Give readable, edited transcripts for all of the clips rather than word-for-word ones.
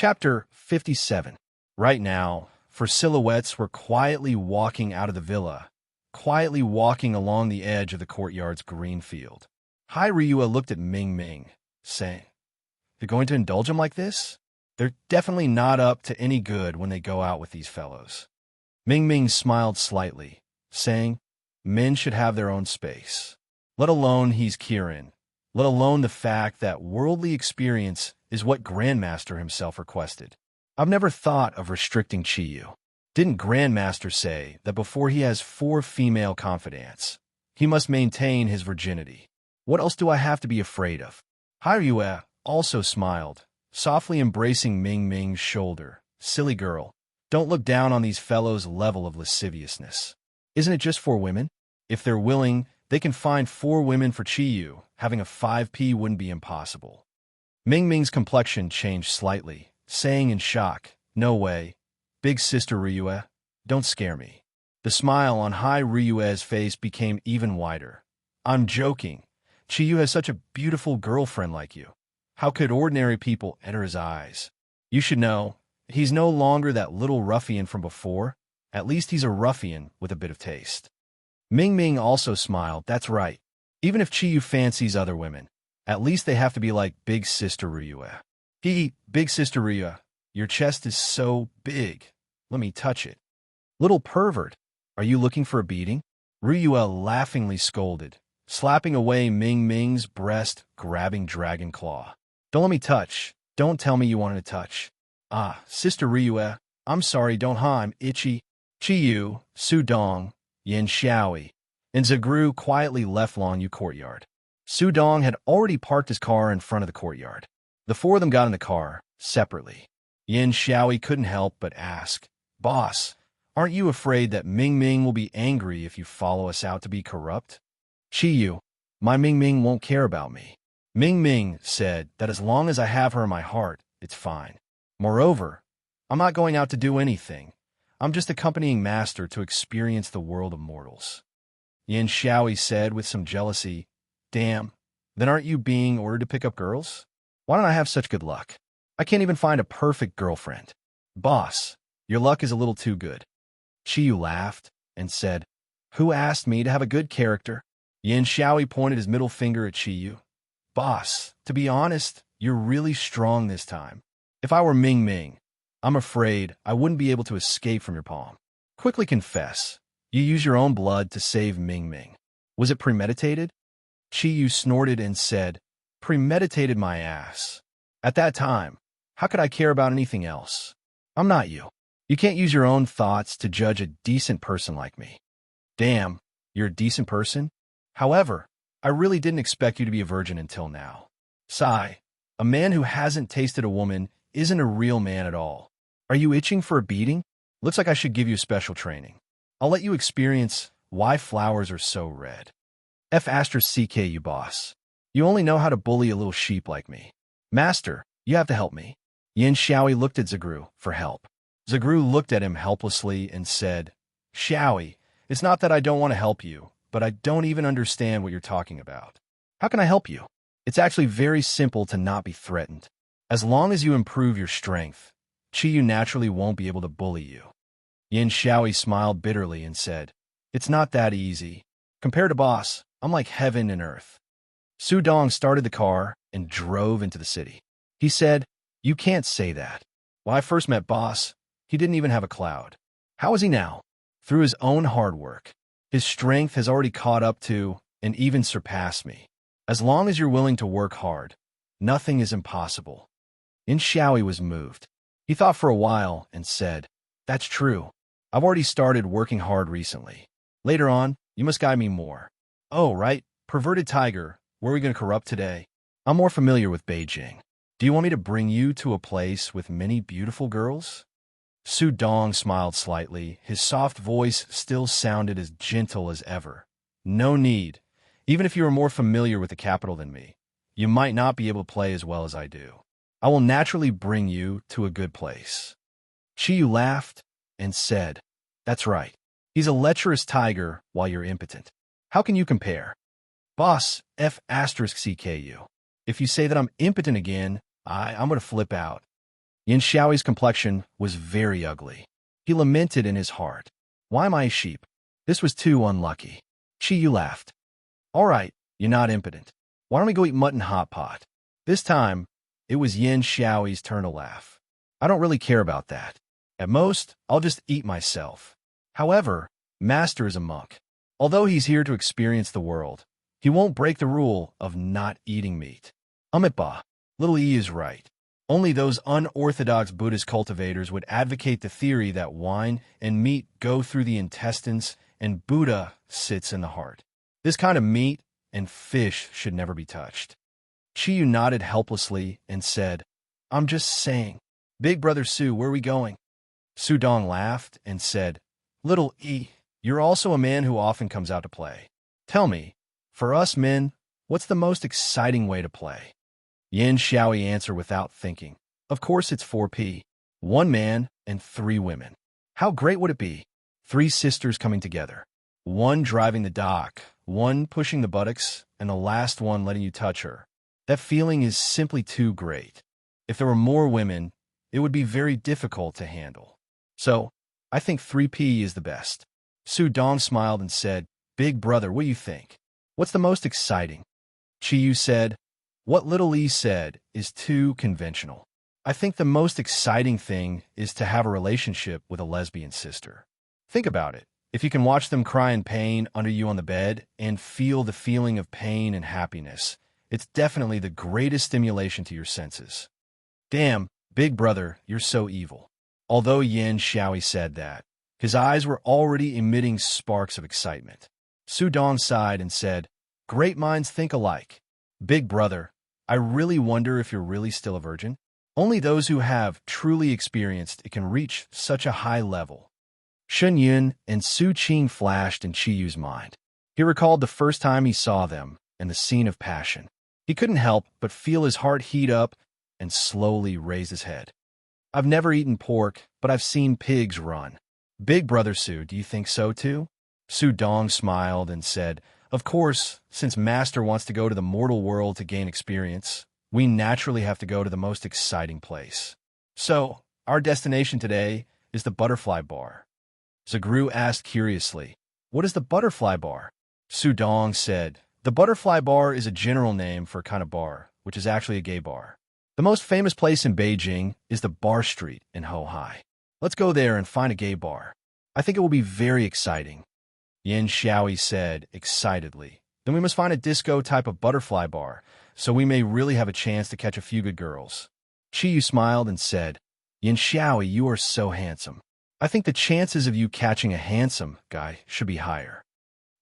Chapter 57. Right now, for silhouettes were quietly walking out of the villa, quietly walking along the edge of the courtyard's green field. Hai Ryua looked at Ming Ming, saying, "You're going to indulge them like this? They're definitely not up to any good when they go out with these fellows." Ming Ming smiled slightly, saying, "Men should have their own space. Let alone he's Kirin. Let alone the fact that worldly experience is what Grandmaster himself requested. I've never thought of restricting Chiyu. Didn't Grandmaster say that before he has 4 female confidants, he must maintain his virginity? What else do I have to be afraid of?" Hairue also smiled, softly embracing Ming Ming's shoulder. "Silly girl, don't look down on these fellows' level of lasciviousness. Isn't it just 4 women? If they're willing, they can find 4 women for Chiyu. Having a 5P wouldn't be impossible." Ming Ming's complexion changed slightly, saying in shock, "No way. Big sister Ryue, don't scare me." The smile on Hai Ryue's face became even wider. "I'm joking. Chiyu has such a beautiful girlfriend like you. How could ordinary people enter his eyes? You should know, he's no longer that little ruffian from before. At least he's a ruffian with a bit of taste." Ming Ming also smiled. "That's right. Even if Chiyu fancies other women, at least they have to be like Big Sister Ryue." "Big Sister Ryue, your chest is so big. Let me touch it." "Little pervert, are you looking for a beating?" Ryue laughingly scolded, slapping away Ming Ming's breast, grabbing Dragon Claw. "Don't let me touch. Don't tell me you wanted to touch." "Ah, Sister Ryue, I'm sorry, don't I'm itchy." Chiyu, Sudong, Yin Xiaoi, and Zagru quietly left Longyu courtyard. Sudong had already parked his car in front of the courtyard. The 4 of them got in the car, separately. Yin Xiaoi couldn't help but ask, "Boss, aren't you afraid that Ming Ming will be angry if you follow us out to be corrupt?" "Chiyu, my Ming Ming won't care about me." Ming Ming said that as long as I have her in my heart, it's fine. Moreover, I'm not going out to do anything. I'm just accompanying Master to experience the world of mortals. Yin Xiaoi said with some jealousy, "Damn, then aren't you being ordered to pick up girls? Why don't I have such good luck? I can't even find a perfect girlfriend." "Boss, your luck is a little too good." Chiyu laughed and said, "Who asked me to have a good character?" Yin Xiaoi pointed his middle finger at Chiyu. "Boss, to be honest, you're really strong this time. If I were Ming Ming, I'm afraid I wouldn't be able to escape from your palm. Quickly confess, you used your own blood to save Ming Ming. Was it premeditated?" Chiyu snorted and said, "Premeditated my ass. At that time, how could I care about anything else? I'm not you. You can't use your own thoughts to judge a decent person like me." "Damn, you're a decent person? However, I really didn't expect you to be a virgin until now." "Sigh, a man who hasn't tasted a woman isn't a real man at all. Are you itching for a beating? Looks like I should give you special training. I'll let you experience why flowers are so red. F***CK you boss. You only know how to bully a little sheep like me. Master, you have to help me." Yin Xiaoi looked at Zagru for help. Zagru looked at him helplessly and said, "Xiaoi, it's not that I don't want to help you, but I don't even understand what you're talking about. How can I help you? It's actually very simple to not be threatened. As long as you improve your strength, Chiyu naturally won't be able to bully you." Yin Xiaoi smiled bitterly and said, "It's not that easy. Compared to boss, I'm like heaven and earth." Sudong started the car and drove into the city. He said, "You can't say that. When I first met boss, he didn't even have a cloud. How is he now? Through his own hard work. His strength has already caught up to and even surpassed me. As long as you're willing to work hard, nothing is impossible." Yin Xiaoi was moved. He thought for a while and said, "That's true. I've already started working hard recently. Later on, you must guide me more." "Oh, right. Perverted tiger, where are we going to corrupt today? I'm more familiar with Beijing. Do you want me to bring you to a place with many beautiful girls?" Sudong smiled slightly. His soft voice still sounded as gentle as ever. "No need. Even if you are more familiar with the capital than me, you might not be able to play as well as I do. I will naturally bring you to a good place." Chiyu laughed and said, "That's right. He's a lecherous tiger while you're impotent. How can you compare?" "Boss, F***CKU. If you say that I'm impotent again, I'm going to flip out." Yin Xiaoi's complexion was very ugly. He lamented in his heart. Why am I a sheep? This was too unlucky. Chi Yu laughed. All right, you're not impotent. Why don't we go eat mutton hot pot? This time, it was Yin Xiaoi's turn to laugh. I don't really care about that. At most, I'll just eat myself. However, Master is a monk. Although he's here to experience the world, he won't break the rule of not eating meat. Amitba, little E is right. Only those unorthodox Buddhist cultivators would advocate the theory that wine and meat go through the intestines and Buddha sits in the heart. This kind of meat and fish should never be touched. Chi Yu nodded helplessly and said, I'm just saying. Big Brother Su, where are we going? Su Dong laughed and said, Little E, you're also a man who often comes out to play. Tell me, for us men, what's the most exciting way to play? Yin Xiaoi answered without thinking. Of course it's 4P. 1 man and 3 women. How great would it be? 3 sisters coming together. 1 driving the dock, 1 pushing the buttocks, and the last one letting you touch her. That feeling is simply too great. If there were more women, it would be very difficult to handle. So, I think 3P is the best. Su Dong smiled and said, Big brother, what do you think? What's the most exciting? Chi Yu said, What little E said is too conventional. I think the most exciting thing is to have a relationship with a lesbian sister. Think about it. If you can watch them cry in pain under you on the bed and feel the feeling of pain and happiness, it's definitely the greatest stimulation to your senses. Damn, big brother, you're so evil. Although Yin Xiaoi said that, his eyes were already emitting sparks of excitement. Su Dong sighed and said, Great minds think alike. Big brother, I really wonder if you're really still a virgin. Only those who have truly experienced it can reach such a high level. Shun Yun and Su Qing flashed in Chi Yu's mind. He recalled the first time he saw them and the scene of passion. He couldn't help but feel his heart heat up and slowly raise his head. I've never eaten pork, but I've seen pigs run. Big brother Su, do you think so too? Su Dong smiled and said, Of course, since Master wants to go to the mortal world to gain experience, we naturally have to go to the most exciting place. So, our destination today is the Butterfly Bar. Zagru asked curiously, What is the Butterfly Bar? Su Dong said, The Butterfly Bar is a general name for a kind of bar, which is actually a gay bar. The most famous place in Beijing is the Bar Street in Hohai. Let's go there and find a gay bar. I think it will be very exciting. Yin Xiaoi said excitedly. Then we must find a disco type of butterfly bar, so we may really have a chance to catch a few good girls. Chi Yu smiled and said, Yin Xiaoi, you are so handsome. I think the chances of you catching a handsome guy should be higher.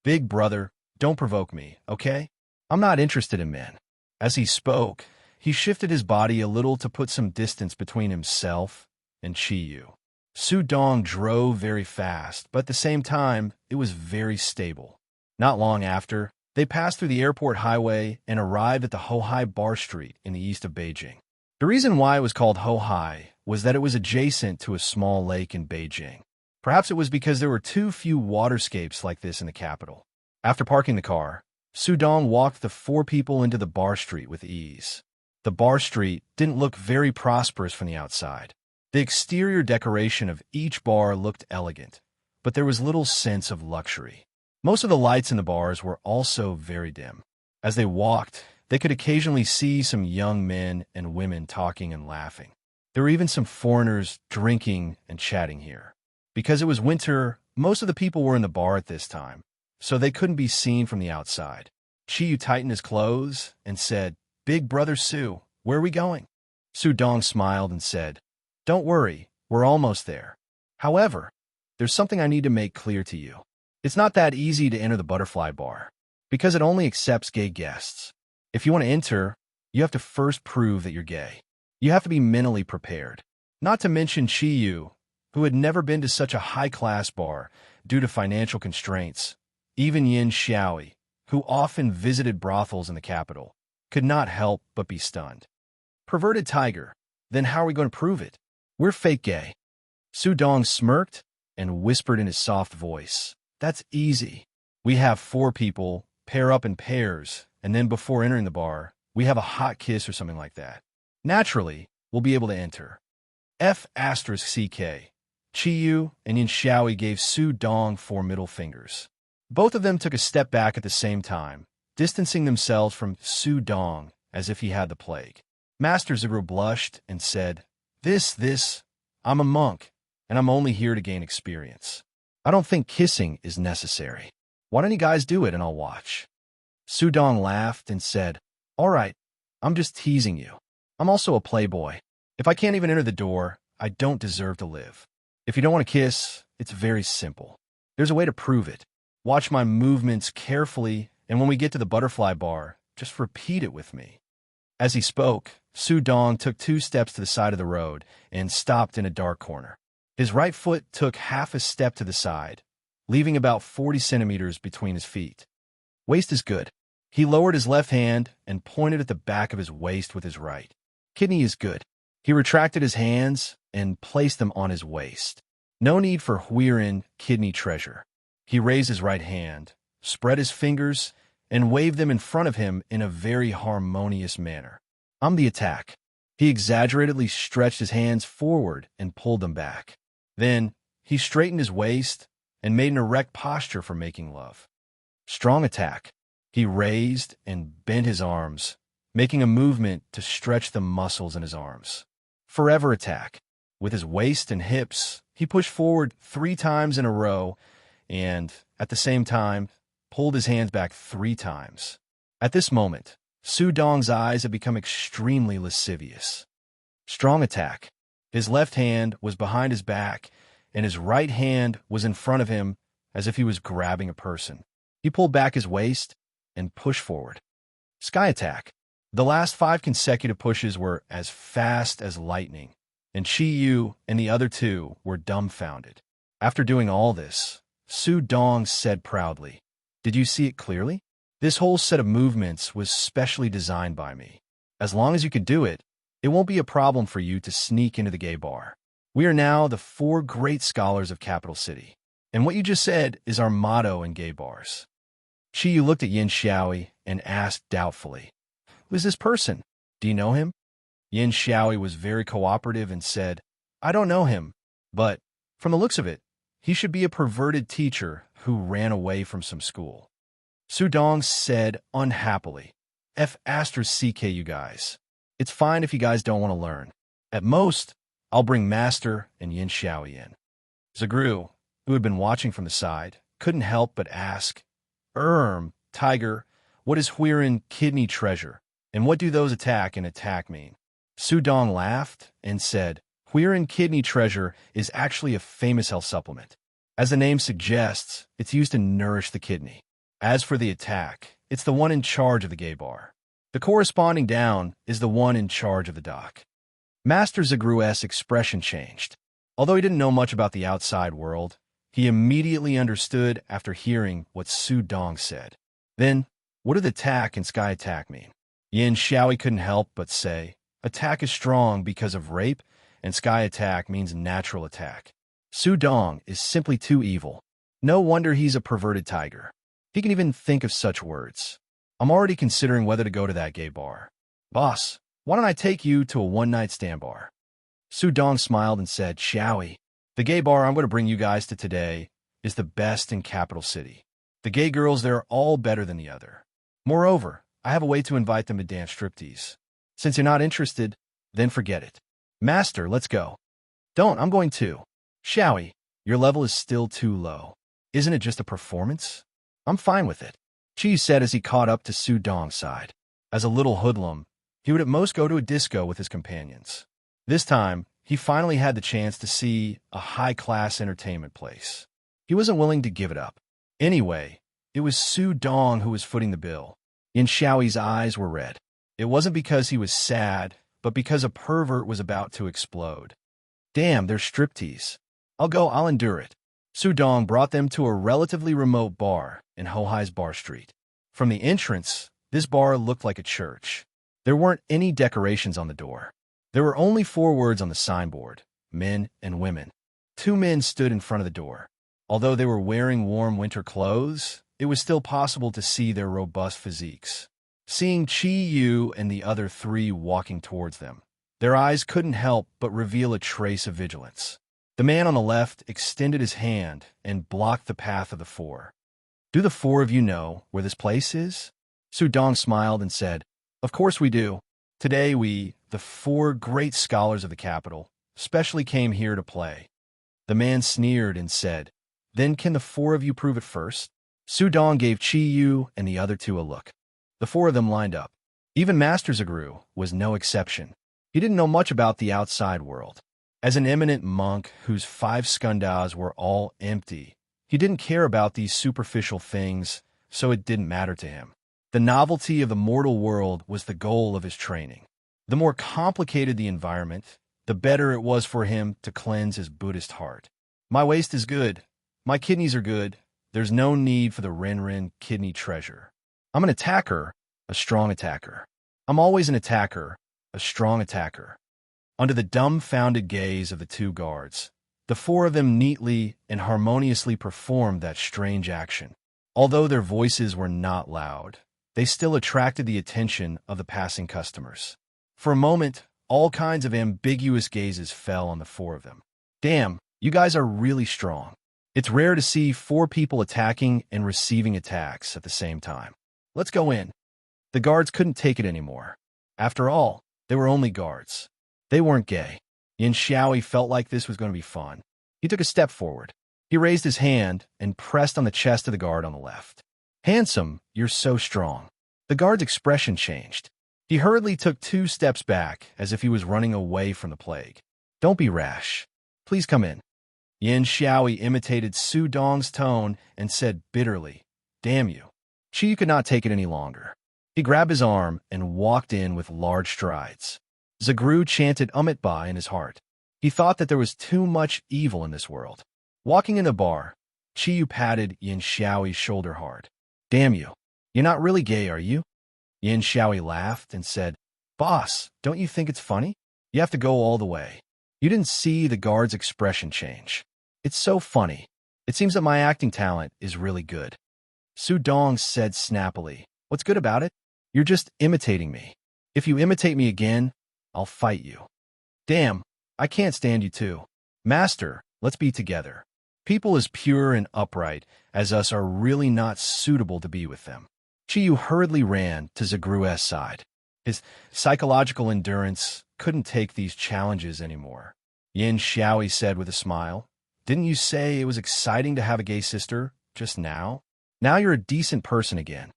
Big brother, don't provoke me, okay? I'm not interested in men. As he spoke, he shifted his body a little to put some distance between himself and Chi Yu. Su Dong drove very fast, but at the same time, it was very stable. Not long after, they passed through the airport highway and arrived at the Hohai Bar Street in the east of Beijing. The reason why it was called Hohai was that it was adjacent to a small lake in Beijing. Perhaps it was because there were too few waterscapes like this in the capital. After parking the car, Su Dong walked the 4 people into the Bar Street with ease. The Bar Street didn't look very prosperous from the outside. The exterior decoration of each bar looked elegant, but there was little sense of luxury. Most of the lights in the bars were also very dim. As they walked, they could occasionally see some young men and women talking and laughing. There were even some foreigners drinking and chatting here. Because it was winter, most of the people were in the bar at this time, so they couldn't be seen from the outside. Chi Yu tightened his clothes and said, Big brother Su, where are we going? Su Dong smiled and said, Don't worry, we're almost there. However, there's something I need to make clear to you. It's not that easy to enter the Butterfly Bar, because it only accepts gay guests. If you want to enter, you have to first prove that you're gay. You have to be mentally prepared. Not to mention Chi Yu, who had never been to such a high-class bar due to financial constraints. Even Yin Xiaoi, who often visited brothels in the capital, could not help but be stunned. Perverted tiger, then how are we going to prove it? We're fake gay. Su Dong smirked and whispered in his soft voice, That's easy. We have 4 people, pair up in pairs, and then before entering the bar, we have a hot kiss or something like that. Naturally, we'll be able to enter. F asterisk CK. Chiyu and Yin Xiaoi gave Su Dong 4 middle fingers. Both of them took a step back at the same time, distancing themselves from Su Dong as if he had the plague. Master Zagru blushed and said, I'm a monk, and I'm only here to gain experience. I don't think kissing is necessary. Why don't you guys do it and I'll watch? Su Dong laughed and said, All right, I'm just teasing you. I'm also a playboy. If I can't even enter the door, I don't deserve to live. If you don't want to kiss, it's very simple. There's a way to prove it. Watch my movements carefully, and when we get to the butterfly bar, just repeat it with me. As he spoke, Su Dong took 2 steps to the side of the road and stopped in a dark corner. His right foot took half a step to the side, leaving about 40 centimeters between his feet. Waist is good. He lowered his left hand and pointed at the back of his waist with his right. Kidney is good. He retracted his hands and placed them on his waist. No need for Huirin kidney treasure. He raised his right hand, spread his fingers, and waved them in front of him in a very harmonious manner. I'm the attack. He exaggeratedly stretched his hands forward and pulled them back. Then, he straightened his waist and made an erect posture for making love. Strong attack. He raised and bent his arms, making a movement to stretch the muscles in his arms. Forever attack. With his waist and hips, he pushed forward 3 times in a row and, at the same time, pulled his hands back 3 times. At this moment, Su Dong's eyes had become extremely lascivious. Strong attack. His left hand was behind his back, and his right hand was in front of him as if he was grabbing a person. He pulled back his waist and pushed forward. Sky attack. The last 5 consecutive pushes were as fast as lightning, and Chi Yu and the other 2 were dumbfounded. After doing all this, Su Dong said proudly, Did you see it clearly? This whole set of movements was specially designed by me. As long as you can do it, it won't be a problem for you to sneak into the gay bar. We are now the 4 great scholars of Capital City, and what you just said is our motto in gay bars. Chi Yu looked at Yin Xiaoi and asked doubtfully, Who is this person? Do you know him? Yin Xiaoi was very cooperative and said, I don't know him, but, from the looks of it, he should be a perverted teacher who ran away from some school. Su Dong said unhappily, F asterisk CK you guys. It's fine if you guys don't want to learn. At most, I'll bring Master and Yin Xiaoi in. Zagru, who had been watching from the side, couldn't help but ask, Tiger, what is Huirin kidney treasure, and what do those attack and attack mean? Su Dong laughed and said, Huirin kidney treasure is actually a famous health supplement. As the name suggests, it's used to nourish the kidney. As for the attack, it's the one in charge of the gay bar. The corresponding down is the one in charge of the dock. Master Zagru's expression changed. Although he didn't know much about the outside world, he immediately understood after hearing what Su Dong said. Then, what did attack and sky attack mean? Yin Xiaoi couldn't help but say, Attack is strong because of rape, and sky attack means natural attack. Su Dong is simply too evil. No wonder he's a perverted tiger. He can even think of such words. I'm already considering whether to go to that gay bar. Boss, why don't I take you to a one-night stand bar? Su Dong smiled and said, Xiaoi, the gay bar I'm going to bring you guys to today is the best in Capital City. The gay girls there are all better than the other. Moreover, I have a way to invite them to dance striptease. Since you're not interested, then forget it. Master, let's go. Don't, I'm going too. Xiaoi, your level is still too low. Isn't it just a performance? I'm fine with it, Chi said as he caught up to Su Dong's side. As a little hoodlum, he would at most go to a disco with his companions. This time, he finally had the chance to see a high-class entertainment place. He wasn't willing to give it up. Anyway, it was Su Dong who was footing the bill. Yin Xiaoi's eyes were red. It wasn't because he was sad, but because a pervert was about to explode. Damn, there's striptease. I'll endure it. Su Dong brought them to a relatively remote bar in Hohai's Bar Street. From the entrance, this bar looked like a church. There weren't any decorations on the door. There were only 4 words on the signboard, men and women. 2 men stood in front of the door. Although they were wearing warm winter clothes, it was still possible to see their robust physiques. Seeing Chi Yu and the other 3 walking towards them, Their eyes couldn't help but reveal a trace of vigilance. The man on the left extended his hand and blocked the path of the four. "Do the four of you know where this place is?" Su Dong smiled and said, "Of course we do. Today we, the four great scholars of the capital, specially came here to play." The man sneered and said, "Then can the four of you prove it first?" Su Dong gave Chi Yu and the other two a look. The four of them lined up. Even Master Zagru was no exception. He didn't know much about the outside world. As an eminent monk whose 5 skundas were all empty, he didn't care about these superficial things, so it didn't matter to him. The novelty of the mortal world was the goal of his training. The more complicated the environment, the better it was for him to cleanse his Buddhist heart. "My waist is good. My kidneys are good. There's no need for the Ren kidney treasure. I'm an attacker, a strong attacker. I'm always an attacker, a strong attacker." Under the dumbfounded gaze of the two guards, the four of them neatly and harmoniously performed that strange action. Although their voices were not loud, they still attracted the attention of the passing customers. For a moment, all kinds of ambiguous gazes fell on the four of them. "Damn, you guys are really strong." It's rare to see 4 people attacking and receiving attacks at the same time. "Let's go in." The guards couldn't take it anymore. After all, they were only guards. They weren't gay. Yin Xiaoi felt like this was going to be fun. He took a step forward. He raised his hand and pressed on the chest of the guard on the left. "Handsome, you're so strong." The guard's expression changed. He hurriedly took 2 steps back as if he was running away from the plague. "Don't be rash. Please come in." Yin Xiaoi imitated Su Dong's tone and said bitterly, "Damn you." Chi could not take it any longer. He grabbed his arm and walked in with large strides. Zagru chanted Ba in his heart. He thought that there was too much evil in this world. Walking in the bar, Chi patted Yin Xiaoi's shoulder hard. "Damn you. You're not really gay, are you?" Yin Xiaoi laughed and said, "Boss, don't you think it's funny? You have to go all the way." You didn't see the guard's expression change. "It's so funny. It seems that my acting talent is really good." Su Dong said snappily, "What's good about it? You're just imitating me. If you imitate me again, I'll fight you." "Damn, I can't stand you too. Master, let's be together. People as pure and upright as us are really not suitable to be with them." Chiyu hurriedly ran to Zagru's side. His psychological endurance couldn't take these challenges anymore. Yin Xiaoi said with a smile, "Didn't you say it was exciting to have a gay sister just now? Now you're a decent person again."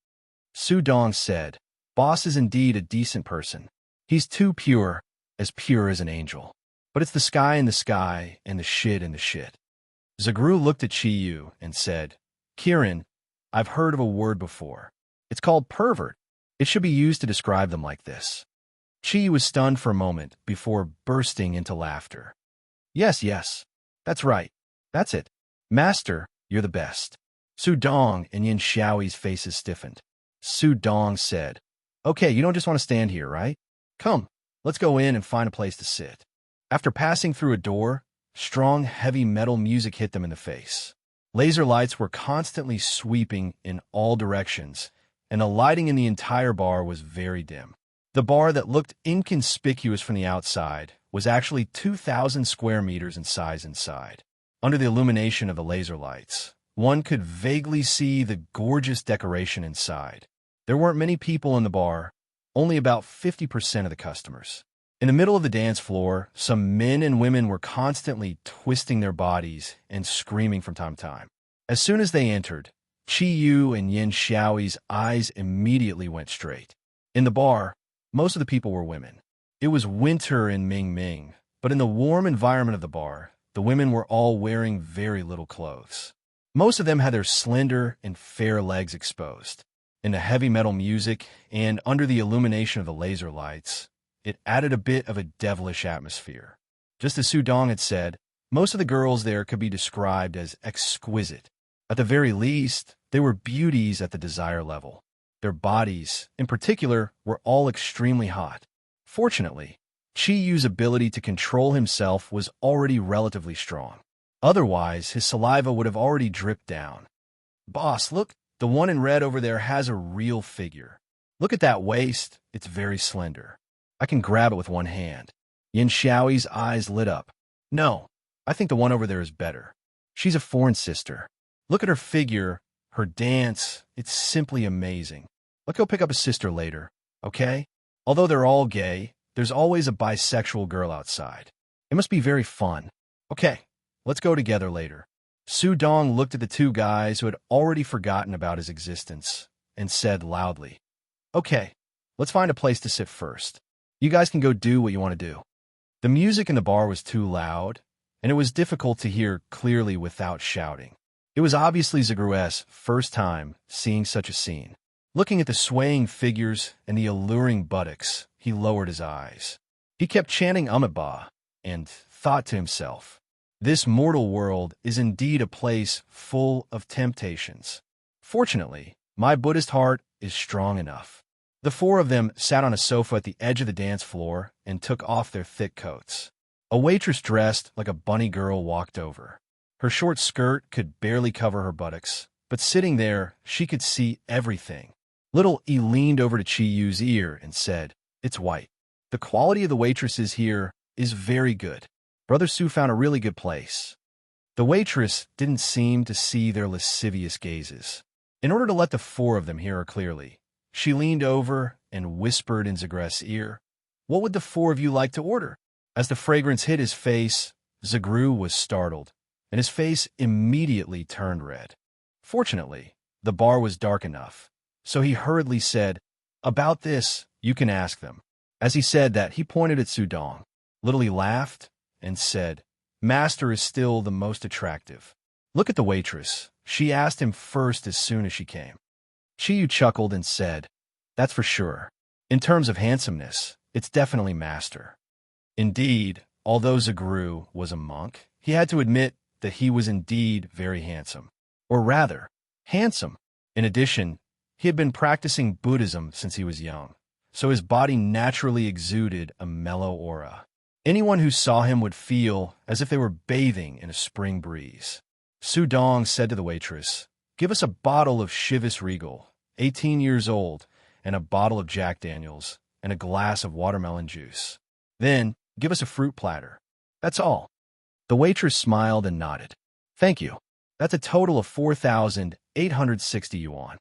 Su Dong said, "Boss is indeed a decent person. He's too pure as an angel. But it's the sky in the sky and the shit in the shit." Zagru looked at Chi Yu and said, "Kirin, I've heard of a word before. It's called pervert. It should be used to describe them like this." Chi was stunned for a moment before bursting into laughter. Yes, that's right. That's it. Master, you're the best." Su Dong and Yin Xiaoi's faces stiffened. Su Dong said, "Okay, you don't just want to stand here, right? Come, let's go in and find a place to sit." After passing through a door, strong, heavy metal music hit them in the face. Laser lights were constantly sweeping in all directions, and the lighting in the entire bar was very dim. The bar that looked inconspicuous from the outside was actually 2,000 square meters in size inside. Under the illumination of the laser lights, one could vaguely see the gorgeous decoration inside. There weren't many people in the bar, only about 50% of the customers. In the middle of the dance floor, some men and women were constantly twisting their bodies and screaming from time to time. As soon as they entered, Chi Yu and Yin Xiaoi's eyes immediately went straight. In the bar, most of the people were women. It was winter in Mingming, but in the warm environment of the bar, the women were all wearing very little clothes. Most of them had their slender and fair legs exposed. In the heavy metal music and under the illumination of the laser lights, it added a bit of a devilish atmosphere. Just as Su Dong had said, most of the girls there could be described as exquisite. At the very least, they were beauties at the desire level. Their bodies, in particular, were all extremely hot. Fortunately, Chi Yu's ability to control himself was already relatively strong. Otherwise, his saliva would have already dripped down. "Boss, look, the one in red over there has a real figure. Look at that waist, it's very slender. I can grab it with one hand." Yin Xiaoyi's eyes lit up. No, I think the one over there is better. She's a foreign sister. Look at her figure, her dance. It's simply amazing. Let's go pick up a sister later, okay? Although they're all gay, there's always a bisexual girl outside. It must be very fun. Okay, let's go together later. Su Dong looked at the two guys who had already forgotten about his existence and said loudly, "Okay, let's find a place to sit first. You guys can go do what you want to do." The music in the bar was too loud, and it was difficult to hear clearly without shouting. It was obviously Zagru's first time seeing such a scene. Looking at the swaying figures and the alluring buttocks, he lowered his eyes. He kept chanting Amitabha and thought to himself, "This mortal world is indeed a place full of temptations. Fortunately, my Buddhist heart is strong enough." The four of them sat on a sofa at the edge of the dance floor and took off their thick coats. A waitress dressed like a bunny girl walked over. Her short skirt could barely cover her buttocks, but sitting there, she could see everything. Little E leaned over to Chi Yu's ear and said, "It's white. The quality of the waitresses here is very good. Brother Su found a really good place." The waitress didn't seem to see their lascivious gazes. In order to let the four of them hear her clearly, she leaned over and whispered in Zagru's ear, "What would the four of you like to order?" As the fragrance hit his face, Zagru was startled, and his face immediately turned red. Fortunately, the bar was dark enough, so he hurriedly said, "About this, you can ask them." As he said that, he pointed at Su Dong. Little he laughed and said, "Master is still the most attractive. Look at the waitress. She asked him first as soon as she came." Chi Yu chuckled and said, "That's for sure. In terms of handsomeness, it's definitely Master." Indeed, although Zagru was a monk, he had to admit that he was indeed very handsome. Or rather, handsome. In addition, he had been practicing Buddhism since he was young, so his body naturally exuded a mellow aura. Anyone who saw him would feel as if they were bathing in a spring breeze. Su Dong said to the waitress, "Give us a bottle of Chivas Regal, 18 years old, and a bottle of Jack Daniels, and a glass of watermelon juice. Then, give us a fruit platter. That's all." The waitress smiled and nodded. "Thank you. That's a total of 4,860 yuan."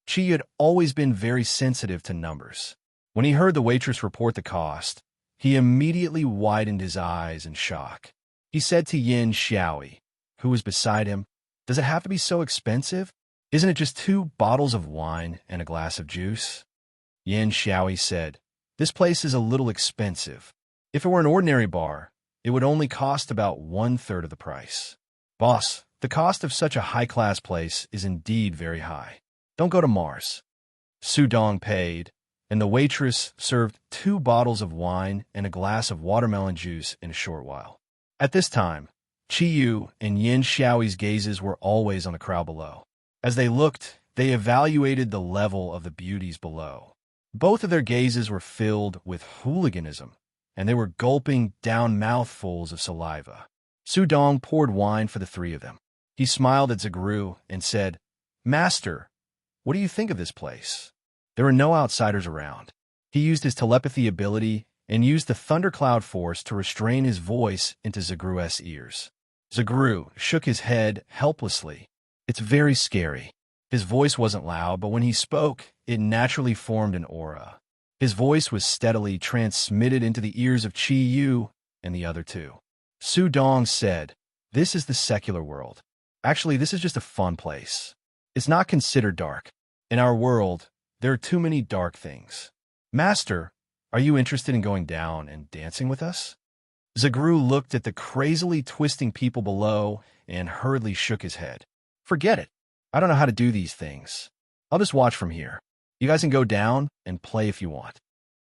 Chi had always been very sensitive to numbers. When he heard the waitress report the cost, he immediately widened his eyes in shock. He said to Yin Xiaoyi, who was beside him, "Does it have to be so expensive? Isn't it just 2 bottles of wine and a glass of juice?" Yin Xiaoyi said, "This place is a little expensive. If it were an ordinary bar, it would only cost about 1/3 of the price. Boss, the cost of such a high-class place is indeed very high. Don't go to Mars." Su Dong paid, and the waitress served 2 bottles of wine and a glass of watermelon juice in a short while. At this time, Chi Yu and Yin Xiaoyi's gazes were always on the crowd below. As they looked, they evaluated the level of the beauties below. Both of their gazes were filled with hooliganism, and they were gulping down mouthfuls of saliva. Su Dong poured wine for the 3 of them. He smiled at Zagru and said, "Master, what do you think of this place?" There were no outsiders around. He used his telepathy ability and used the thundercloud force to restrain his voice into Zagru's ears. Zagru shook his head helplessly. "It's very scary." His voice wasn't loud, but when he spoke, it naturally formed an aura. His voice was steadily transmitted into the ears of Chi Yu and the other 2. Su Dong said, "This is the secular world. Actually, this is just a fun place. It's not considered dark. In our world, there are too many dark things. Master, are you interested in going down and dancing with us?" Zagru looked at the crazily twisting people below and hurriedly shook his head. "Forget it. I don't know how to do these things. I'll just watch from here. You guys can go down and play if you want."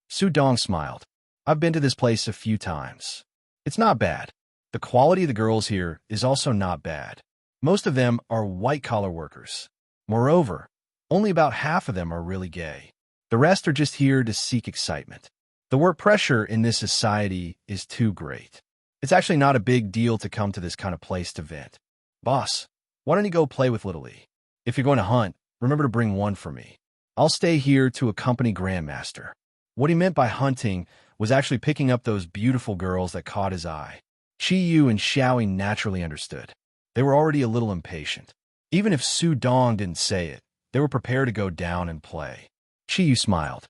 Su Dong smiled. "I've been to this place a few times. It's not bad. The quality of the girls here is also not bad. Most of them are white-collar workers. Moreover, only about half of them are really gay. The rest are just here to seek excitement. The work pressure in this society is too great. It's actually not a big deal to come to this kind of place to vent. Boss, why don't you go play with Little E? If you're going to hunt, remember to bring one for me. I'll stay here to accompany Grandmaster." What he meant by hunting was actually picking up those beautiful girls that caught his eye. Chi Yu and Xiaoyi naturally understood. They were already a little impatient. Even if Su Dong didn't say it, they were prepared to go down and play. Chi Yu smiled.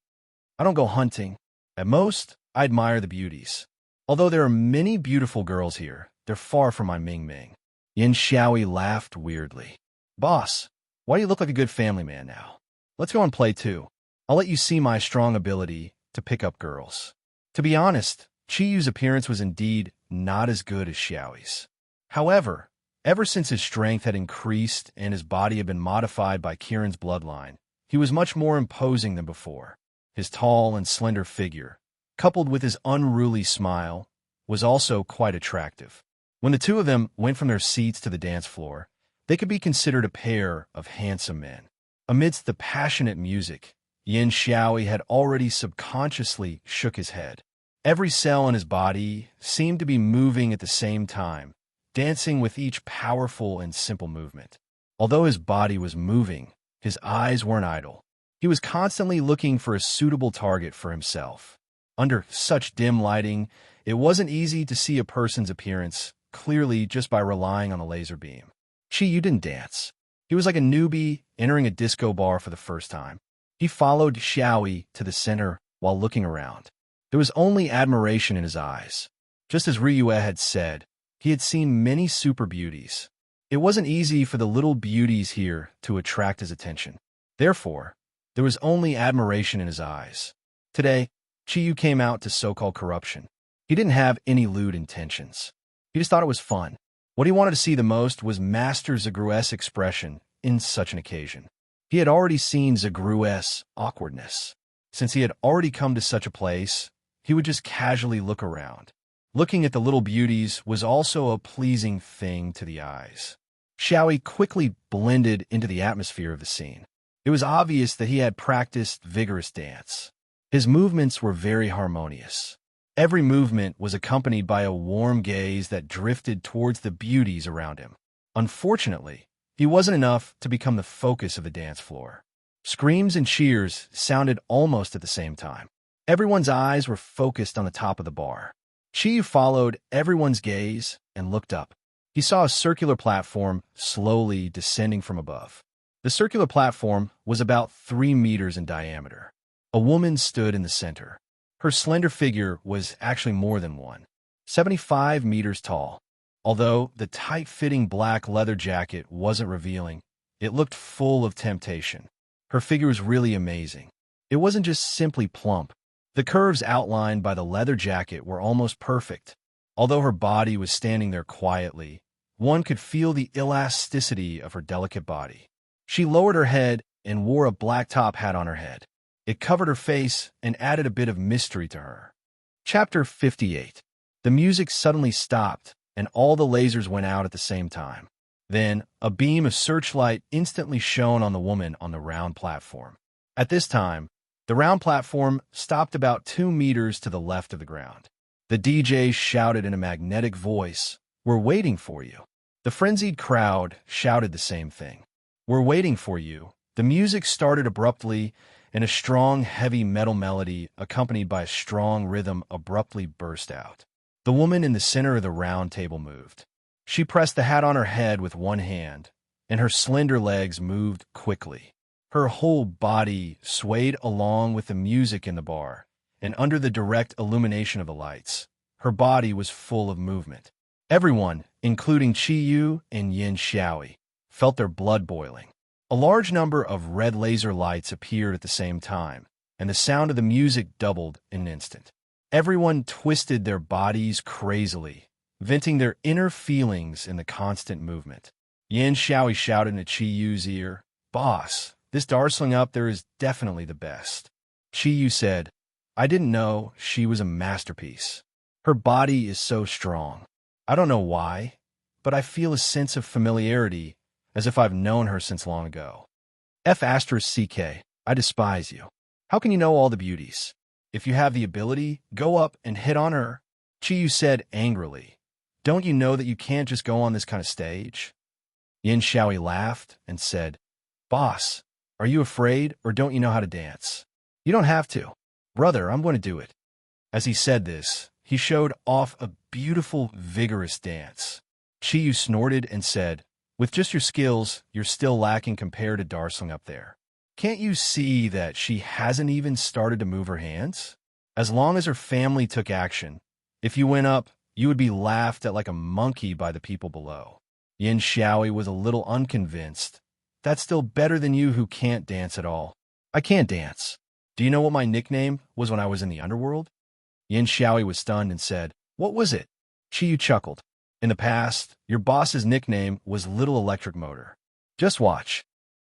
I don't go hunting. At most, I admire the beauties. Although there are many beautiful girls here, they're far from my Ming Ming. Yin Xiaoyi laughed weirdly. Boss, why do you look like a good family man now? Let's go and play too. I'll let you see my strong ability to pick up girls. To be honest, Chi Yu's appearance was indeed not as good as Xiaoyi's. However, ever since his strength had increased and his body had been modified by Kiran's bloodline, he was much more imposing than before. His tall and slender figure, coupled with his unruly smile, was also quite attractive. When the two of them went from their seats to the dance floor, they could be considered a pair of handsome men. Amidst the passionate music, Yin Xiaoyi had already subconsciously shook his head. Every cell in his body seemed to be moving at the same time, dancing with each powerful and simple movement. Although his body was moving, his eyes weren't idle. He was constantly looking for a suitable target for himself. Under such dim lighting, it wasn't easy to see a person's appearance clearly just by relying on the laser beam. Chi Yu didn't dance. He was like a newbie entering a disco bar for the first time. He followed Xiaoyi to the center while looking around. There was only admiration in his eyes. Just as Ryue had said, he had seen many super beauties. It wasn't easy for the little beauties here to attract his attention. Therefore, there was only admiration in his eyes. Today, Chi Yu came out to so-called corruption. He didn't have any lewd intentions. He just thought it was fun. What he wanted to see the most was Master Zagru's expression in such an occasion. He had already seen Zagru's awkwardness. Since he had already come to such a place, he would just casually look around. Looking at the little beauties was also a pleasing thing to the eyes. Xiaoyi quickly blended into the atmosphere of the scene. It was obvious that he had practiced vigorous dance. His movements were very harmonious. Every movement was accompanied by a warm gaze that drifted towards the beauties around him. Unfortunately, he wasn't enough to become the focus of the dance floor. Screams and cheers sounded almost at the same time. Everyone's eyes were focused on the top of the bar. Chi followed everyone's gaze and looked up. He saw a circular platform slowly descending from above. The circular platform was about 3 meters in diameter. A woman stood in the center. Her slender figure was actually more than 75 meters tall. Although the tight-fitting black leather jacket wasn't revealing, it looked full of temptation. Her figure was really amazing. It wasn't just simply plump. The curves outlined by the leather jacket were almost perfect. Although her body was standing there quietly, one could feel the elasticity of her delicate body. She lowered her head and wore a black top hat on her head. It covered her face and added a bit of mystery to her. Chapter 58. The music suddenly stopped, and all the lasers went out at the same time. Then, a beam of searchlight instantly shone on the woman on the round platform. At this time, the round platform stopped about 2 meters to the left of the ground. The DJ shouted in a magnetic voice, "We're waiting for you." The frenzied crowd shouted the same thing. "We're waiting for you." The music started abruptly, and a strong, heavy metal melody accompanied by a strong rhythm abruptly burst out. The woman in the center of the round table moved. She pressed the hat on her head with one hand, and her slender legs moved quickly. Her whole body swayed along with the music in the bar, and under the direct illumination of the lights, her body was full of movement. Everyone, including Chi Yu and Yin Xiaoyi, felt their blood boiling. A large number of red laser lights appeared at the same time, and the sound of the music doubled in an instant. Everyone twisted their bodies crazily, venting their inner feelings in the constant movement. Yin Xiaoyi shouted in Chi Yu's ear, "Boss, this Darsling up there is definitely the best." Chi Yu said, "I didn't know she was a masterpiece. Her body is so strong. I don't know why, but I feel a sense of familiarity as if I've known her since long ago. F***CK, I despise you. How can you know all the beauties? If you have the ability, go up and hit on her." Chi Yu said angrily, "Don't you know that you can't just go on this kind of stage?" Yin Xiaoyi laughed and said, "Boss, are you afraid or don't you know how to dance? You don't have to. Brother, I'm going to do it." As he said this, he showed off a beautiful, vigorous dance. Chiyu snorted and said, "With just your skills, you're still lacking compared to Darsling up there. Can't you see that she hasn't even started to move her hands? As long as her family took action, if you went up, you would be laughed at like a monkey by the people below." Yin Xiaoyi was a little unconvinced. "That's still better than you who can't dance at all." "I can't dance. Do you know what my nickname was when I was in the underworld?" Yin Xiaoyi was stunned and said, "What was it?" Chiyu chuckled. "In the past, your boss's nickname was Little Electric Motor. Just watch."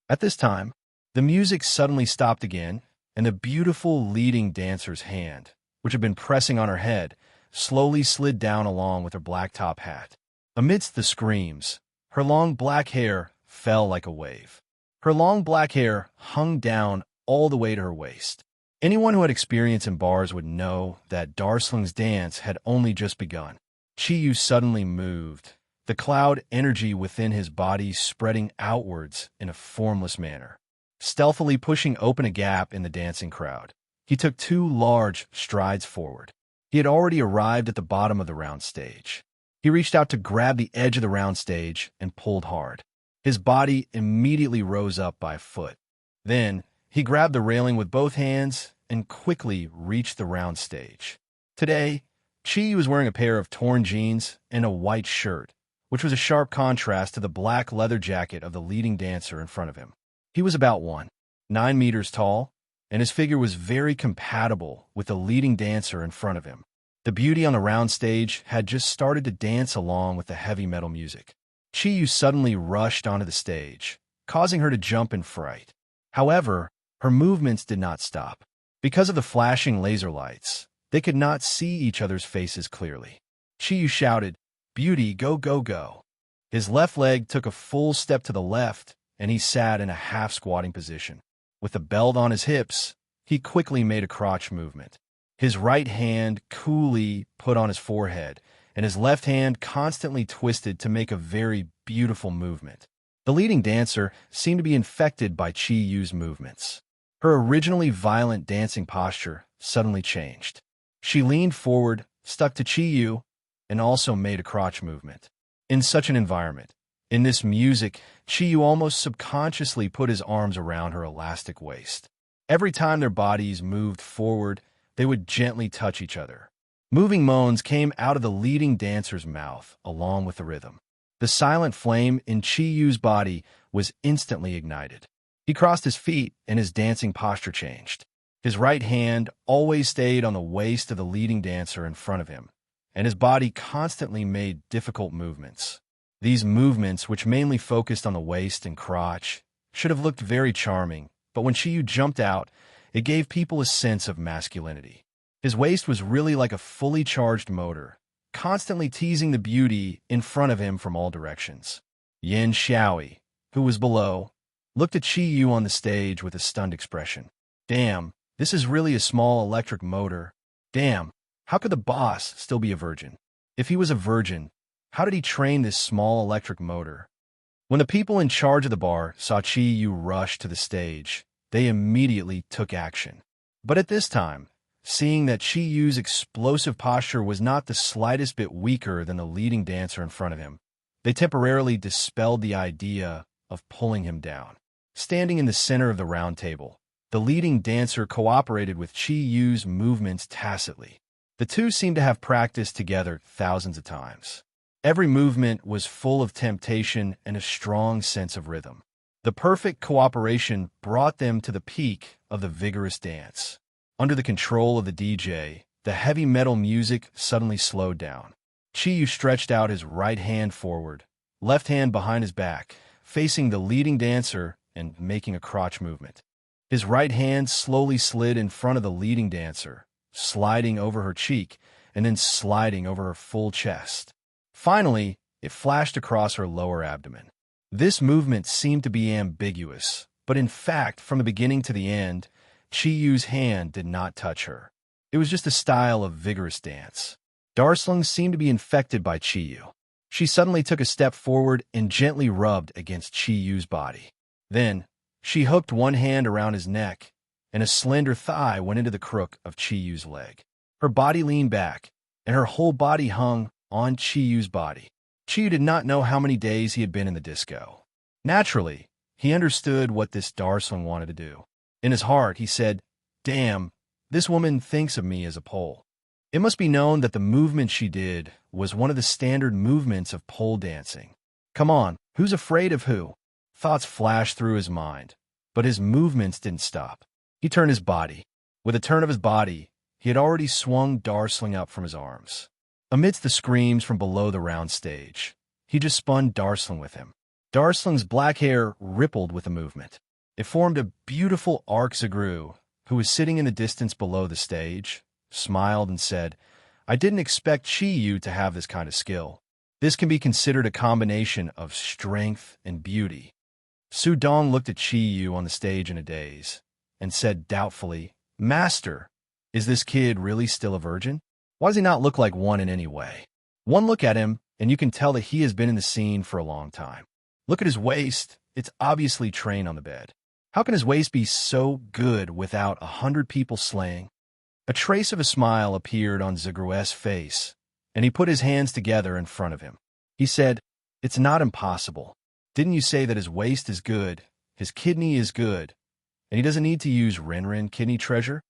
At this time, the music suddenly stopped again, and the beautiful leading dancer's hand, which had been pressing on her head, slowly slid down along with her black top hat. Amidst the screams, her long black hair fell like a wave. Her long black hair hung down all the way to her waist. Anyone who had experience in bars would know that Darsling's dance had only just begun. Chiyu suddenly moved, the cloud energy within his body spreading outwards in a formless manner. Stealthily pushing open a gap in the dancing crowd, he took 2 large strides forward. He had already arrived at the bottom of the round stage. He reached out to grab the edge of the round stage and pulled hard. His body immediately rose up by a foot. Then, he grabbed the railing with both hands and quickly reached the round stage. Today, Chi was wearing a pair of torn jeans and a white shirt, which was a sharp contrast to the black leather jacket of the leading dancer in front of him. He was about 1.9 meters tall, and his figure was very compatible with the leading dancer in front of him. The beauty on the round stage had just started to dance along with the heavy metal music. Chi suddenly rushed onto the stage, causing her to jump in fright. However, her movements did not stop. Because of the flashing laser lights, they could not see each other's faces clearly. Chi shouted, "Beauty, go, go, go." His left leg took a full step to the left, and he sat in a half-squatting position. With the belt on his hips, he quickly made a crotch movement. His right hand coolly put on his forehead, and his left hand constantly twisted to make a very beautiful movement. The leading dancer seemed to be infected by Chi Yu's movements. Her originally violent dancing posture suddenly changed. She leaned forward, stuck to Chi Yu, and also made a crotch movement. In such an environment, in this music, Chi Yu almost subconsciously put his arms around her elastic waist. Every time their bodies moved forward, they would gently touch each other. Moving moans came out of the leading dancer's mouth, along with the rhythm. The silent flame in Chi Yu's body was instantly ignited. He crossed his feet, and his dancing posture changed. His right hand always stayed on the waist of the leading dancer in front of him, and his body constantly made difficult movements. These movements, which mainly focused on the waist and crotch, should have looked very charming, but when Chi Yu jumped out, it gave people a sense of masculinity. His waist was really like a fully charged motor, constantly teasing the beauty in front of him from all directions. Yin Xiaoyi, who was below, looked at Chi Yu on the stage with a stunned expression. "Damn, this is really a small electric motor. Damn, how could the boss still be a virgin? If he was a virgin, how did he train this small electric motor?" When the people in charge of the bar saw Chi Yu rush to the stage, they immediately took action. But at this time, seeing that Chi Yu's explosive posture was not the slightest bit weaker than the leading dancer in front of him, they temporarily dispelled the idea of pulling him down. Standing in the center of the round table, the leading dancer cooperated with Chi Yu's movements tacitly. The two seemed to have practiced together thousands of times. Every movement was full of temptation and a strong sense of rhythm. The perfect cooperation brought them to the peak of the vigorous dance. Under the control of the DJ, the heavy metal music suddenly slowed down. Chi Yu stretched out his right hand forward, left hand behind his back, facing the leading dancer and making a crotch movement. His right hand slowly slid in front of the leading dancer, sliding over her cheek and then sliding over her full chest. Finally, it flashed across her lower abdomen. This movement seemed to be ambiguous, but in fact, from the beginning to the end, Chi Yu's hand did not touch her. It was just a style of vigorous dance. Darsling seemed to be infected by Chi Yu. She suddenly took a step forward and gently rubbed against Chi Yu's body. Then, she hooked one hand around his neck, and a slender thigh went into the crook of Chi Yu's leg. Her body leaned back, and her whole body hung on Chi-Yu's body. Chi-Yu did not know how many days he had been in the disco. Naturally, he understood what this Darsling wanted to do. In his heart, he said, "Damn, this woman thinks of me as a pole." It must be known that the movement she did was one of the standard movements of pole dancing. Come on, who's afraid of who? Thoughts flashed through his mind, but his movements didn't stop. He turned his body. With a turn of his body, he had already swung Darsling up from his arms. Amidst the screams from below the round stage, he just spun Darsling with him. Darsling's black hair rippled with the movement. It formed a beautiful arc. Zagru, who was sitting in the distance below the stage, smiled and said, "I didn't expect Chi-Yu to have this kind of skill. This can be considered a combination of strength and beauty." Su Dong looked at Chi-Yu on the stage in a daze and said doubtfully, "Master, is this kid really still a virgin? Why does he not look like one in any way? One look at him, and you can tell that he has been in the scene for a long time. Look at his waist. It's obviously trained on the bed. How can his waist be so good without 100 people slaying?" A trace of a smile appeared on Zagru's face, and he put his hands together in front of him. He said, "It's not impossible. Didn't you say that his waist is good, his kidney is good, and he doesn't need to use Rinrin kidney treasure?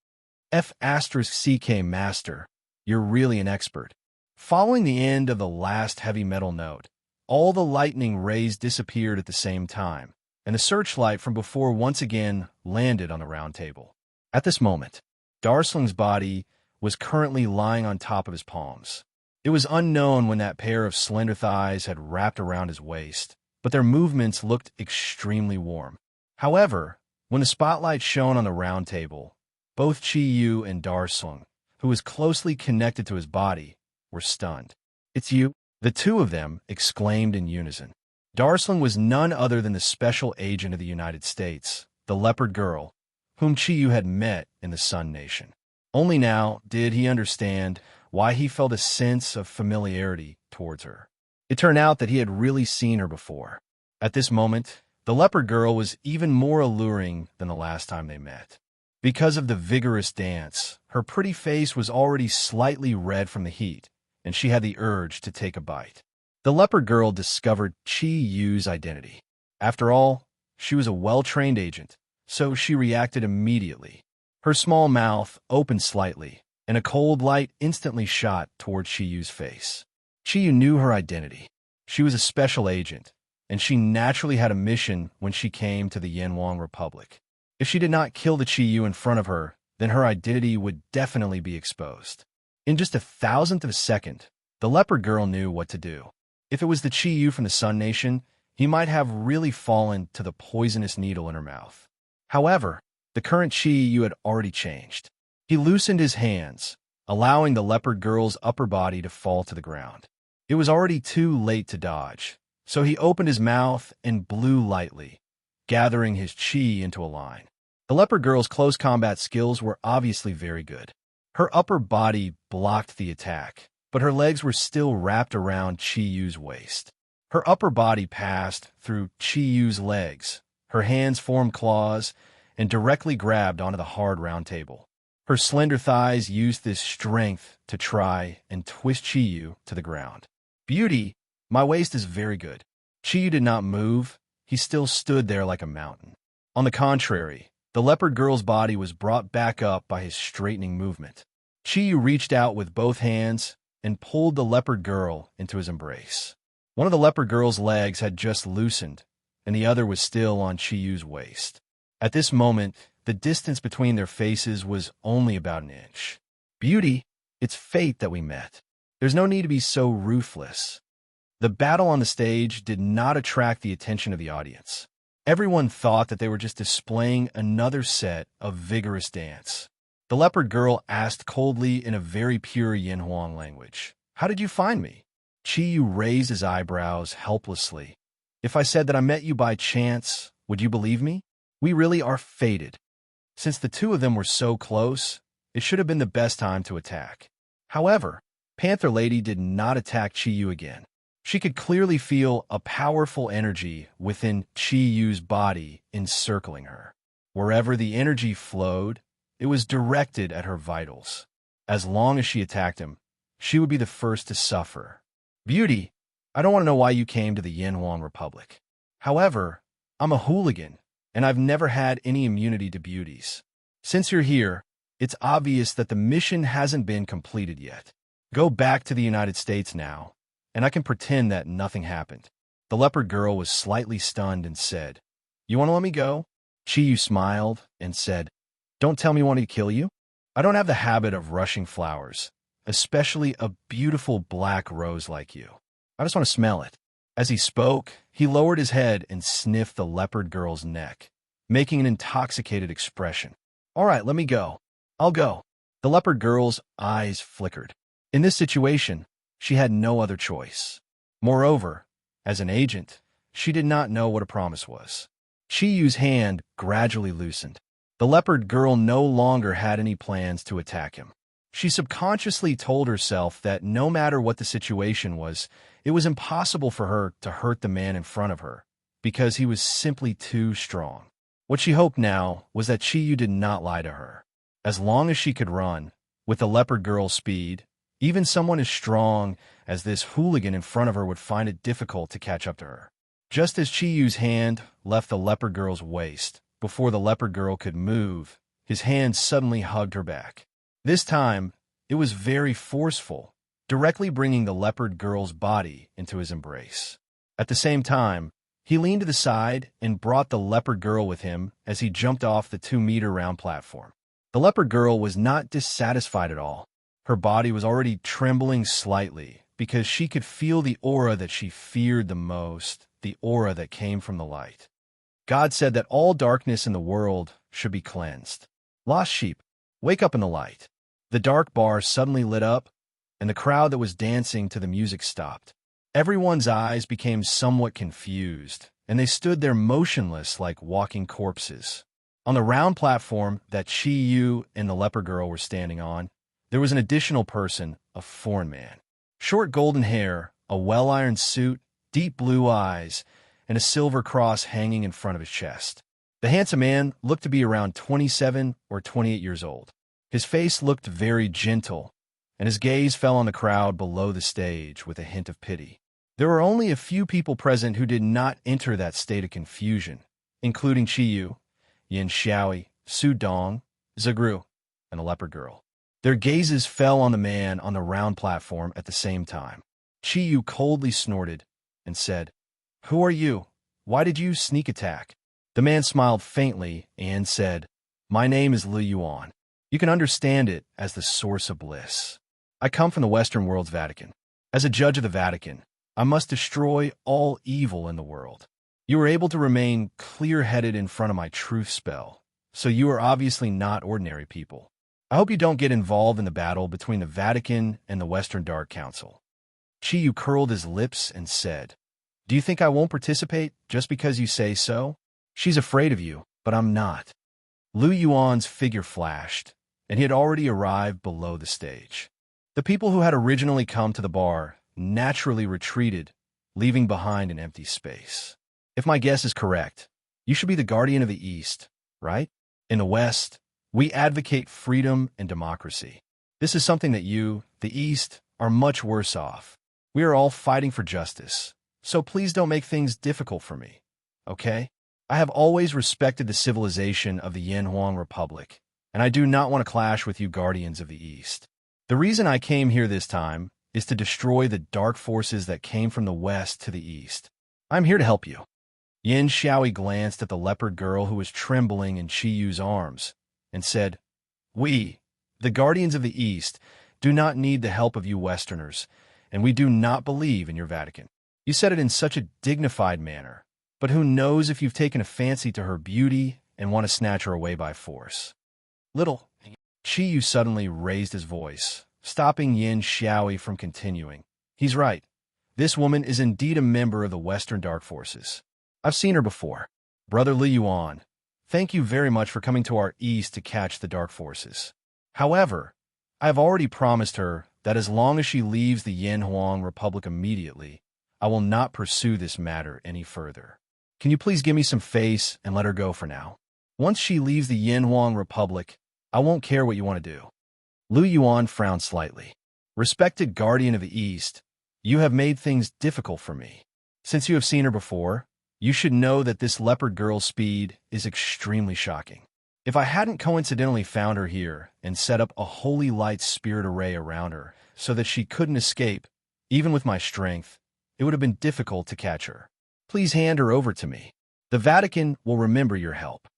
F***CK Master, you're really an expert." Following the end of the last heavy metal note, all the lightning rays disappeared at the same time, and the searchlight from before once again landed on the round table. At this moment, Darsling's body was currently lying on top of his palms. It was unknown when that pair of slender thighs had wrapped around his waist, but their movements looked extremely warm. However, when the spotlight shone on the round table, both Chi-Yu and Darsling, who was closely connected to his body, were stunned. "It's you?" the two of them exclaimed in unison. Darsling was none other than the special agent of the United States, the Leopard Girl, whom Chi-Yu had met in the Sun Nation. Only now did he understand why he felt a sense of familiarity towards her. It turned out that he had really seen her before. At this moment, the Leopard Girl was even more alluring than the last time they met. Because of the vigorous dance, her pretty face was already slightly red from the heat, and she had the urge to take a bite. The Leopard Girl discovered Chi-Yu's identity. After all, she was a well-trained agent, so she reacted immediately. Her small mouth opened slightly, and a cold light instantly shot toward Chi-Yu's face. Chi-Yu knew her identity. She was a special agent, and she naturally had a mission when she came to the Yanwang Republic. If she did not kill the Chi-Yu in front of her, then her identity would definitely be exposed. In just a thousandth of a second, the Leopard Girl knew what to do. If it was the Chi-Yu from the Sun Nation, he might have really fallen to the poisonous needle in her mouth. However, the current Chi-Yu had already changed. He loosened his hands, allowing the Leopard Girl's upper body to fall to the ground. It was already too late to dodge, so he opened his mouth and blew lightly, gathering his chi into a line. The Leopard Girl's close combat skills were obviously very good. Her upper body blocked the attack, but her legs were still wrapped around Chi-Yu's waist. Her upper body passed through Chi-Yu's legs. Her hands formed claws and directly grabbed onto the hard round table. Her slender thighs used this strength to try and twist Chi-Yu to the ground. "Beauty, my waist is very good." Chi-Yu did not move. He still stood there like a mountain. On the contrary, the Leopard Girl's body was brought back up by his straightening movement. Chi-Yu reached out with both hands and pulled the Leopard Girl into his embrace. One of the Leopard Girl's legs had just loosened, and the other was still on Chi-Yu's waist. At this moment, the distance between their faces was only about an inch. "Beauty, it's fate that we met. There's no need to be so ruthless." The battle on the stage did not attract the attention of the audience. Everyone thought that they were just displaying another set of vigorous dance. The Leopard Girl asked coldly in a very pure Yinhuang language, "How did you find me?" Chi-Yu raised his eyebrows helplessly. "If I said that I met you by chance, would you believe me? We really are fated." Since the two of them were so close, it should have been the best time to attack. However, Panther Lady did not attack Chi-Yu again. She could clearly feel a powerful energy within Chi-Yu's body encircling her. Wherever the energy flowed, it was directed at her vitals. As long as she attacked him, she would be the first to suffer. Beauty, I don't want to know why you came to the Yanhuang Republic. However, I'm a hooligan, and I've never had any immunity to beauties. Since you're here, it's obvious that the mission hasn't been completed yet. Go back to the United States now, and I can pretend that nothing happened. The leopard girl was slightly stunned and said, You want to let me go? Chiyu smiled and said, Don't tell me you want me to kill you. I don't have the habit of rushing flowers, especially a beautiful black rose like you. I just want to smell it. As he spoke, he lowered his head and sniffed the leopard girl's neck, making an intoxicated expression. All right, let me go. I'll go. The leopard girl's eyes flickered. In this situation, she had no other choice. Moreover, as an agent, she did not know what a promise was. Chiyu's hand gradually loosened. The leopard girl no longer had any plans to attack him. She subconsciously told herself that no matter what the situation was, it was impossible for her to hurt the man in front of her, because he was simply too strong. What she hoped now was that Chiyu did not lie to her. As long as she could run, with the leopard girl's speed, even someone as strong as this hooligan in front of her would find it difficult to catch up to her. Just as Chiyu's hand left the leopard girl's waist, before the leopard girl could move, his hand suddenly hugged her back. This time, it was very forceful, directly bringing the leopard girl's body into his embrace. At the same time, he leaned to the side and brought the leopard girl with him as he jumped off the 2-meter round platform. The leopard girl was not dissatisfied at all. Her body was already trembling slightly because she could feel the aura that she feared the most, the aura that came from the light. God said that all darkness in the world should be cleansed. Lost sheep, wake up in the light. The dark bar suddenly lit up, and the crowd that was dancing to the music stopped. Everyone's eyes became somewhat confused, and they stood there motionless like walking corpses. On the round platform that Chiyu and the leopard girl were standing on, there was an additional person, a foreign man. Short golden hair, a well-ironed suit, deep blue eyes, and a silver cross hanging in front of his chest. The handsome man looked to be around 27 or 28 years old. His face looked very gentle, and his gaze fell on the crowd below the stage with a hint of pity. There were only a few people present who did not enter that state of confusion, including Chiyu, Yin Xiaoi, Su Dong, Zagru, and the leopard girl. Their gazes fell on the man on the round platform at the same time. Chiyu coldly snorted and said, Who are you? Why did you sneak attack? The man smiled faintly and said, My name is Li Yuan. You can understand it as the source of bliss. I come from the Western world's Vatican. As a judge of the Vatican, I must destroy all evil in the world. You were able to remain clear-headed in front of my truth spell, so you are obviously not ordinary people. I hope you don't get involved in the battle between the Vatican and the Western Dark Council. Chiyu curled his lips and said, Do you think I won't participate just because you say so? She's afraid of you, but I'm not. Lu Yuan's figure flashed, and he had already arrived below the stage. The people who had originally come to the bar naturally retreated, leaving behind an empty space. If my guess is correct, you should be the guardian of the East, right? In the West, we advocate freedom and democracy. This is something that you, the East, are much worse off. We are all fighting for justice, so please don't make things difficult for me, okay? I have always respected the civilization of the Yanhuang Republic, and I do not want to clash with you guardians of the East. The reason I came here this time is to destroy the dark forces that came from the West to the East. I'm here to help you. Yin Xiaoi glanced at the leopard girl who was trembling in Chiyu's arms and said, We, the guardians of the East, do not need the help of you Westerners, and we do not believe in your Vatican. You said it in such a dignified manner, but who knows if you've taken a fancy to her beauty and want to snatch her away by force. Little Chiyu suddenly raised his voice, stopping Yin Xiaoi from continuing. He's right. This woman is indeed a member of the Western Dark Forces. I've seen her before. Brother Li Yuan, thank you very much for coming to our east to catch the Dark Forces. However, I have already promised her that as long as she leaves the Yanhuang Republic immediately, I will not pursue this matter any further. Can you please give me some face and let her go for now? Once she leaves the Yanhuang Republic, I won't care what you want to do. Lu Yuan frowned slightly. Respected guardian of the East, you have made things difficult for me. Since you have seen her before, you should know that this leopard girl's speed is extremely shocking. If I hadn't coincidentally found her here and set up a holy light spirit array around her so that she couldn't escape, even with my strength, it would have been difficult to catch her. Please hand her over to me. The Vatican will remember your help.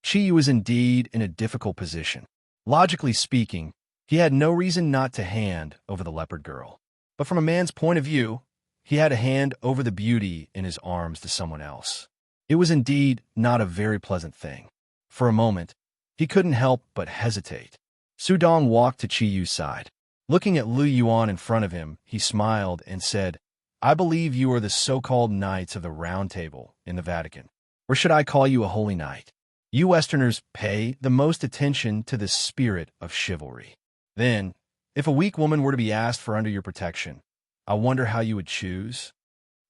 Chiyu was indeed in a difficult position. Logically speaking, he had no reason not to hand over the leopard girl. But from a man's point of view, he had to hand over the beauty in his arms to someone else. It was indeed not a very pleasant thing. For a moment, he couldn't help but hesitate. Su Dong walked to Chiyu's side. Looking at Lu Yuan in front of him, he smiled and said, I believe you are the so-called Knights of the Round Table in the Vatican. Or should I call you a holy knight? You Westerners pay the most attention to the spirit of chivalry. Then, if a weak woman were to be asked for under your protection, I wonder how you would choose?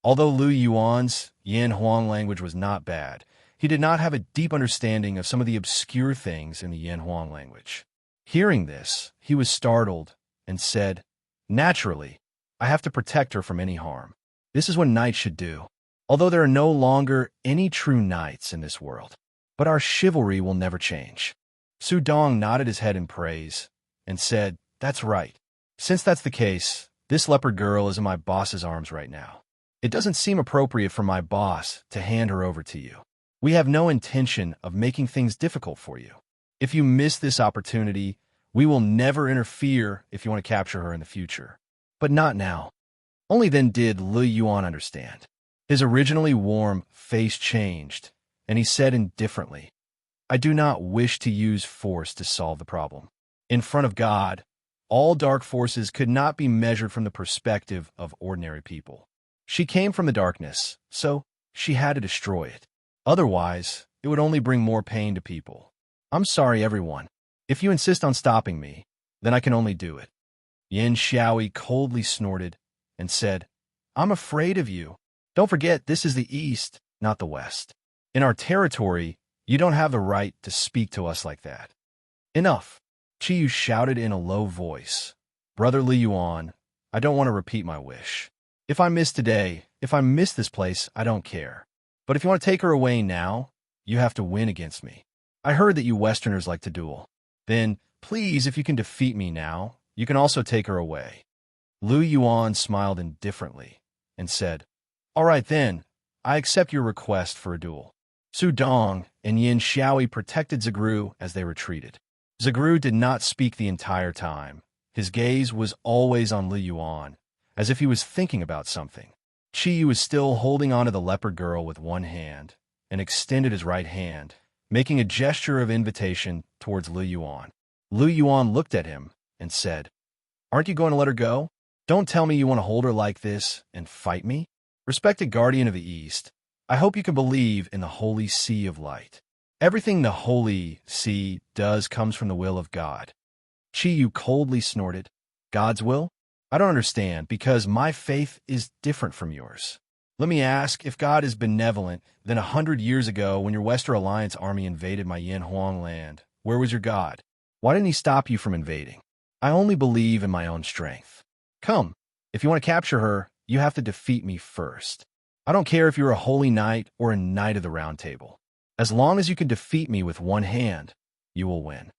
Although Lu Yuan's Yan Huang language was not bad, he did not have a deep understanding of some of the obscure things in the Yan Huang language. Hearing this, he was startled and said, Naturally, I have to protect her from any harm. This is what knights should do. Although there are no longer any true knights in this world, but our chivalry will never change. Su Dong nodded his head in praise and said, That's right. Since that's the case, this leopard girl is in my boss's arms right now. It doesn't seem appropriate for my boss to hand her over to you. We have no intention of making things difficult for you. If you miss this opportunity, we will never interfere if you want to capture her in the future. But not now. Only then did Lu Yuan understand. His originally warm face changed, and he said indifferently, I do not wish to use force to solve the problem. In front of God, all dark forces could not be measured from the perspective of ordinary people. She came from the darkness, so she had to destroy it. Otherwise, it would only bring more pain to people. I'm sorry, everyone. If you insist on stopping me, then I can only do it. Yin Xiaoi coldly snorted and said, I'm afraid of you. Don't forget, this is the East, not the West. In our territory, you don't have the right to speak to us like that. Enough. Chiyu shouted in a low voice. Brother Li Yuan, I don't want to repeat my wish. If I miss today, if I miss this place, I don't care. But if you want to take her away now, you have to win against me. I heard that you Westerners like to duel. Then, please, if you can defeat me now, you can also take her away. Lu Yuan smiled indifferently and said, All right then, I accept your request for a duel. Su Dong and Yin Xiaoi protected Zagru as they retreated. Zagru did not speak the entire time. His gaze was always on Lu Yuan, as if he was thinking about something. Chiyu was still holding onto the leopard girl with one hand and extended his right hand, making a gesture of invitation towards Lu Yuan. Lu Yuan looked at him and said, Aren't you going to let her go? Don't tell me you want to hold her like this and fight me? Respected guardian of the East, I hope you can believe in the holy sea of light. Everything the holy sea does comes from the will of God. Chiyu coldly snorted, God's will? I don't understand, because my faith is different from yours. Let me ask, if God is benevolent, then 100 years ago, when your Western Alliance army invaded my Yan Huang land, where was your God? Why didn't he stop you from invading? I only believe in my own strength. Come, if you want to capture her, you have to defeat me first. I don't care if you're a holy knight or a knight of the Round Table. As long as you can defeat me with one hand, you will win.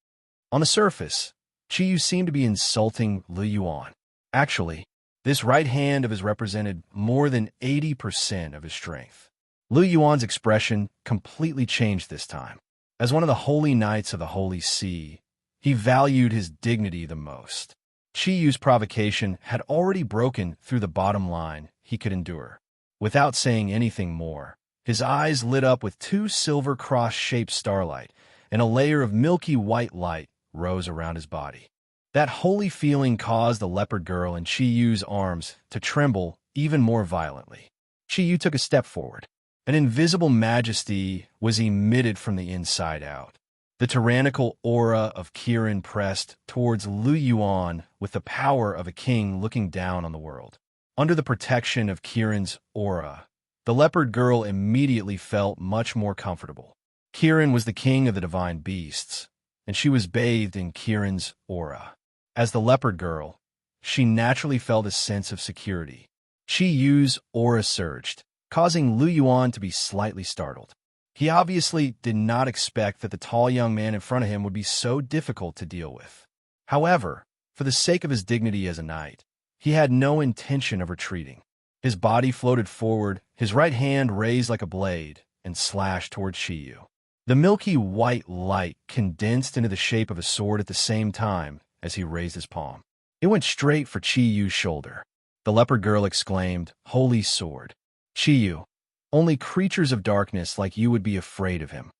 On the surface, Chiyu seemed to be insulting Lu Yuan. Actually, this right hand of his represented more than 80% of his strength. Lu Yuan's expression completely changed this time. As one of the holy knights of the Holy Sea, he valued his dignity the most. Chiyu's provocation had already broken through the bottom line he could endure. Without saying anything more, his eyes lit up with two silver cross-shaped starlight, and a layer of milky white light rose around his body. That holy feeling caused the leopard girl in Chiyu's arms to tremble even more violently. Chiyu took a step forward. An invisible majesty was emitted from the inside out. The tyrannical aura of Kirin pressed towards Lu Yuan with the power of a king looking down on the world. Under the protection of Kirin's aura, the leopard girl immediately felt much more comfortable. Kirin was the king of the divine beasts, and she was bathed in Kirin's aura. As the leopard girl, she naturally felt a sense of security. Qi Yu's aura surged, causing Lu Yuan to be slightly startled. He obviously did not expect that the tall young man in front of him would be so difficult to deal with. However, for the sake of his dignity as a knight, he had no intention of retreating. His body floated forward, his right hand raised like a blade, and slashed toward Qi Yu. The milky white light condensed into the shape of a sword at the same time as he raised his palm. It went straight for Qi Yu's shoulder. The leopard girl exclaimed, "Holy sword! Qi Yu, only creatures of darkness like you would be afraid of him."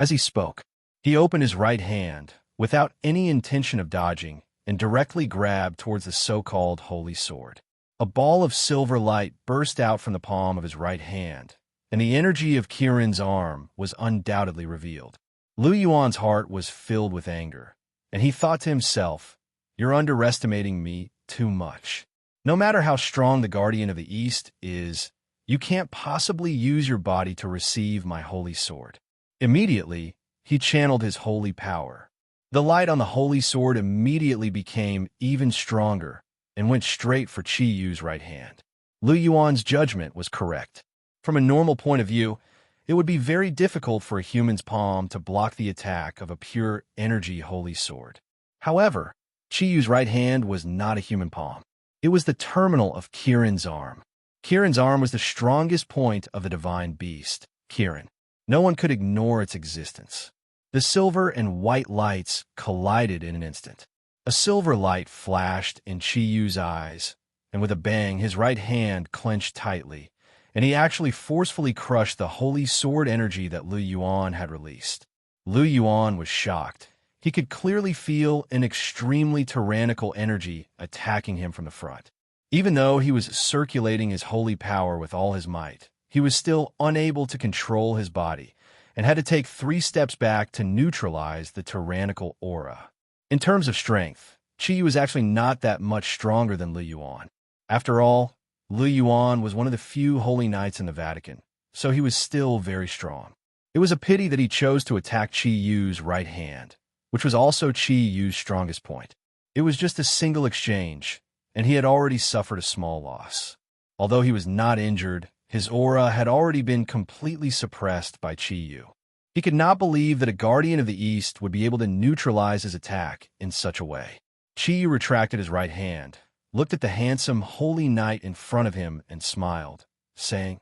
As he spoke, he opened his right hand, without any intention of dodging, and directly grabbed towards the so-called holy sword. A ball of silver light burst out from the palm of his right hand, and the energy of Kirin's arm was undoubtedly revealed. Lu Yuan's heart was filled with anger, and he thought to himself, "You're underestimating me too much. No matter how strong the Guardian of the East is, you can't possibly use your body to receive my holy sword." Immediately, he channeled his holy power. The light on the holy sword immediately became even stronger and went straight for Qi Yu's right hand. Lu Yuan's judgment was correct. From a normal point of view, it would be very difficult for a human's palm to block the attack of a pure energy holy sword. However, Qi Yu's right hand was not a human palm. It was the terminal of Kirin's arm. Kirin's arm was the strongest point of the divine beast, Kirin. No one could ignore its existence. The silver and white lights collided in an instant. A silver light flashed in Qi Yu's eyes, and with a bang, his right hand clenched tightly, and he actually forcefully crushed the holy sword energy that Lu Yuan had released. Lu Yuan was shocked. He could clearly feel an extremely tyrannical energy attacking him from the front. Even though he was circulating his holy power with all his might, he was still unable to control his body and had to take 3 steps back to neutralize the tyrannical aura. In terms of strength, Qi Yu was actually not that much stronger than Lu Yuan. After all, Lu Yuan was one of the few holy knights in the Vatican, so he was still very strong. It was a pity that he chose to attack Qi Yu's right hand, which was also Qi Yu's strongest point. It was just a single exchange, and he had already suffered a small loss. Although he was not injured, his aura had already been completely suppressed by Qi Yu. He could not believe that a Guardian of the East would be able to neutralize his attack in such a way. Qi Yu retracted his right hand, looked at the handsome holy knight in front of him, and smiled, saying,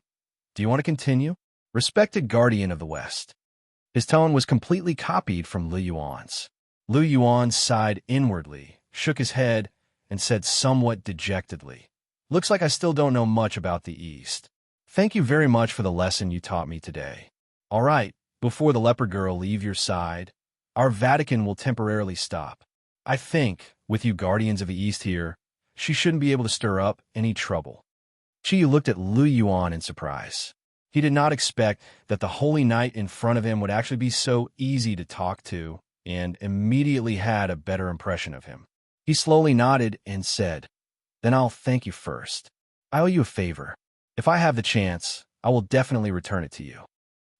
"Do you want to continue? Respected Guardian of the West." His tone was completely copied from Lu Yuan's. Lu Yuan sighed inwardly, shook his head, and said somewhat dejectedly, "Looks like I still don't know much about the East. Thank you very much for the lesson you taught me today. All right, before the leopard girl leave your side, our Vatican will temporarily stop. I think, with you Guardians of the East here, she shouldn't be able to stir up any trouble." Qi Yu looked at Lu Yuan in surprise. He did not expect that the holy knight in front of him would actually be so easy to talk to, and immediately had a better impression of him. He slowly nodded and said, "Then I'll thank you first. I owe you a favor. If I have the chance, I will definitely return it to you."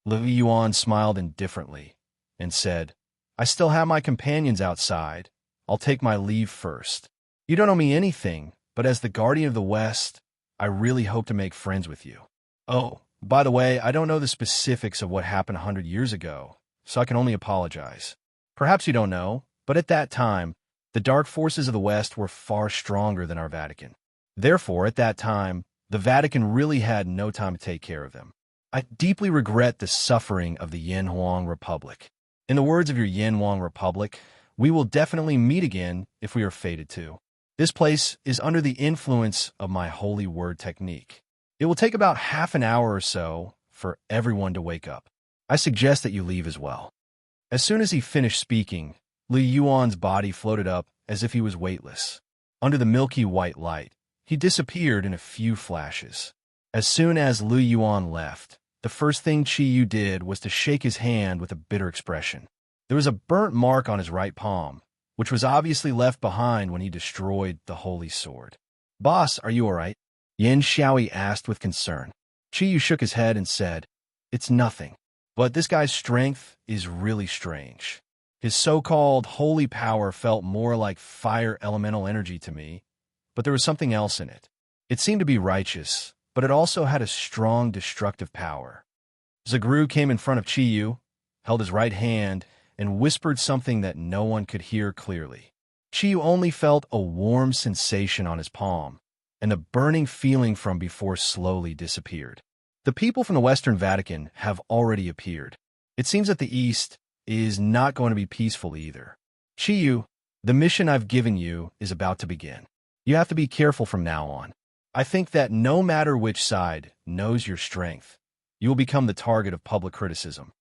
Lu Yuan smiled indifferently and said, "I still have my companions outside. I'll take my leave first. You don't owe me anything, but as the Guardian of the West, I really hope to make friends with you. Oh, by the way, I don't know the specifics of what happened 100 years ago, so I can only apologize. Perhaps you don't know, but at that time, the dark forces of the West were far stronger than our Vatican. Therefore, at that time, the Vatican really had no time to take care of them. I deeply regret the suffering of the Yanhuang Republic. In the words of your Yanhuang Republic, we will definitely meet again if we are fated to. This place is under the influence of my holy word technique. It will take about half an hour or so for everyone to wake up. I suggest that you leave as well." As soon as he finished speaking, Lu Yuan's body floated up as if he was weightless. Under the milky white light, he disappeared in a few flashes. As soon as Lu Yuan left, the first thing Qi Yu did was to shake his hand with a bitter expression. There was a burnt mark on his right palm, which was obviously left behind when he destroyed the holy sword. "Boss, are you all right?" Yan Xiaoyi asked with concern. Qi Yu shook his head and said, "It's nothing. But this guy's strength is really strange. His so-called holy power felt more like fire elemental energy to me, but there was something else in it. It seemed to be righteous, but it also had a strong destructive power. Zagru came in front of Chiyu, held his right hand, and whispered something that no one could hear clearly. Chiyu only felt a warm sensation on his palm, and the burning feeling from before slowly disappeared. The people from the Western Vatican have already appeared. It seems that the East is not going to be peaceful either. Chiyu, the mission I've given you is about to begin. You have to be careful from now on. I think that no matter which side knows your strength, you will become the target of public criticism.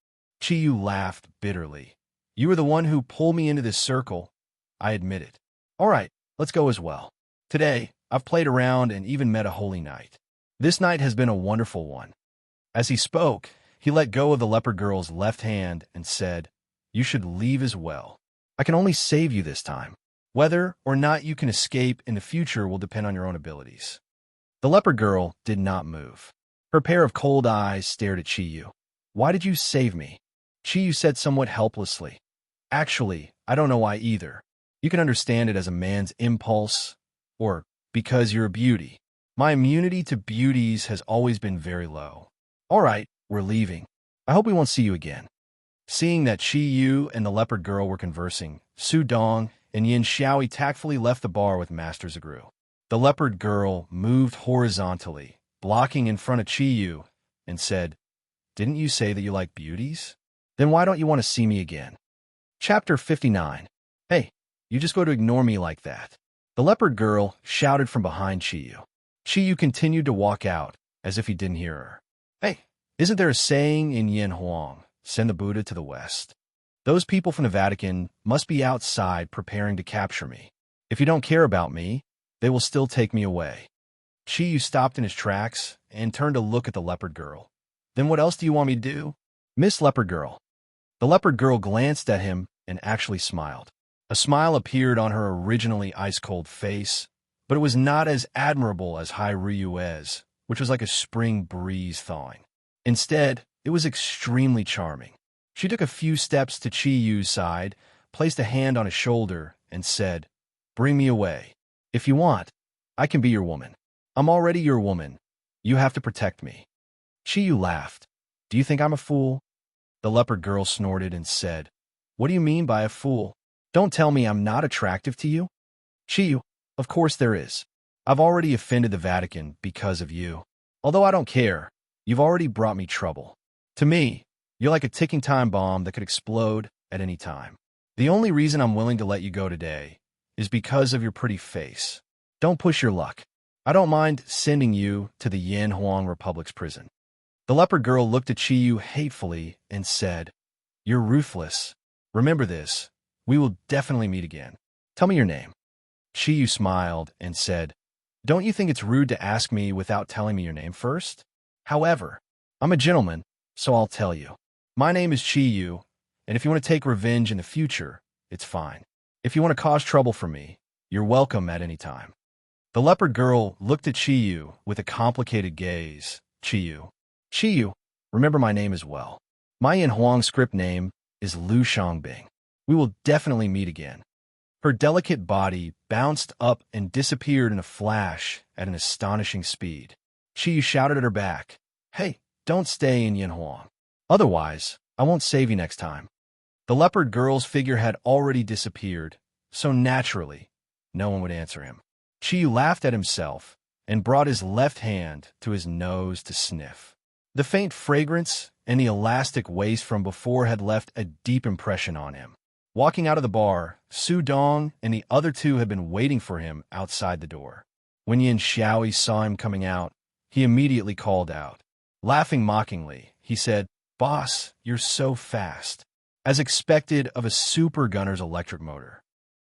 Chiyu laughed bitterly. You were the one who pulled me into this circle. I admit it. All right, let's go as well. Today, I've played around and even met a holy knight. This night has been a wonderful one. As he spoke, he let go of the leopard girl's left hand and said, You should leave as well. I can only save you this time. Whether or not you can escape in the future will depend on your own abilities. The leopard girl did not move. Her pair of cold eyes stared at Chiyu. Why did you save me? Chiyu said somewhat helplessly. Actually, I don't know why either. You can understand it as a man's impulse, or because you're a beauty. My immunity to beauties has always been very low. All right, we're leaving. I hope we won't see you again. Seeing that Chiyu and the leopard girl were conversing, Su Dong and Yin Xiaoi tactfully left the bar with Master Zagru. The leopard girl moved horizontally, blocking in front of Chiyu, and said, Didn't you say that you like beauties? Then why don't you want to see me again? Chapter 59. Hey, you just go to ignore me like that. The leopard girl shouted from behind Chiyu. Chiyu continued to walk out, as if he didn't hear her. Hey, isn't there a saying in Yin Huang, send the Buddha to the West? Those people from the Vatican must be outside preparing to capture me. If you don't care about me, they will still take me away. Chiyu stopped in his tracks and turned to look at the leopard girl. Then what else do you want me to do? Miss Leopard Girl. The leopard girl glanced at him and actually smiled. A smile appeared on her originally ice-cold face, but it was not as admirable as Hai Ryue's, which was like a spring breeze thawing. Instead, it was extremely charming. She took a few steps to Chiyu's side, placed a hand on his shoulder, and said, Bring me away. If you want, I can be your woman. I'm already your woman. You have to protect me. Chiyu laughed. Do you think I'm a fool? The leopard girl snorted and said, What do you mean by a fool? Don't tell me I'm not attractive to you. Chiyu, of course there is. I've already offended the Vatican because of you. Although I don't care, you've already brought me trouble. To me, you're like a ticking time bomb that could explode at any time. The only reason I'm willing to let you go today is because of your pretty face. Don't push your luck. I don't mind sending you to the Yin Huang Republic's prison. The leopard girl looked at Chiyu hatefully and said, You're ruthless. Remember this. We will definitely meet again. Tell me your name. Chiyu smiled and said, Don't you think it's rude to ask me without telling me your name first? However, I'm a gentleman, so I'll tell you. My name is Chiyu, and if you want to take revenge in the future, it's fine. If you want to cause trouble for me, you're welcome at any time. The leopard girl looked at Chiyu with a complicated gaze. Chiyu, remember my name as well. My Yin Huang script name is Lu Xiangbing. We will definitely meet again. Her delicate body bounced up and disappeared in a flash at an astonishing speed. Chiyu shouted at her back, Hey, don't stay in Yin Huang. Otherwise, I won't save you next time. The leopard girl's figure had already disappeared, so naturally, no one would answer him. Chiyu laughed at himself and brought his left hand to his nose to sniff. The faint fragrance and the elastic waist from before had left a deep impression on him. Walking out of the bar, Su Dong and the other two had been waiting for him outside the door. When Yin Xiaoi saw him coming out, he immediately called out. Laughing mockingly, he said, Boss, you're so fast. As expected of a super gunner's electric motor.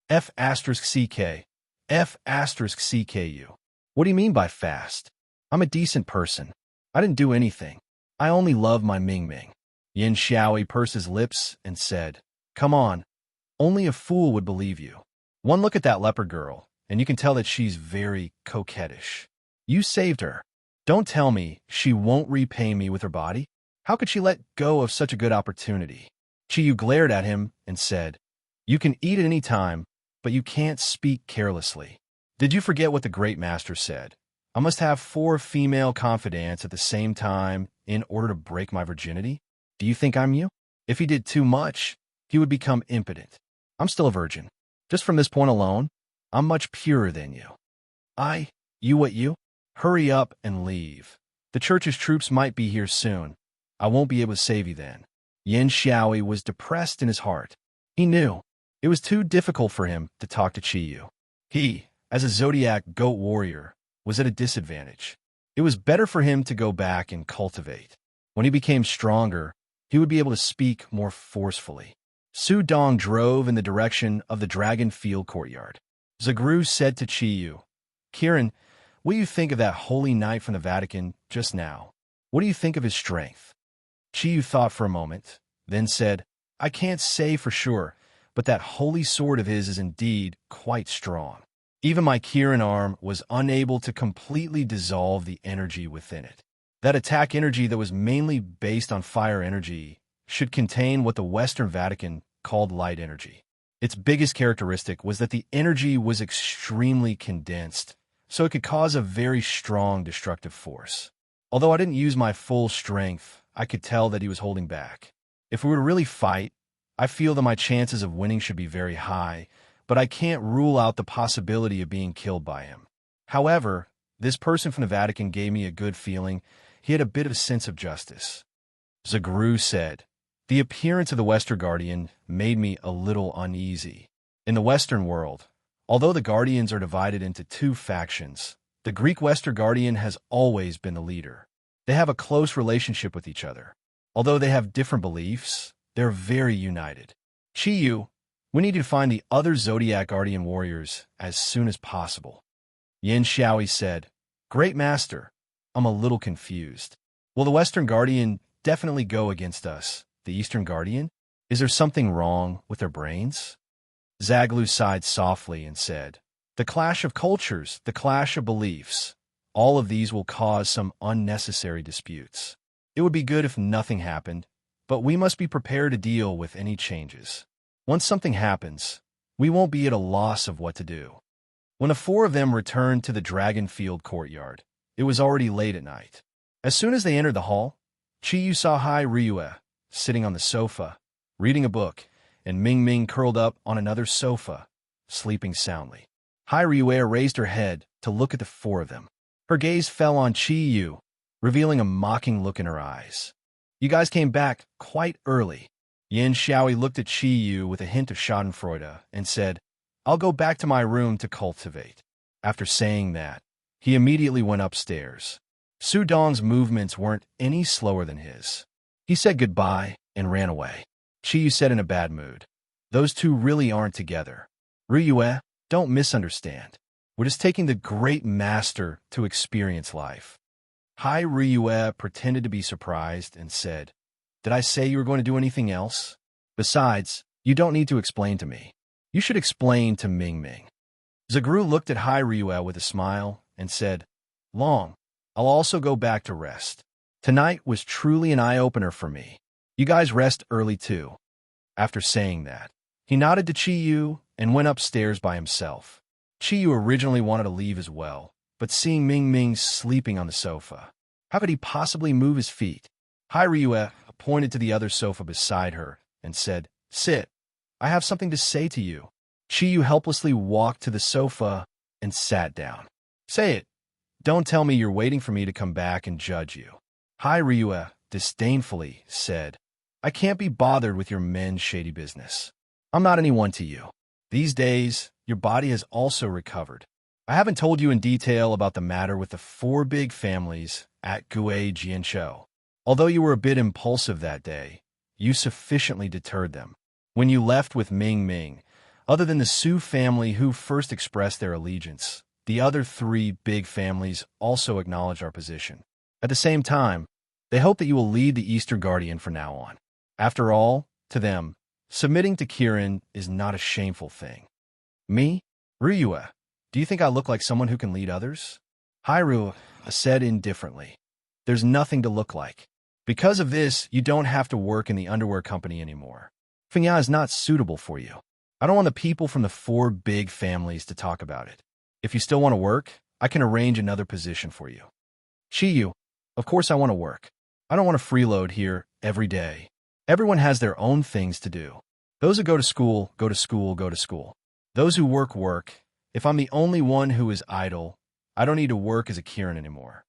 F*CK. F*CKU. What do you mean by fast? I'm a decent person. I didn't do anything. I only love my Ming Ming. Yin Xiaoi pursed his lips and said, Come on. Only a fool would believe you. One look at that leopard girl, and you can tell that she's very coquettish. You saved her. Don't tell me she won't repay me with her body? How could she let go of such a good opportunity? Chiyu glared at him and said, "You can eat at any time, but you can't speak carelessly. Did you forget what the great master said? I must have 4 female confidants at the same time in order to break my virginity? Do you think I'm you? If he did too much, he would become impotent. I'm still a virgin. Just from this point alone, I'm much purer than you. You what you? Hurry up and leave. The church's troops might be here soon. I won't be able to save you then." Yin Xiaoi was depressed in his heart. He knew it was too difficult for him to talk to Chiyu. He, as a Zodiac goat warrior, was at a disadvantage. It was better for him to go back and cultivate. When he became stronger, he would be able to speak more forcefully. Su Dong drove in the direction of the Dragon Field courtyard. Zagru said to Chiyu, "Kiran, what do you think of that holy knight from the Vatican just now? What do you think of his strength?" Chiyu thought for a moment, then said, "I can't say for sure, but that holy sword of his is indeed quite strong. Even my Kiran arm was unable to completely dissolve the energy within it. That attack energy that was mainly based on fire energy should contain what the Western Vatican called light energy. Its biggest characteristic was that the energy was extremely condensed, so it could cause a very strong destructive force. Although I didn't use my full strength, I could tell that he was holding back. If we were to really fight, I feel that my chances of winning should be very high, but I can't rule out the possibility of being killed by him. However, this person from the Vatican gave me a good feeling. He had a bit of a sense of justice." Zagru said, "The appearance of the Western Guardian made me a little uneasy. In the Western world, although the Guardians are divided into 2 factions, the Greek Western Guardian has always been the leader. They have a close relationship with each other. Although they have different beliefs, they're very united. Chiyu, we need to find the other Zodiac Guardian warriors as soon as possible." Yin Xiaoi said, "Great Master, I'm a little confused. Will the Western Guardian definitely go against us, the Eastern Guardian? Is there something wrong with their brains?" Zaglu sighed softly and said, "The clash of cultures, the clash of beliefs, all of these will cause some unnecessary disputes. It would be good if nothing happened, but we must be prepared to deal with any changes. Once something happens, we won't be at a loss of what to do." When the 4 of them returned to the Dragon Field courtyard, it was already late at night. As soon as they entered the hall, Chiyu saw Hai Ryue sitting on the sofa, reading a book, and Ming Ming curled up on another sofa, sleeping soundly. Hai Ryue raised her head to look at the 4 of them. Her gaze fell on Chiyu, revealing a mocking look in her eyes. "You guys came back quite early." Yin Xiaoi looked at Chiyu with a hint of schadenfreude and said, "I'll go back to my room to cultivate." After saying that, he immediately went upstairs. Su Dong's movements weren't any slower than his. He said goodbye and ran away. Chiyu said in a bad mood, "Those 2 really aren't together. Ryue, don't misunderstand. We're just taking the great master to experience life." Hai Ryue pretended to be surprised and said, "Did I say you were going to do anything else? Besides, you don't need to explain to me. You should explain to Ming Ming." Zagru looked at Hai Ryue with a smile and said, "Long, I'll also go back to rest. Tonight was truly an eye-opener for me. You guys rest early too." After saying that, he nodded to Chiyu and went upstairs by himself. Chiyu originally wanted to leave as well, but seeing Ming Ming sleeping on the sofa, how could he possibly move his feet? Hai Ryue pointed to the other sofa beside her and said, "Sit. I have something to say to you." Chiyu helplessly walked to the sofa and sat down. "Say it. Don't tell me you're waiting for me to come back and judge you." Hai Ryue disdainfully said, "I can't be bothered with your men's shady business. I'm not anyone to you. These days, your body has also recovered. I haven't told you in detail about the matter with the 4 big families at Gue Jianshou. Although you were a bit impulsive that day, you sufficiently deterred them. When you left with Ming Ming, other than the Su family who first expressed their allegiance, the other 3 big families also acknowledged our position. At the same time, they hope that you will lead the Eastern Guardian from now on. After all, to them, submitting to Kiran is not a shameful thing." "Me? Ryue, do you think I look like someone who can lead others?" Hai Ryue said indifferently. "There's nothing to look like. Because of this, you don't have to work in the underwear company anymore. Fengya is not suitable for you. I don't want the people from the 4 big families to talk about it. If you still want to work, I can arrange another position for you. Chiyu, of course I want to work. I don't want to freeload here every day. Everyone has their own things to do. Those who go to school, go to school, go to school. Those who work, work. If I'm the only one who is idle, I don't need to work as a Kirin anymore.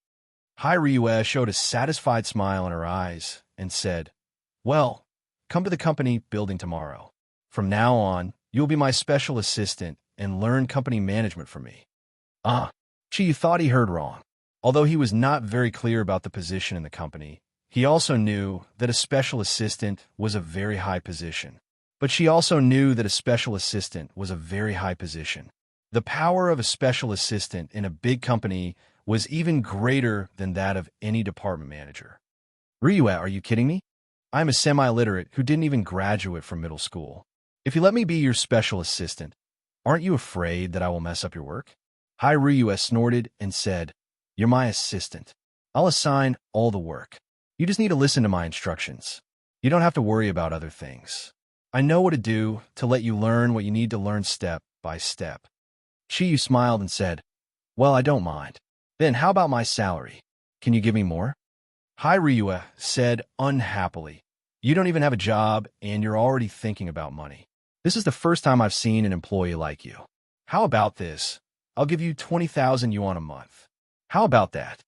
Hai Ryue showed a satisfied smile in her eyes and said, well, come to the company building tomorrow. From now on, you'll be my special assistant and learn company management from me. Chiyu thought he heard wrong. Although he was not very clear about the position in the company, he also knew that a special assistant was a very high position. But she also knew that a special assistant was a very high position. The power of a special assistant in a big company was even greater than that of any department manager. Ryue, are you kidding me? I'm a semi-literate who didn't even graduate from middle school. If you let me be your special assistant, aren't you afraid that I will mess up your work? Hai Ryue snorted and said, you're my assistant. I'll assign all the work. You just need to listen to my instructions. You don't have to worry about other things. I know what to do to let you learn what you need to learn step by step. Chiyu smiled and said, well, I don't mind. Then how about my salary? Can you give me more? Hai Ryue said unhappily, you don't even have a job and you're already thinking about money. This is the first time I've seen an employee like you. How about this? I'll give you 20,000 yuan a month. How about that?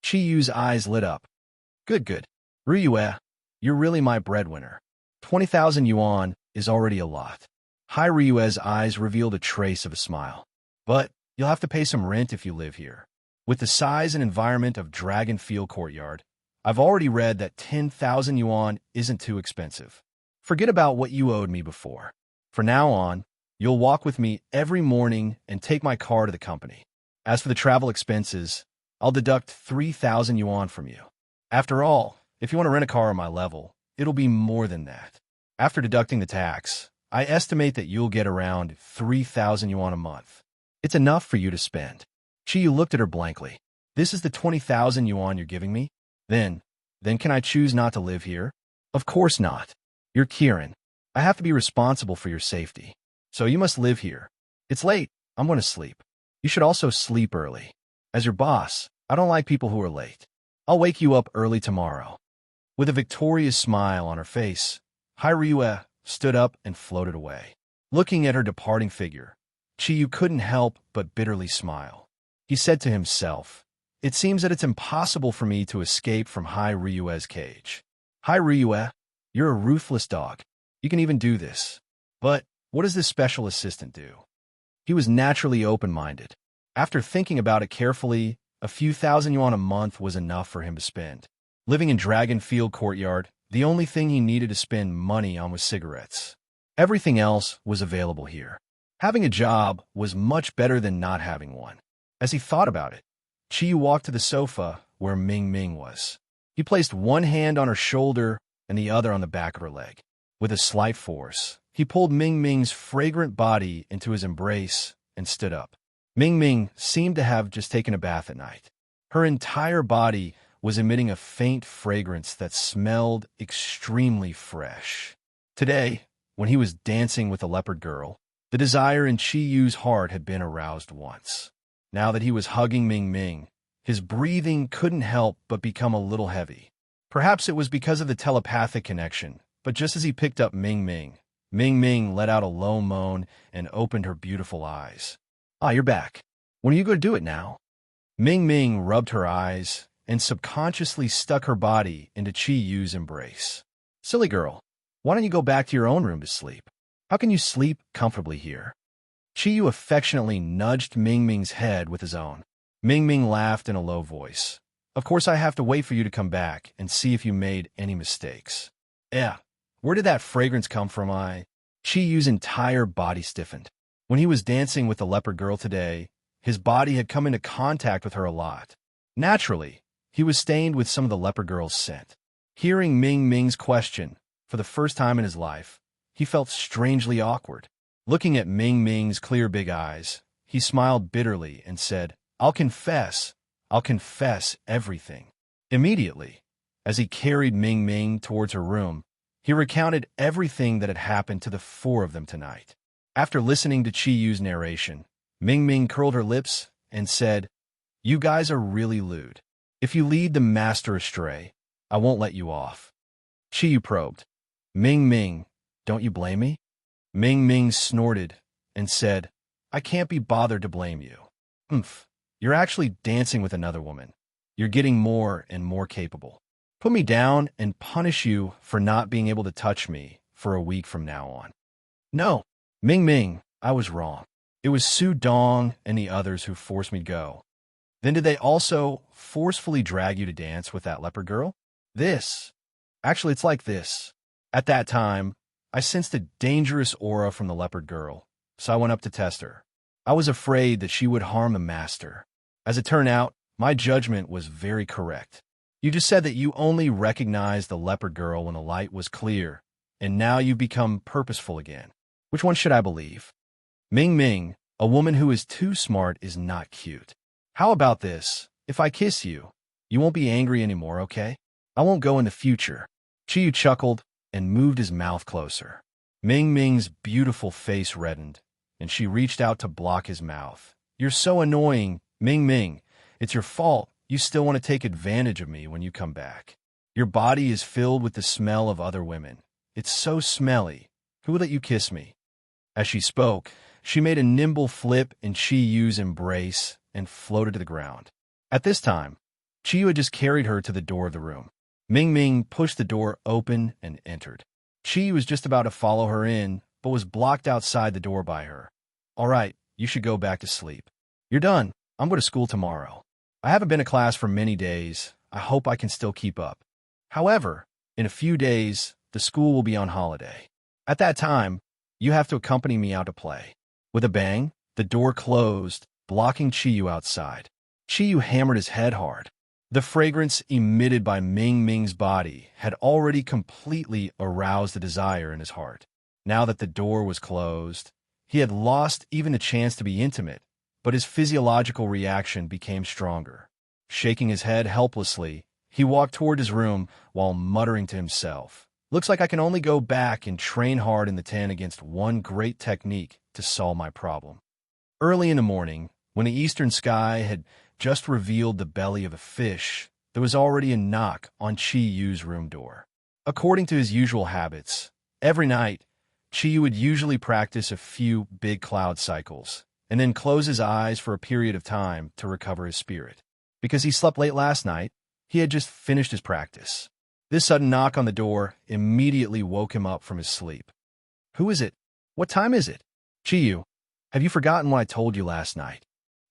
Chiyu's eyes lit up. Good. Ryue, you're really my breadwinner. 20,000 yuan is already a lot. Hai Ryue's eyes revealed a trace of a smile. But you'll have to pay some rent if you live here. With the size and environment of Dragonfield Courtyard, I've already read that 10,000 yuan isn't too expensive. Forget about what you owed me before. For now on, you'll walk with me every morning and take my car to the company. As for the travel expenses, I'll deduct 3,000 yuan from you. After all, if you want to rent a car on my level, it'll be more than that. After deducting the tax, I estimate that you'll get around 3,000 yuan a month. It's enough for you to spend. Chiyu looked at her blankly. This is the 20,000 yuan you're giving me? Then can I choose not to live here? Of course not. You're Kirin. I have to be responsible for your safety. So you must live here. It's late. I'm going to sleep. You should also sleep early. As your boss, I don't like people who are late. I'll wake you up early tomorrow. With a victorious smile on her face, Hai Ryue stood up and floated away. Looking at her departing figure, Chiyu couldn't help but bitterly smile. He said to himself, it seems that it's impossible for me to escape from Hai Ryue's cage. Hai Ryue, you're a ruthless dog. You can even do this. But what does this special assistant do? He was naturally open-minded. After thinking about it carefully, a few thousand yuan a month was enough for him to spend. Living in Dragonfield Courtyard, the only thing he needed to spend money on was cigarettes. Everything else was available here. Having a job was much better than not having one. As he thought about it, Chiyu walked to the sofa where Ming Ming was. He placed one hand on her shoulder and the other on the back of her leg. With a slight force, he pulled Ming Ming's fragrant body into his embrace and stood up. Ming Ming seemed to have just taken a bath at night. Her entire body was emitting a faint fragrance that smelled extremely fresh. Today, when he was dancing with the leopard girl, the desire in Chiyu's heart had been aroused once. Now that he was hugging Ming Ming, his breathing couldn't help but become a little heavy. Perhaps it was because of the telepathic connection, but just as he picked up Ming Ming, Ming Ming let out a low moan and opened her beautiful eyes. You're back. When are you going to do it now? Ming Ming rubbed her eyes and subconsciously stuck her body into Chiyu's embrace. Silly girl, why don't you go back to your own room to sleep? How can you sleep comfortably here? Chiyu affectionately nudged Ming Ming's head with his own. Ming Ming laughed in a low voice. Of course I have to wait for you to come back and see if you made any mistakes. Where did that fragrance come from? Chiyu's entire body stiffened. When he was dancing with the leopard girl today, his body had come into contact with her a lot. Naturally, he was stained with some of the leopard girl's scent. Hearing Ming Ming's question, for the first time in his life, he felt strangely awkward. Looking at Ming Ming's clear big eyes, he smiled bitterly and said, I'll confess everything. Immediately, as he carried Ming Ming towards her room, He recounted everything that had happened to the four of them tonight. After listening to Chi-Yu's narration, Ming Ming curled her lips and said, "You guys are really lewd. If you lead the master astray, I won't let you off." Chi-Yu probed, "Ming Ming, don't you blame me?" Ming Ming snorted and said, "I can't be bothered to blame you. Humph, you're actually dancing with another woman. You're getting more and more capable. Put me down and punish you for not being able to touch me for a week from now on." "No, Ming Ming, I was wrong. It was Su Dong and the others who forced me to go." "Then did they also forcefully drag you to dance with that leopard girl?" Actually, it's like this. At that time, I sensed a dangerous aura from the leopard girl, so I went up to test her. I was afraid that she would harm the master. As it turned out, my judgment was very correct. You just said that you only recognized the leopard girl when the light was clear, and now you've become purposeful again. Which one should I believe? Ming Ming, a woman who is too smart is not cute. How about this? If I kiss you, you won't be angry anymore, okay? I won't go in the future. Chi-Yu chuckled and moved his mouth closer. Ming Ming's beautiful face reddened, and she reached out to block his mouth. "You're so annoying, Ming Ming. It's your fault. You still want to take advantage of me when you come back. Your body is filled with the smell of other women. It's so smelly. Who would let you kiss me?" As she spoke, she made a nimble flip in Chi-Yu's embrace and floated to the ground. At this time, Chi-Yu had just carried her to the door of the room. Ming Ming pushed the door open and entered. Chi-Yu was just about to follow her in, but was blocked outside the door by her. "All right, you should go back to sleep. You're done. I'm going to school tomorrow. I haven't been to class for many days. I hope I can still keep up. However, in a few days, the school will be on holiday. At that time, you have to accompany me out to play." With a bang, the door closed, blocking Chi-Yu outside. Chi-Yu hammered his head hard. The fragrance emitted by Ming Ming's body had already completely aroused the desire in his heart. Now that the door was closed, he had lost even the chance to be intimate, but his physiological reaction became stronger. Shaking his head helplessly, he walked toward his room while muttering to himself, "Looks like I can only go back and train hard in the 10 against one great technique to solve my problem." Early in the morning, when the eastern sky had just revealed the belly of a fish, there was already a knock on Chi-Yu's room door. According to his usual habits, every night, Chi-Yu would usually practice a few big cloud cycles, and then close his eyes for a period of time to recover his spirit. Because he slept late last night, he had just finished his practice. This sudden knock on the door immediately woke him up from his sleep. "Who is it? What time is it?" "Chi-Yu, have you forgotten what I told you last night?"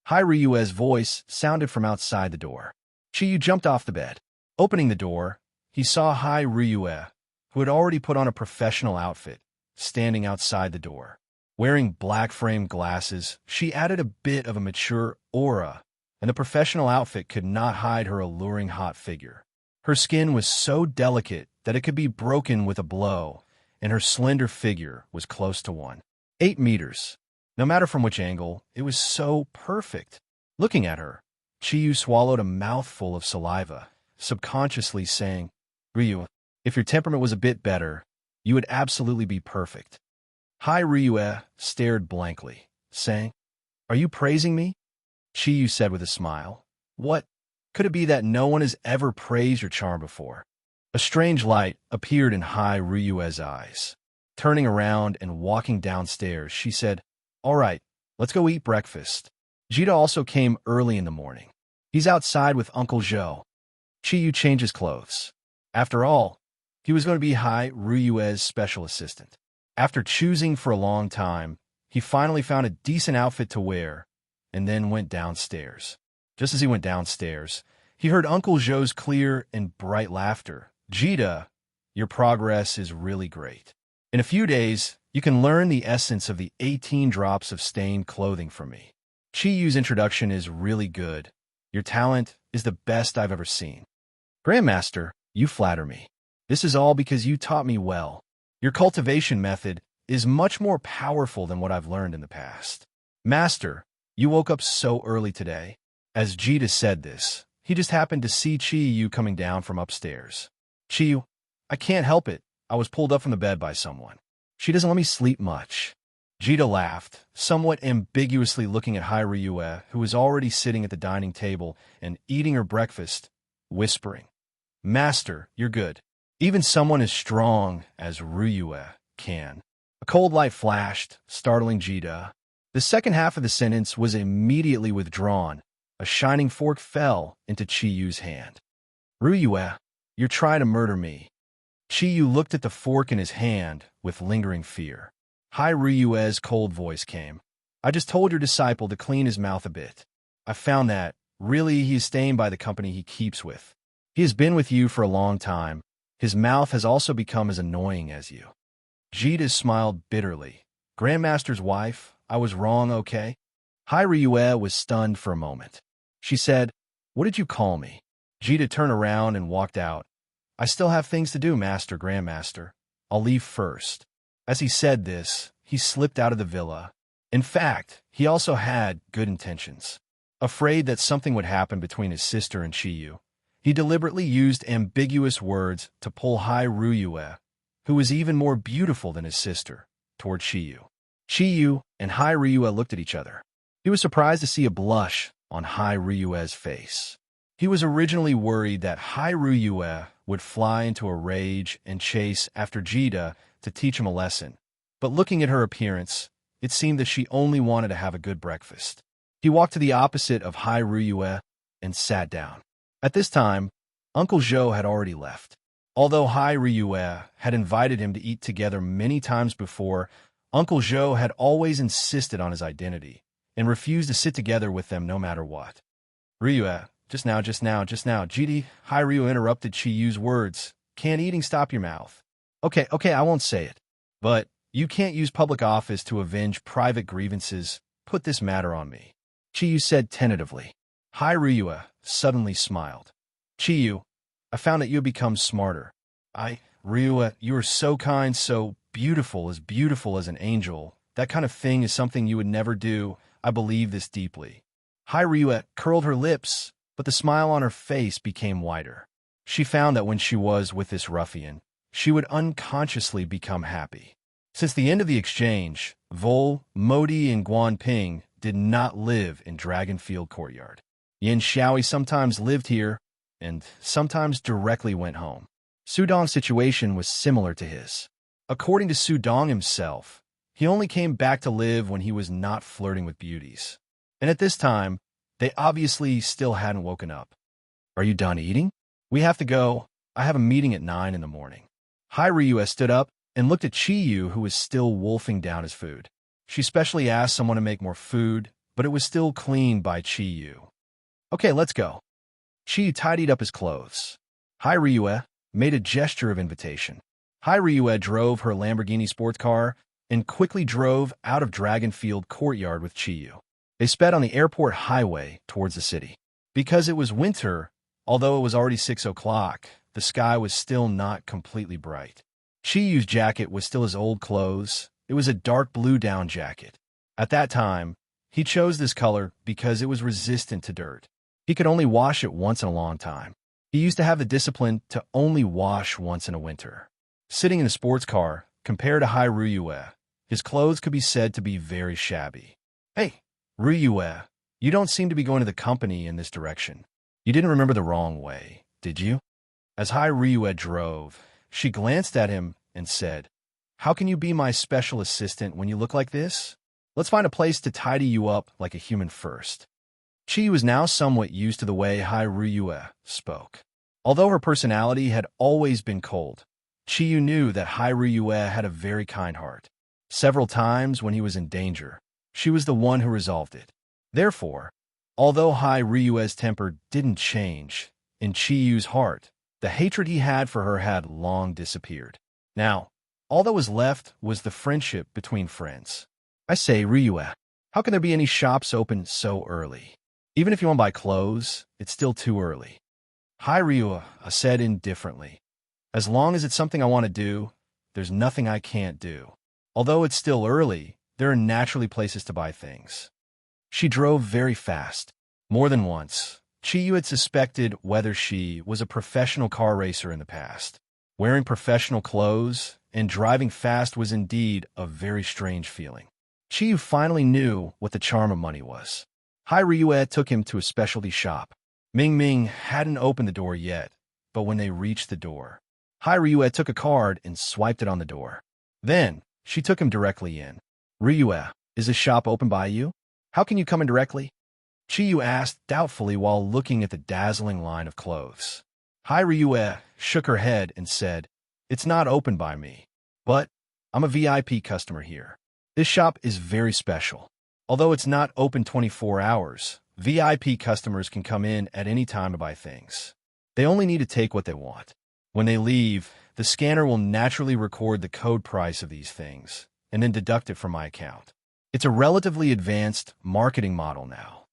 Hai Ryue's voice sounded from outside the door. Chi-Yu jumped off the bed. Opening the door, he saw Hai Ryue, who had already put on a professional outfit, standing outside the door. Wearing black-framed glasses, she added a bit of a mature aura, and the professional outfit could not hide her alluring hot figure. Her skin was so delicate that it could be broken with a blow, and her slender figure was close to 8 meters. No matter from which angle, it was so perfect. Looking at her, Chi-Yu swallowed a mouthful of saliva, subconsciously saying, "Ryu, if your temperament was a bit better, you would absolutely be perfect." Hai Ryue stared blankly, saying, "Are you praising me?" Chi-Yu said with a smile, "What? Could it be that no one has ever praised your charm before?" A strange light appeared in Hai Ryue's eyes. Turning around and walking downstairs, she said, "All right, let's go eat breakfast." Jita also came early in the morning. He's outside with Uncle Zhou. Chi-Yu changed his clothes. After all, he was going to be Hai Ryue's special assistant. After choosing for a long time, he finally found a decent outfit to wear, and then went downstairs. Just as he went downstairs, he heard Uncle Zhou's clear and bright laughter. "Jita, your progress is really great. In a few days, you can learn the essence of the 18 drops of stained clothing from me. Chi-Yu's introduction is really good. Your talent is the best I've ever seen. Grandmaster, you flatter me. This is all because you taught me well. Your cultivation method is much more powerful than what I've learned in the past. Master, you woke up so early today." As Jita said this, he just happened to see Chi-Yu coming down from upstairs. "Chi-Yu, I can't help it. I was pulled up from the bed by someone. She doesn't let me sleep much. Jita laughed, somewhat ambiguously looking at Ryue, who was already sitting at the dining table and eating her breakfast, whispering, "Master, you're good. Even someone as strong as Ryue can." A cold light flashed, startling Jita. The second half of the sentence was immediately withdrawn. A shining fork fell into Chiyu's hand. "Ryue, you're trying to murder me." Chiyu looked at the fork in his hand with lingering fear. Ryue's cold voice came. "I just told your disciple to clean his mouth a bit. I found that, really, he is staying by the company he keeps with. He has been with you for a long time. His mouth has also become as annoying as you." Jita smiled bitterly. "Grandmaster's wife, I was wrong, okay?" Ryue was stunned for a moment. She said, "What did you call me?" Jita turned around and walked out. "I still have things to do, Master Grandmaster. I'll leave first." As he said this, he slipped out of the villa. In fact, he also had good intentions. Afraid that something would happen between his sister and Chiyu, he deliberately used ambiguous words to pull Ryue, who was even more beautiful than his sister, toward Chiyu. Chiyu and Ryue looked at each other. He was surprised to see a blush on Ryue's face. He was originally worried that Ryue would fly into a rage and chase after Jita to teach him a lesson. But looking at her appearance, it seemed that she only wanted to have a good breakfast. He walked to the opposite of Ryue and sat down. At this time, Uncle Zhou had already left. Although Ryue had invited him to eat together many times before, Uncle Zhou had always insisted on his identity and refused to sit together with them no matter what. "Ryue, just now, Jiti," Ryue interrupted Chiyu's words. "Can't eating stop your mouth?" Okay, I won't say it. But you can't use public office to avenge private grievances. Put this matter on me," Chiyu said tentatively. Ryue suddenly smiled. "Chiyu, I found that you have become smarter. Ryue, you are so kind, so beautiful as an angel. That kind of thing is something you would never do. I believe this deeply." Ryue curled her lips, but the smile on her face became wider. She found that when she was with this ruffian, she would unconsciously become happy. Since the end of the exchange, Vol, Modi, and Guanping did not live in Dragonfield Courtyard. Yin Xiaoi sometimes lived here, and sometimes directly went home. Sudong's situation was similar to his. According to Sudong himself, he only came back to live when he was not flirting with beauties. And at this time, they obviously still hadn't woken up. "Are you done eating? We have to go. I have a meeting at 9 in the morning." Ryue stood up and looked at Chiyu, who was still wolfing down his food. She specially asked someone to make more food, but it was still cleaned by Chiyu. "Okay, let's go." Chiyu tidied up his clothes. Ryue made a gesture of invitation. Ryue drove her Lamborghini sports car and quickly drove out of Dragonfield Courtyard with Chiyu. They sped on the airport highway towards the city. Because it was winter, although it was already 6 o'clock, the sky was still not completely bright. Chiyu's jacket was still his old clothes. It was a dark blue down jacket. At that time, he chose this color because it was resistant to dirt. He could only wash it once in a long time. He used to have the discipline to only wash once in a winter. Sitting in a sports car, compared to Ryue, his clothes could be said to be very shabby. "Hey, Ryue, you don't seem to be going to the company in this direction. You didn't remember the wrong way, did you?" As Ryue drove, she glanced at him and said, "How can you be my special assistant when you look like this? Let's find a place to tidy you up like a human first." She was now somewhat used to the way Ryue spoke. Although her personality had always been cold, Chiyu knew that Ryue had a very kind heart. Several times when he was in danger, she was the one who resolved it. Therefore, although Ryue's temper didn't change, in Chiyu's heart, the hatred he had for her had long disappeared. Now, all that was left was the friendship between friends. "I say, Ryue, how can there be any shops open so early? Even if you want to buy clothes, it's still too early." Ryue said indifferently, "As long as it's something I want to do, there's nothing I can't do. Although it's still early, there are naturally places to buy things." She drove very fast. More than once, Chiyu had suspected whether she was a professional car racer in the past. wearing professional clothes, and driving fast was indeed a very strange feeling. Chiyu finally knew what the charm of money was. Hai Ryue took him to a specialty shop. Ming Ming hadn't opened the door yet, but when they reached the door, Hai Ryue took a card and swiped it on the door. Then, she took him directly in. Ryue, is the shop open by you? How can you come in directly? Chiyu asked doubtfully while looking at the dazzling line of clothes. Hai Ryue shook her head and said, It's not open by me, but I'm a VIP customer here. This shop is very special. Although it's not open 24 hours, VIP customers can come in at any time to buy things. They only need to take what they want. When they leave, the scanner will naturally record the code price of these things and then deduct it from my account. It's a relatively advanced marketing model now.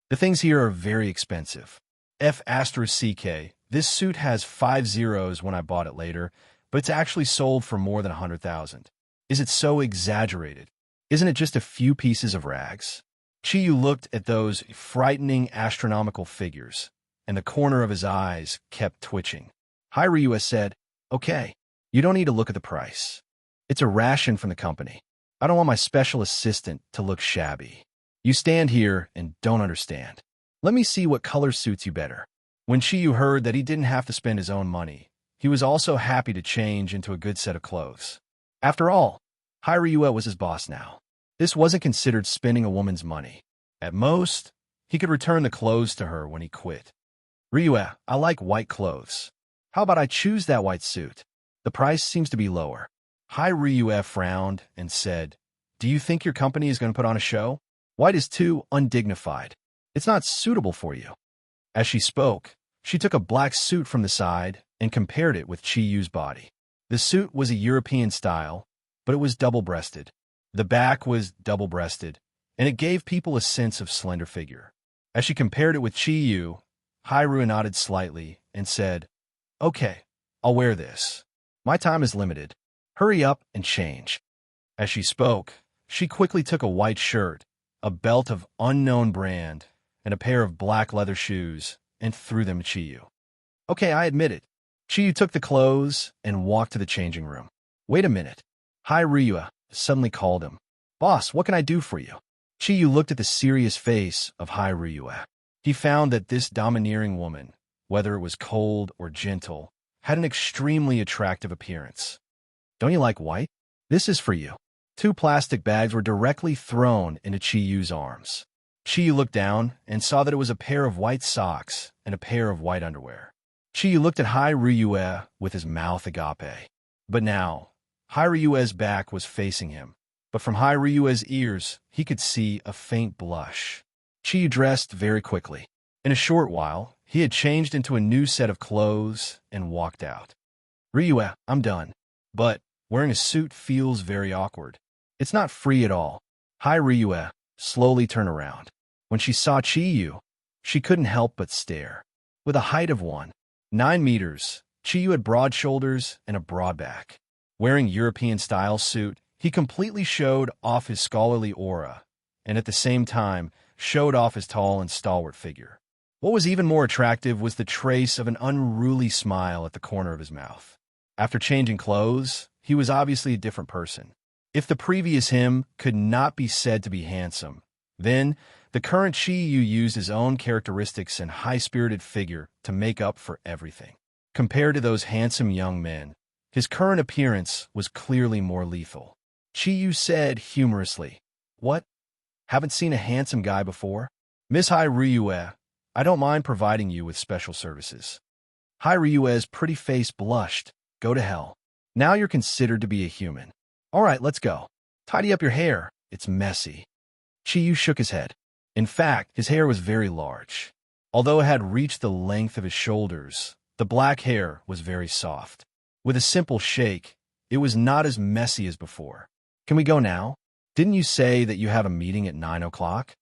The things here are very expensive. F*CK, this suit has 5 zeros when I bought it later, but it's actually sold for more than 100,000. Is it so exaggerated? Isn't it just a few pieces of rags? Chiyu looked at those frightening astronomical figures, and the corner of his eyes kept twitching. Hai Ryue said, Okay, you don't need to look at the price. It's a ration from the company. I don't want my special assistant to look shabby. You stand here and don't understand. Let me see what color suits you better. When Chiyu heard that he didn't have to spend his own money, he was also happy to change into a good set of clothes. After all, Hai Ryue was his boss now. This wasn't considered spending a woman's money. At most, he could return the clothes to her when he quit. Ryue, I like white clothes. How about I choose that white suit? The price seems to be lower. Hai Ryue frowned and said, Do you think your company is going to put on a show? White is too undignified. It's not suitable for you. As she spoke, she took a black suit from the side and compared it with Chiyu's body. The suit was a European style, but it was double-breasted. The back was double-breasted, and it gave people a sense of slender figure. As she compared it with Chiyu, Hai Ryue nodded slightly and said, Okay, I'll wear this. My time is limited. Hurry up and change. As she spoke, she quickly took a white shirt, a belt of unknown brand, and a pair of black leather shoes, and threw them to Chiyu. Okay, I admit it. Chiyu took the clothes and walked to the changing room. Wait a minute. Hai Ryue suddenly called him. Boss, what can I do for you? Chiyu looked at the serious face of Hai Ryue. He found that this domineering woman, whether it was cold or gentle, had an extremely attractive appearance. Don't you like white? This is for you. 2 plastic bags were directly thrown into Chiyu's arms. Chiyu looked down and saw that it was a pair of white socks and a pair of white underwear. Chiyu looked at Hai Ryue with his mouth agape. But now, Hai Ryue's back was facing him, but from Hai Ryue's ears, he could see a faint blush. Chiyu dressed very quickly. In a short while, he had changed into a new set of clothes and walked out. Ryue, I'm done. But wearing a suit feels very awkward. It's not free at all. Hai Ryue slowly turned around. When she saw Chiyu, she couldn't help but stare. With a height of 9 meters, Chiyu had broad shoulders and a broad back. Wearing European-style suit, he completely showed off his scholarly aura, and at the same time, showed off his tall and stalwart figure. What was even more attractive was the trace of an unruly smile at the corner of his mouth. After changing clothes, he was obviously a different person. If the previous him could not be said to be handsome, then the current Chiyu used his own characteristics and high-spirited figure to make up for everything. Compared to those handsome young men, his current appearance was clearly more lethal. Chiyu said humorously, What? Haven't seen a handsome guy before? Miss Hai Ryue, I don't mind providing you with special services. Hai Ryue's pretty face blushed. Go to hell. Now you're considered to be a human. All right, let's go. Tidy up your hair. It's messy. Chiyu shook his head. In fact, his hair was very large. Although it had reached the length of his shoulders, the black hair was very soft. With a simple shake, it was not as messy as before. Can we go now? Didn't you say that you have a meeting at 9 o'clock?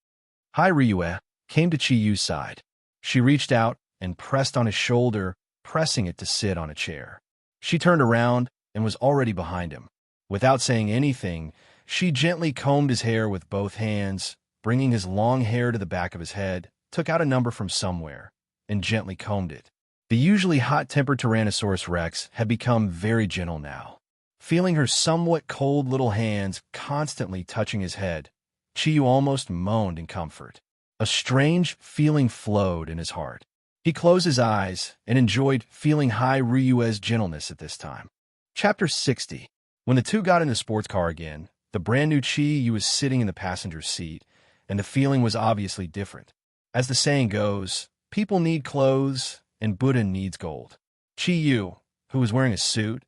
Hai Ryue came to Chiyu's side. She reached out and pressed on his shoulder, pressing it to sit on a chair. She turned around and was already behind him. Without saying anything, she gently combed his hair with both hands, bringing his long hair to the back of his head, took out a number from somewhere, and gently combed it. The usually hot-tempered Tyrannosaurus Rex had become very gentle now. Feeling her somewhat cold little hands constantly touching his head, Chiyu almost moaned in comfort. A strange feeling flowed in his heart. He closed his eyes and enjoyed feeling Hai Ryue's gentleness at this time. Chapter 60. When the two got in the sports car again, the brand-new Chiyu was sitting in the passenger seat, and the feeling was obviously different. As the saying goes, people need clothes, and Buddha needs gold. Chiyu, who was wearing a suit,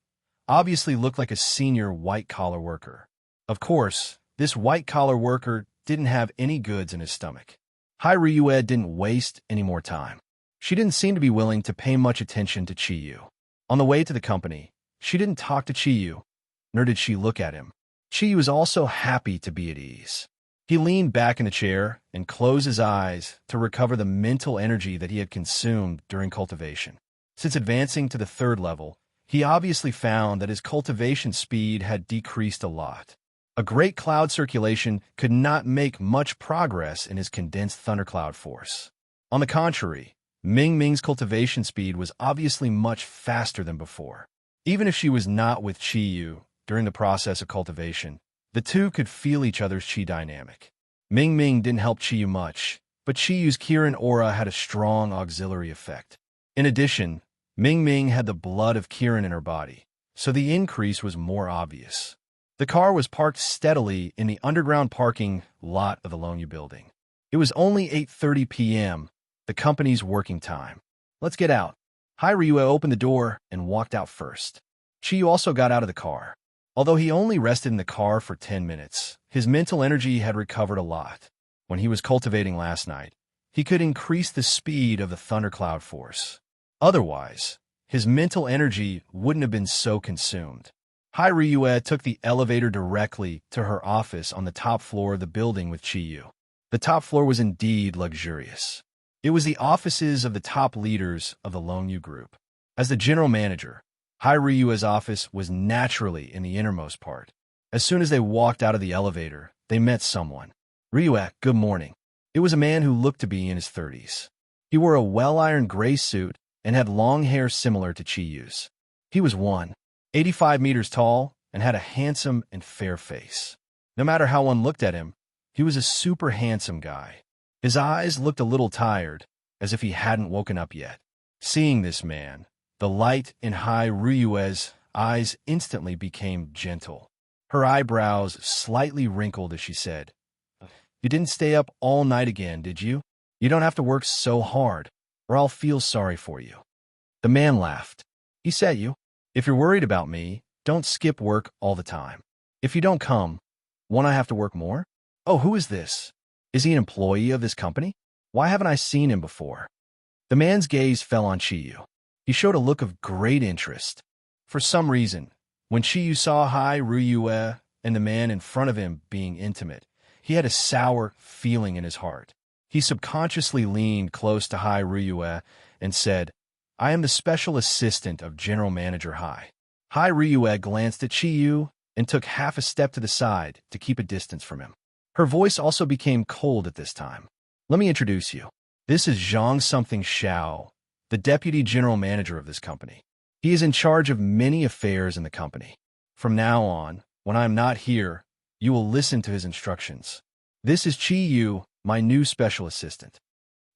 obviously looked like a senior white-collar worker. Of course, this white-collar worker didn't have any goods in his stomach. Hai Ryue didn't waste any more time. She didn't seem to be willing to pay much attention to Chiyu. On the way to the company, she didn't talk to Chiyu, nor did she look at him. Chiyu was also happy to be at ease. He leaned back in the chair and closed his eyes to recover the mental energy that he had consumed during cultivation. Since advancing to the 3rd level, he obviously found that his cultivation speed had decreased a lot. A great cloud circulation could not make much progress in his condensed thundercloud force. On the contrary, Ming Ming's cultivation speed was obviously much faster than before. Even if she was not with Chiyu during the process of cultivation, the two could feel each other's chi dynamic. Ming Ming didn't help Chiyu much, but Chiyu's Kirin aura had a strong auxiliary effect. In addition, Ming Ming had the blood of Kirin in her body, so the increase was more obvious. The car was parked steadily in the underground parking lot of the Longyu building. It was only 8:30 p.m., the company's working time. Let's get out. Hai Ryue opened the door and walked out first. Chiyu also got out of the car. Although he only rested in the car for 10 minutes, his mental energy had recovered a lot. When he was cultivating last night, he could increase the speed of the thundercloud force. Otherwise, his mental energy wouldn't have been so consumed. Hai Ryue took the elevator directly to her office on the top floor of the building with Chiyu. The top floor was indeed luxurious. It was the offices of the top leaders of the Longyu Group. As the general manager, Hai Ryue's office was naturally in the innermost part. As soon as they walked out of the elevator, they met someone. Ryue, good morning. It was a man who looked to be in his 30s. He wore a well-ironed gray suit and had long hair similar to Chiyu's. He was 185 meters tall and had a handsome and fair face. No matter how one looked at him, he was a super handsome guy. His eyes looked a little tired, as if he hadn't woken up yet. Seeing this man, the light in Hai Ryue's eyes instantly became gentle. Her eyebrows slightly wrinkled as she said, "You didn't stay up all night again, did you? You don't have to work so hard, or I'll feel sorry for you." The man laughed. He said, "If you're worried about me, don't skip work all the time. If you don't come, won't I have to work more? Oh, who is this? Is he an employee of this company? Why haven't I seen him before?" The man's gaze fell on Chiyu. He showed a look of great interest. For some reason, when Chiyu saw Hai Ryue and the man in front of him being intimate, he had a sour feeling in his heart. He subconsciously leaned close to Hai Ryue and said, "I am the special assistant of General Manager Hai." Hai Ryue glanced at Chiyu and took half a step to the side to keep a distance from him. Her voice also became cold at this time. "Let me introduce you. This is Zhang something Xiao, the deputy general manager of this company. He is in charge of many affairs in the company. From now on, when I am not here, you will listen to his instructions. This is Chiyu, my new special assistant."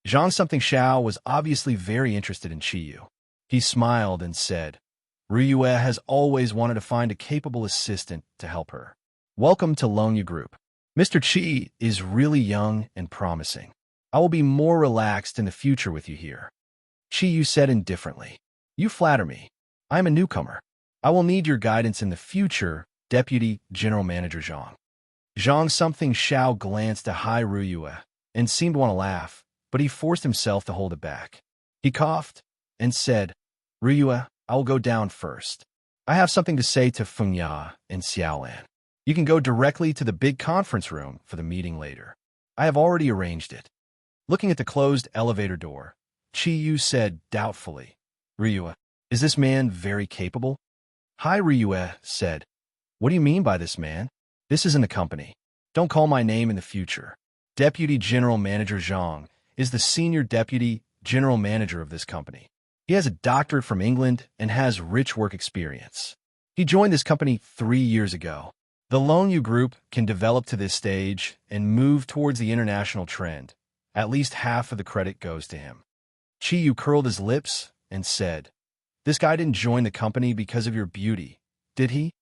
Zhang something Xiao was obviously very interested in Chiyu. He smiled and said, "Ryue has always wanted to find a capable assistant to help her. Welcome to Longyu Group. Mr. Chi is really young and promising. I will be more relaxed in the future with you here." Chiyu said indifferently, "You flatter me. I am a newcomer. I will need your guidance in the future, Deputy General Manager Zhang." Zhang something Xiao glanced at Hai Ryue and seemed to want to laugh, but he forced himself to hold it back. He coughed and said, "Ryue, I will go down first. I have something to say to Fengya and Xiaolan. You can go directly to the big conference room for the meeting later. I have already arranged it." Looking at the closed elevator door, Chiyu said doubtfully, "Ryue, is this man very capable?" Hai Ryue said, "What do you mean by this man? This isn't a company. Don't call my name in the future. Deputy General Manager Zhang is the senior deputy general manager of this company. He has a doctorate from England and has rich work experience. He joined this company 3 years ago. The Longyou Group can develop to this stage and move towards the international trend. At least half of the credit goes to him. Chiyu curled his lips and said, "This guy didn't join the company because of your beauty, did he?"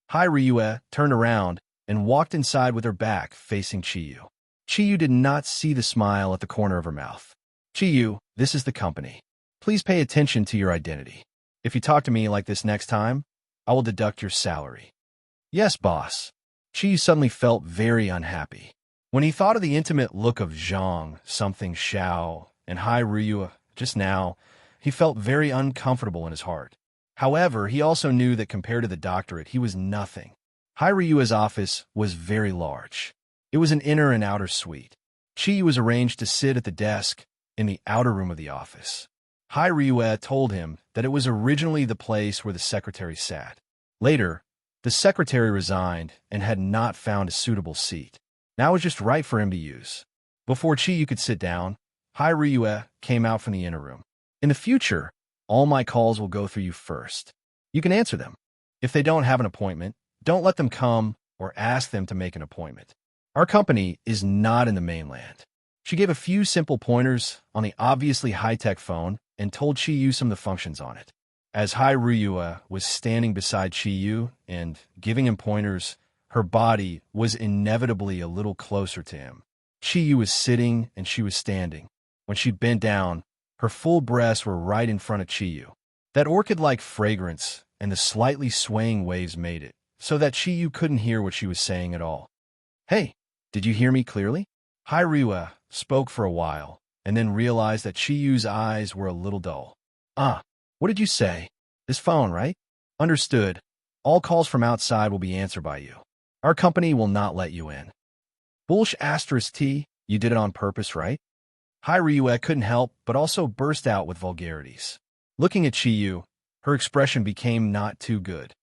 Hai Ryue turned around and walked inside with her back facing Chiyu. Chiyu did not see the smile at the corner of her mouth. "Chiyu, this is the company. Please pay attention to your identity. If you talk to me like this next time, I will deduct your salary." "Yes, boss." Chiyu suddenly felt very unhappy. When he thought of the intimate look of Zhang, something Xiao, and Hai Ryue just now, he felt very uncomfortable in his heart. However, he also knew that compared to the doctorate, he was nothing. Hai Ryue's office was very large. It was an inner and outer suite. Chiyu was arranged to sit at the desk in the outer room of the office. Hai Ryue told him that it was originally the place where the secretary sat. Later, the secretary resigned and had not found a suitable seat. Now it was just right for him to use. Before Chiyu could sit down, Hai Ryue came out from the inner room. "In the future, all my calls will go through you first. You can answer them. If they don't have an appointment, don't let them come or ask them to make an appointment. Our company is not in the mainland." She gave a few simple pointers on the obviously high-tech phone and told Chiyu some of the functions on it. As Hai Ryue was standing beside Chiyu and giving him pointers, her body was inevitably a little closer to him. Chiyu was sitting and she was standing. When she bent down, her full breasts were right in front of Chiyu. That orchid-like fragrance and the slightly swaying waves made it so that Chiyu couldn't hear what she was saying at all. "Hey, did you hear me clearly?" Hai Ryue spoke for a while and then realized that Chiyu's eyes were a little dull. What did you say? This phone, right?" "Understood. All calls from outside will be answered by you. Our company will not let you in." "Bullsh asterisk T, you did it on purpose, right?" Hai Ryue couldn't help but also burst out with vulgarities. Looking at Chiyu, her expression became not too good.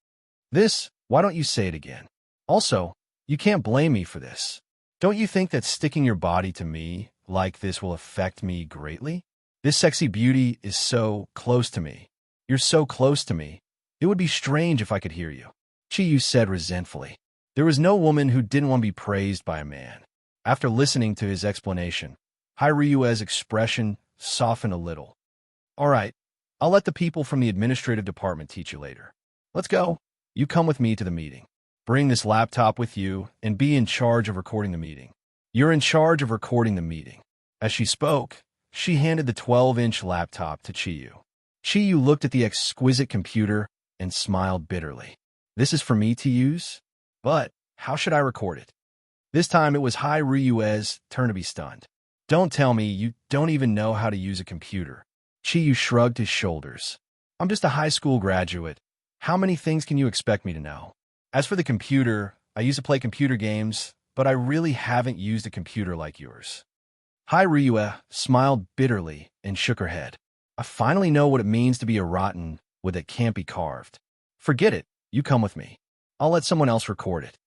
Why don't you say it again? Also, you can't blame me for this. Don't you think that sticking your body to me like this will affect me greatly? This sexy beauty is so close to me. You're so close to me. It would be strange if I could hear you," Chiyu said resentfully. There was no woman who didn't want to be praised by a man. After listening to his explanation, Hai Ryue's expression softened a little. "All right, I'll let the people from the administrative department teach you later. Let's go. You come with me to the meeting. Bring this laptop with you and be in charge of recording the meeting. You're in charge of recording the meeting." As she spoke, she handed the 12-inch laptop to Chiyu. Chiyu looked at the exquisite computer and smiled bitterly. "This is for me to use? But how should I record it?" This time it was Hai Ryue's turn to be stunned. "Don't tell me you don't even know how to use a computer." Chiyu shrugged his shoulders. "I'm just a high school graduate. How many things can you expect me to know? As for the computer, I used to play computer games, but I really haven't used a computer like yours." Hai Ryue smiled bitterly and shook her head. "I finally know what it means to be a rotten wood that can't be carved. Forget it. You come with me. I'll let someone else record it."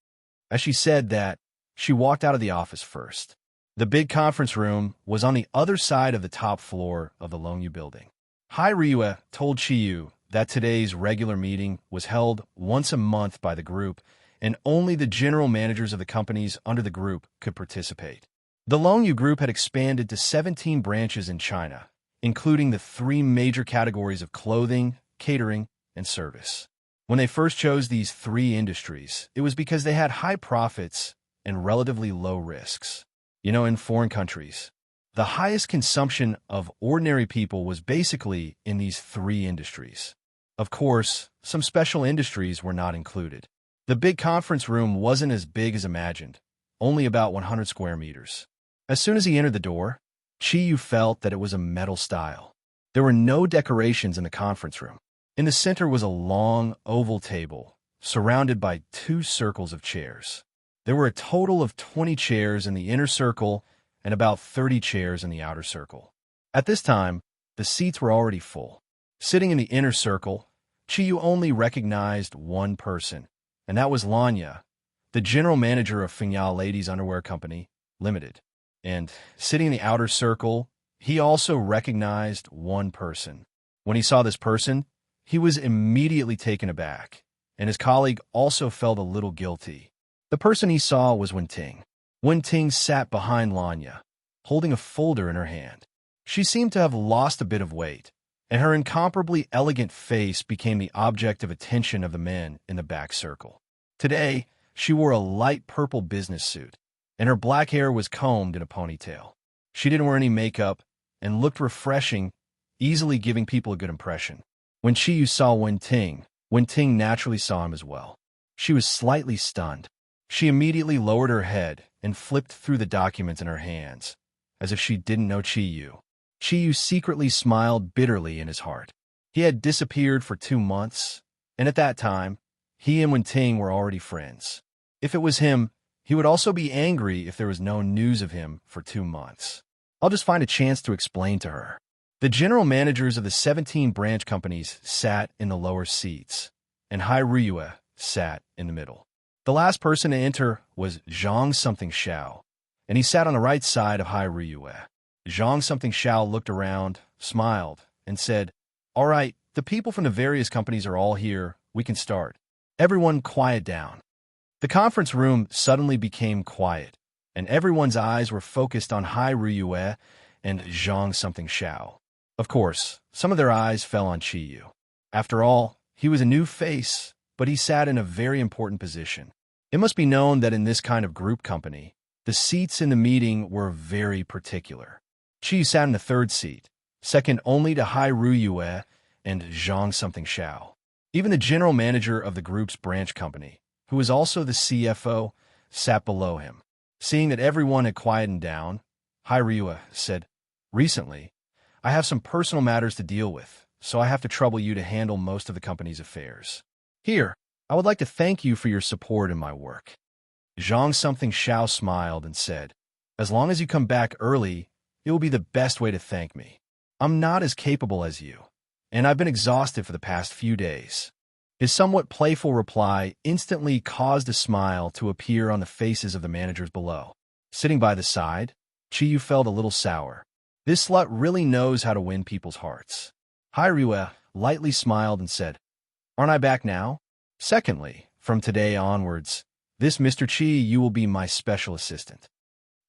As she said that, she walked out of the office first. The big conference room was on the other side of the top floor of the Longyou building. Hai Ryue told Chiyu that today's regular meeting was held once a month by the group, and only the general managers of the companies under the group could participate. The Longyou Group had expanded to 17 branches in China, including the 3 major categories of clothing, catering, and service. When they first chose these 3 industries, it was because they had high profits and relatively low risks. In foreign countries, the highest consumption of ordinary people was basically in these 3 industries. Of course, some special industries were not included. The big conference room wasn't as big as imagined, only about 100 square meters. As soon as he entered the door, Chiyu felt that it was a metal style. There were no decorations in the conference room. In the center was a long, oval table, surrounded by 2 circles of chairs. There were a total of 20 chairs in the inner circle and about 30 chairs in the outer circle. At this time, the seats were already full. Sitting in the inner circle, Chiyu only recognized one person, and that was Lanya, the general manager of Fengyao Ladies Underwear Company, Limited. And sitting in the outer circle, he also recognized one person, When he saw this person, he was immediately taken aback, and his colleague also felt a little guilty. The person he saw was Wenting. Wenting sat behind Lanya, holding a folder in her hand. She seemed to have lost a bit of weight, and her incomparably elegant face became the object of attention of the men in the back circle. Today, she wore a light purple business suit, and her black hair was combed in a ponytail. She didn't wear any makeup and looked refreshing, easily giving people a good impression. When Chiyu saw Wenting, Wenting naturally saw him as well. She was slightly stunned. She immediately lowered her head and flipped through the documents in her hands, as if she didn't know Chiyu. Chiyu secretly smiled bitterly in his heart. He had disappeared for 2 months, and at that time, he and Wenting were already friends. If it was him, he would also be angry if there was no news of him for 2 months. I'll just find a chance to explain to her. The general managers of the 17 branch companies sat in the lower seats, and Hai Ryue sat in the middle. The last person to enter was Zhang something Xiao, and he sat on the right side of Hai Ryue. Zhang something Xiao looked around, smiled, and said, "All right, the people from the various companies are all here. We can start. Everyone quiet down." The conference room suddenly became quiet, and everyone's eyes were focused on Hai Ryue and Zhang something Xiao. Of course, some of their eyes fell on Chiyu. After all, he was a new face, but he sat in a very important position. It must be known that in this kind of group company, the seats in the meeting were very particular. Chiyu sat in the third seat, second only to Hai Ryue and Zhang something Xiao. Even the general manager of the group's branch company, who was also the CFO, sat below him. Seeing that everyone had quietened down, Hai Ryue said, "Recently, I have some personal matters to deal with, so I have to trouble you to handle most of the company's affairs. Here, I would like to thank you for your support in my work." Zhang something Xiao smiled and said, "As long as you come back early, it will be the best way to thank me. I'm not as capable as you, and I've been exhausted for the past few days." His somewhat playful reply instantly caused a smile to appear on the faces of the managers below. Sitting by the side, Chiyu felt a little sour. This slut really knows how to win people's hearts. Hai Ryue lightly smiled and said, "Aren't I back now? Secondly, from today onwards, this Mr. Chiyu will be my special assistant."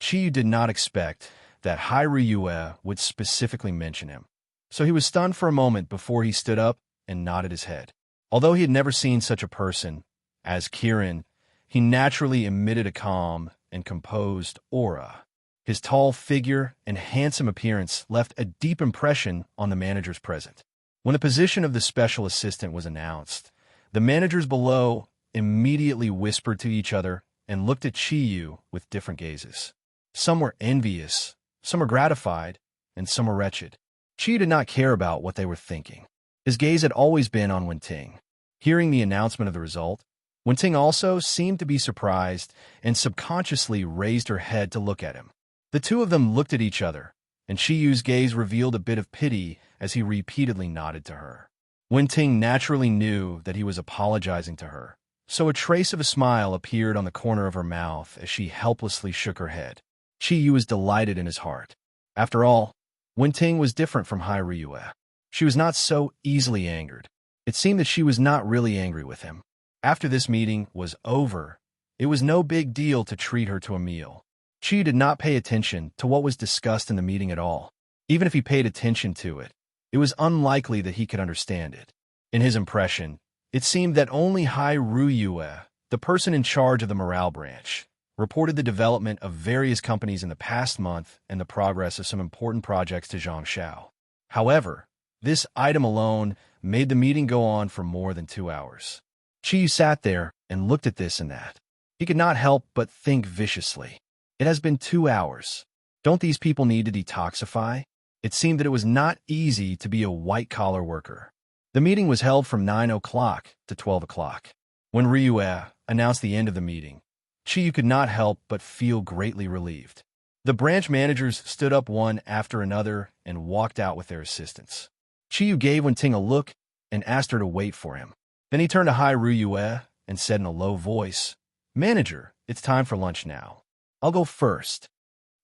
Chiyu did not expect that Hai Ryue would specifically mention him, so he was stunned for a moment before he stood up and nodded his head. Although he had never seen such a person as Kirin, he naturally emitted a calm and composed aura. His tall figure and handsome appearance left a deep impression on the managers present. When the position of the special assistant was announced, the managers below immediately whispered to each other and looked at Chiyu with different gazes. Some were envious, some were gratified, and some were wretched. Chiyu did not care about what they were thinking. His gaze had always been on Wenting. Hearing the announcement of the result, Wenting also seemed to be surprised and subconsciously raised her head to look at him. The two of them looked at each other, and Chiyu's gaze revealed a bit of pity as he repeatedly nodded to her. Wenting naturally knew that he was apologizing to her, so a trace of a smile appeared on the corner of her mouth as she helplessly shook her head. Chiyu was delighted in his heart. After all, Wenting was different from Hai Ryue. She was not so easily angered. It seemed that she was not really angry with him. After this meeting was over, it was no big deal to treat her to a meal. Chiyu did not pay attention to what was discussed in the meeting at all. Even if he paid attention to it, it was unlikely that he could understand it. In his impression, it seemed that only Hai Ryue, the person in charge of the morale branch, reported the development of various companies in the past month and the progress of some important projects to Zhang Xiao. However, this item alone made the meeting go on for more than 2 hours. Chiyu sat there and looked at this and that. He could not help but think viciously. It has been 2 hours. Don't these people need to detoxify? It seemed that it was not easy to be a white-collar worker. The meeting was held from 9 o'clock to 12 o'clock. When Ryue announced the end of the meeting, Chiyu could not help but feel greatly relieved. The branch managers stood up one after another and walked out with their assistants. Chiyu gave Wenting a look and asked her to wait for him. Then he turned to Hai Ryue and said in a low voice, "Manager, it's time for lunch now. I'll go first."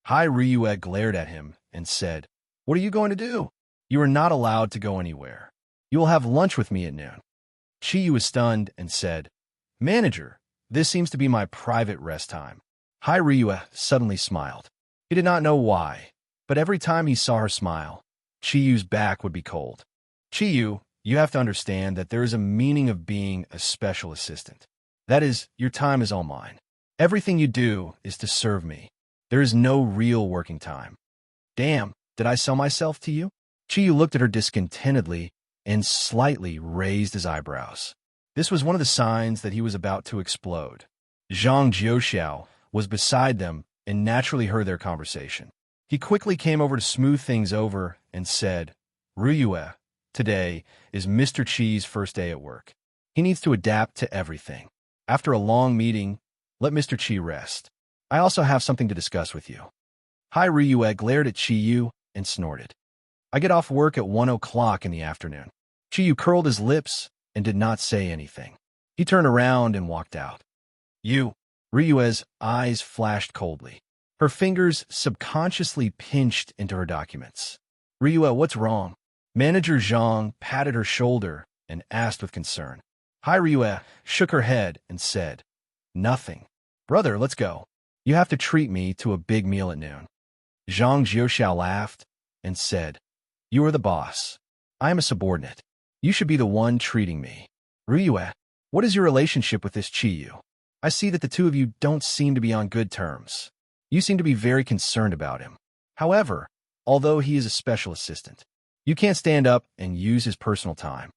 Hai Ryue glared at him and said, "What are you going to do?" You are not allowed to go anywhere. You will have lunch with me at noon. Chiyu was stunned and said, Manager, this seems to be my private rest time. Ryua suddenly smiled. He did not know why, but every time he saw her smile, Chiyu's back would be cold. Chiyu, you have to understand that there is a meaning of being a special assistant. That is, your time is all mine. Everything you do is to serve me. There is no real working time. Damn, did I sell myself to you? Chiyu looked at her discontentedly and slightly raised his eyebrows. This was one of the signs that he was about to explode. Zhang Jiuxiao was beside them and naturally heard their conversation. He quickly came over to smooth things over and said, Ryue, today is Mr. Chi's first day at work. He needs to adapt to everything. After a long meeting, let Mr. Chi rest. I also have something to discuss with you. Ryue glared at Chiyu and snorted. I get off work at 1 o'clock in the afternoon. Chiyu curled his lips and did not say anything. He turned around and walked out. You. Ryue's eyes flashed coldly. Her fingers subconsciously pinched into her documents. Ryue, what's wrong? Manager Zhang patted her shoulder and asked with concern. Ryue shook her head and said, Nothing. Brother, let's go. You have to treat me to a big meal at noon. Zhang Jiuxiao laughed and said, You are the boss. I am a subordinate. You should be the one treating me. Ryue, what is your relationship with this Chiyu? I see that the two of you don't seem to be on good terms. You seem to be very concerned about him. However, although he is a special assistant, you can't stand up and use his personal time.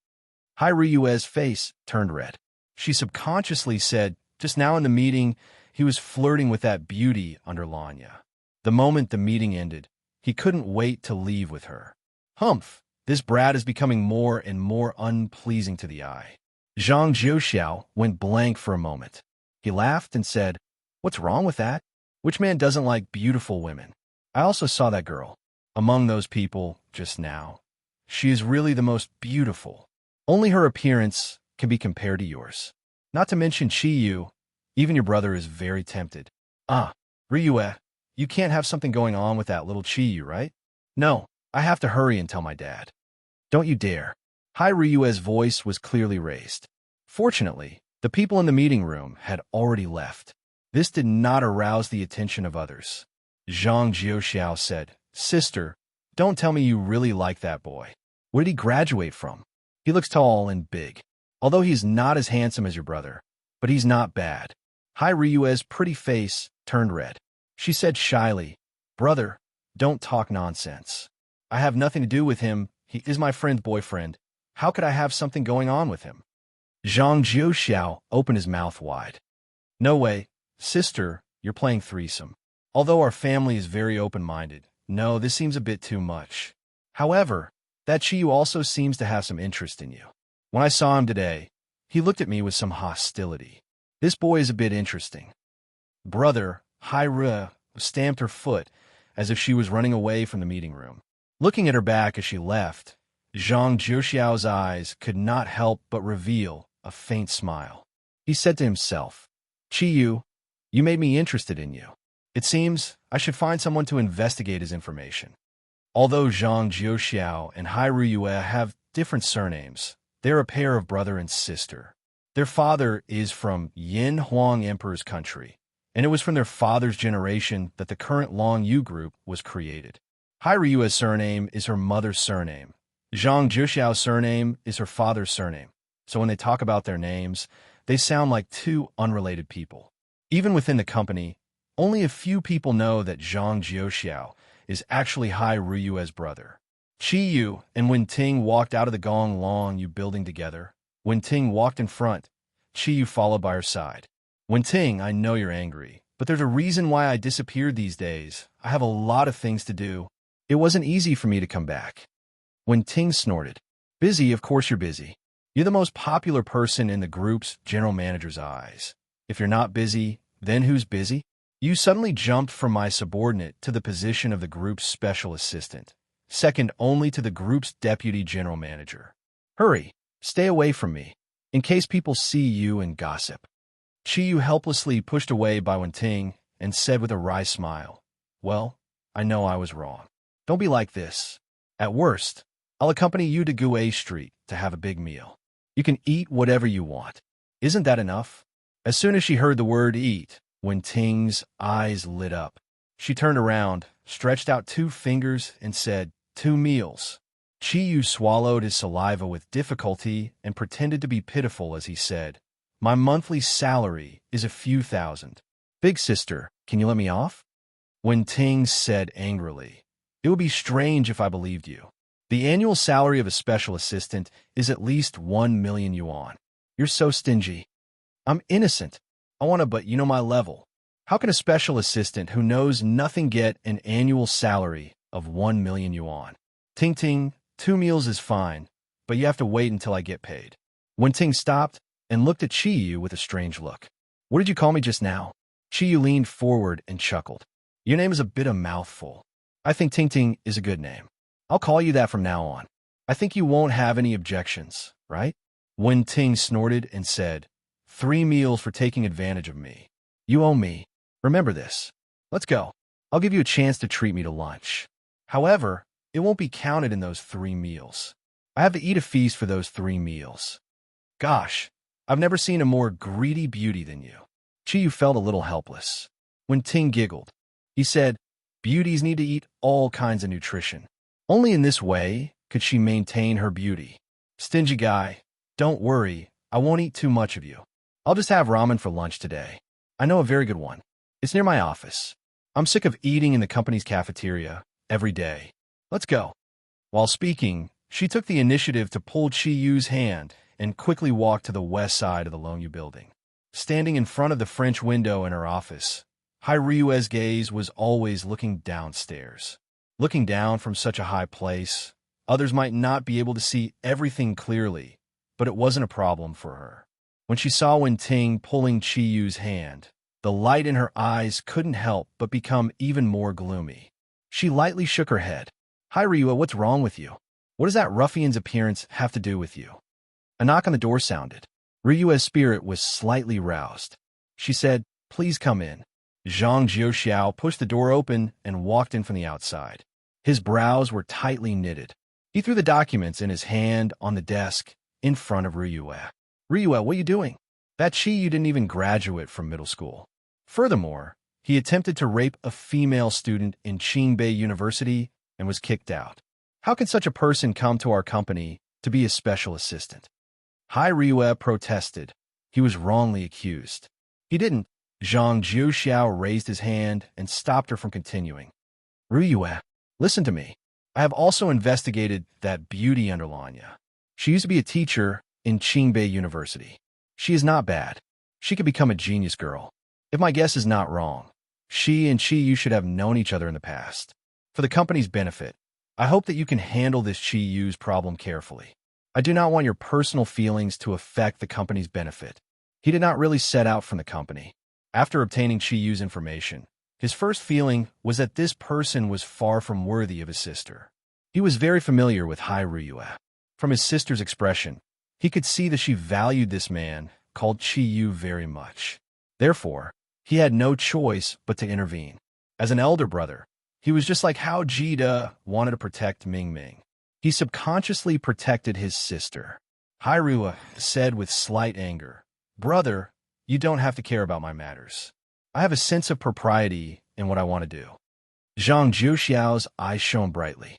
Ryue's face turned red. She subconsciously said, just now in the meeting, he was flirting with that beauty under Lanya. The moment the meeting ended, he couldn't wait to leave with her. Humph, this brat is becoming more and more unpleasing to the eye. Zhang Jiuxiao went blank for a moment. He laughed and said, What's wrong with that? Which man doesn't like beautiful women? I also saw that girl. Among those people, just now. She is really the most beautiful. Only her appearance can be compared to yours. Not to mention Chiyu, even your brother is very tempted. Ryue, you can't have something going on with that little Chiyu, right? No, I have to hurry and tell my dad. Don't you dare. Ryue's voice was clearly raised. Fortunately, the people in the meeting room had already left. This did not arouse the attention of others. Zhang Jiuxiao said, Sister, don't tell me you really like that boy. Where did he graduate from? He looks tall and big. Although he's not as handsome as your brother, but he's not bad. Ryue's pretty face turned red. She said shyly, Brother, don't talk nonsense. I have nothing to do with him. He is my friend's boyfriend. How could I have something going on with him? Zhang Jiuxiao opened his mouth wide. No way. Sister, you're playing threesome. Although our family is very open-minded, no, this seems a bit too much. However, that Chiyu also seems to have some interest in you. When I saw him today, he looked at me with some hostility. This boy is a bit interesting. Brother, Ryue stamped her foot as if she was running away from the meeting room. Looking at her back as she left, Zhang Jiuxiao's eyes could not help but reveal a faint smile. He said to himself, Chiyu, you made me interested in you. It seems I should find someone to investigate his information. Although Zhang Jiuxiao and Ryue have different surnames, they're a pair of brother and sister. Their father is from Yin Huang Emperor's country, and it was from their father's generation that the current Long Yu group was created. Ryue's surname is her mother's surname. Zhang Jiuxiao's surname is her father's surname. So when they talk about their names, they sound like two unrelated people. Even within the company, only a few people know that Zhang Jiuxiao is actually Ryue's brother. Chiyu and Wenting walked out of the Gong Long Yu building together. Wenting walked in front, Chiyu followed by her side. Wenting, I know you're angry, but there's a reason why I disappeared these days. I have a lot of things to do. It wasn't easy for me to come back. Wenting snorted. Busy, of course you're busy. You're the most popular person in the group's general manager's eyes. If you're not busy, then who's busy? You suddenly jumped from my subordinate to the position of the group's special assistant, second only to the group's deputy general manager. Hurry, stay away from me, in case people see you and gossip. Chiyu helplessly pushed away by Wenting and said with a wry smile, Well, I know I was wrong. Don't be like this. At worst, I'll accompany you to Gue Street to have a big meal. You can eat whatever you want. Isn't that enough?" As soon as she heard the word eat, Wen-Ting's eyes lit up. She turned around, stretched out 2 fingers, and said, "2 meals." Chi-Yu swallowed his saliva with difficulty and pretended to be pitiful as he said, "My monthly salary is a few thousand. Big sister, can you let me off?" Wen-Ting said angrily, "It would be strange if I believed you. The annual salary of a special assistant is at least 1 million yuan. You're so stingy." "I'm innocent. I want to, but you know my level. How can a special assistant who knows nothing get an annual salary of 1 million yuan? Ting, 2 meals is fine, but you have to wait until I get paid." Wen-Ting stopped and looked at Chi-Yu with a strange look. "What did you call me just now?" Chi-Yu leaned forward and chuckled. "Your name is a bit of mouthful. I think Ting is a good name. I'll call you that from now on. I think you won't have any objections, right?" Wen-Ting snorted and said, 3 meals for taking advantage of me. You owe me. Remember this. Let's go. I'll give you a chance to treat me to lunch. However, it won't be counted in those 3 meals. I have to eat a feast for those 3 meals. Gosh, I've never seen a more greedy beauty than you. Chi-Yu felt a little helpless. Wen-Ting giggled. He said, beauties need to eat all kinds of nutrition. Only in this way could she maintain her beauty. Stingy guy, don't worry, I won't eat too much of you. I'll just have ramen for lunch today. I know a very good one. It's near my office. I'm sick of eating in the company's cafeteria every day. Let's go. While speaking, she took the initiative to pull Chi-Yu's hand and quickly walked to the west side of the Longyu building. Standing in front of the French window in her office, Ryu's gaze was always looking downstairs. Looking down from such a high place, others might not be able to see everything clearly, but it wasn't a problem for her. When she saw Wen-Ting pulling Chi-Yu's hand, the light in her eyes couldn't help but become even more gloomy. She lightly shook her head. Hi, Ryu, what's wrong with you? What does that ruffian's appearance have to do with you? A knock on the door sounded. Ryu's spirit was slightly roused. She said, please come in. Zhang Jiuxiao pushed the door open and walked in from the outside. His brows were tightly knitted. He threw the documents in his hand on the desk in front of Ryu. Ryu, what are you doing? That Chi-Yu didn't even graduate from middle school. Furthermore, he attempted to rape a female student in Qingbei University and was kicked out. How can such a person come to our company to be a special assistant? Hai Ryu protested. He was wrongly accused. He didn't. Zhang Jiuxiao raised his hand and stopped her from continuing. Ryu, listen to me. I have also investigated that beauty under Lanya. She used to be a teacher in Qingbei University. She is not bad. She could become a genius girl. If my guess is not wrong, she and Chi-Yu should have known each other in the past. For the company's benefit, I hope that you can handle this Chi-Yu's problem carefully. I do not want your personal feelings to affect the company's benefit. He did not really set out from the company. After obtaining Chi-Yu's information, his first feeling was that this person was far from worthy of his sister. He was very familiar with Hai Ryu. From his sister's expression, he could see that she valued this man called Chi-Yu very much. Therefore, he had no choice but to intervene. As an elder brother, he was just like how Jida wanted to protect Ming Ming. He subconsciously protected his sister. Hai Ryu said with slight anger, Brother, you don't have to care about my matters. I have a sense of propriety in what I want to do. Zhang Jiuxiao's eyes shone brightly.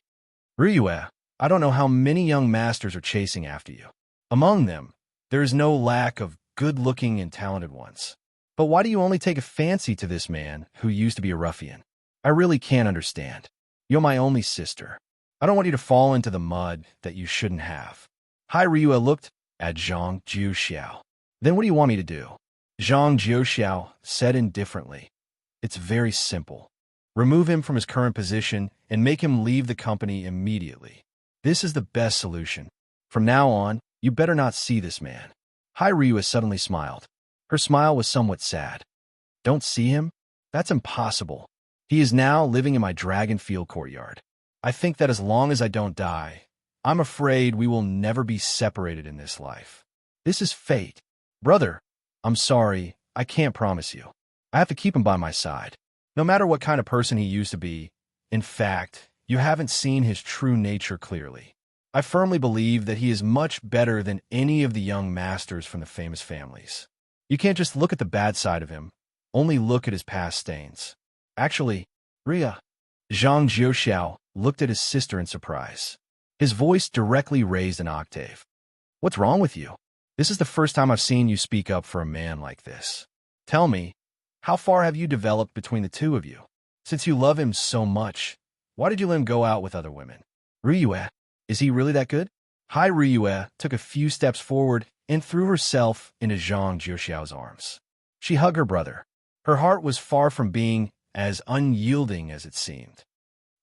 Ryu, I don't know how many young masters are chasing after you. Among them, there is no lack of good-looking and talented ones. But why do you only take a fancy to this man who used to be a ruffian? I really can't understand. You're my only sister. I don't want you to fall into the mud that you shouldn't have. Hai Ryu looked at Zhang Jiuxiao. Then what do you want me to do? Zhang Jiuxiao said indifferently. It's very simple. Remove him from his current position and make him leave the company immediately. This is the best solution. From now on, you better not see this man. Hai Ryu suddenly smiled. Her smile was somewhat sad. Don't see him? That's impossible. He is now living in my Dragon Field courtyard. I think that as long as I don't die, I'm afraid we will never be separated in this life. This is fate. Brother, I'm sorry, I can't promise you. I have to keep him by my side. No matter what kind of person he used to be, in fact, you haven't seen his true nature clearly. I firmly believe that he is much better than any of the young masters from the famous families. You can't just look at the bad side of him, only look at his past stains. Actually, Ria. Zhang Jiuxiao looked at his sister in surprise. His voice directly raised an octave. What's wrong with you? This is the first time I've seen you speak up for a man like this. Tell me, how far have you developed between the two of you? Since you love him so much, why did you let him go out with other women? Ryue, is he really that good? Hai Ryue took a few steps forward and threw herself into Zhang Jiuxiao's arms. She hugged her brother. Her heart was far from being as unyielding as it seemed.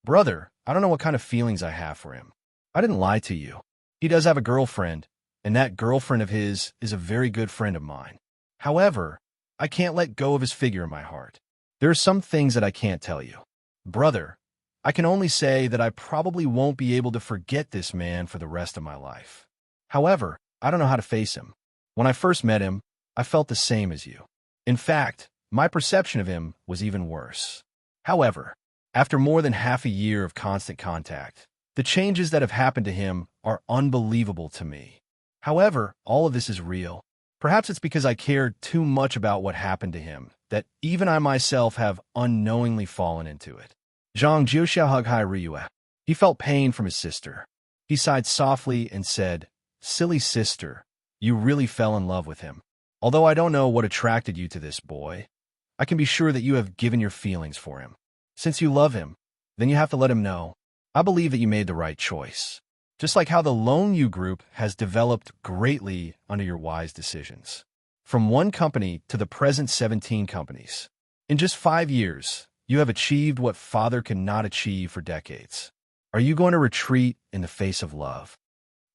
Brother, I don't know what kind of feelings I have for him. I didn't lie to you. He does have a girlfriend, and that girlfriend of his is a very good friend of mine. However, I can't let go of his figure in my heart. There are some things that I can't tell you. Brother, I can only say that I probably won't be able to forget this man for the rest of my life. However, I don't know how to face him. When I first met him, I felt the same as you. In fact, my perception of him was even worse. However, after more than half a year of constant contact, the changes that have happened to him are unbelievable to me. However, all of this is real. Perhaps it's because I cared too much about what happened to him that even I myself have unknowingly fallen into it. Zhang Jiuxiao hugged Hai Ryue. He felt pain from his sister. He sighed softly and said, Silly sister, you really fell in love with him. Although I don't know what attracted you to this boy, I can be sure that you have given your feelings for him. Since you love him, then you have to let him know. I believe that you made the right choice. Just like how the Lone You group has developed greatly under your wise decisions. From one company to the present 17 companies. In just 5 years, you have achieved what father cannot achieve for decades. Are you going to retreat in the face of love?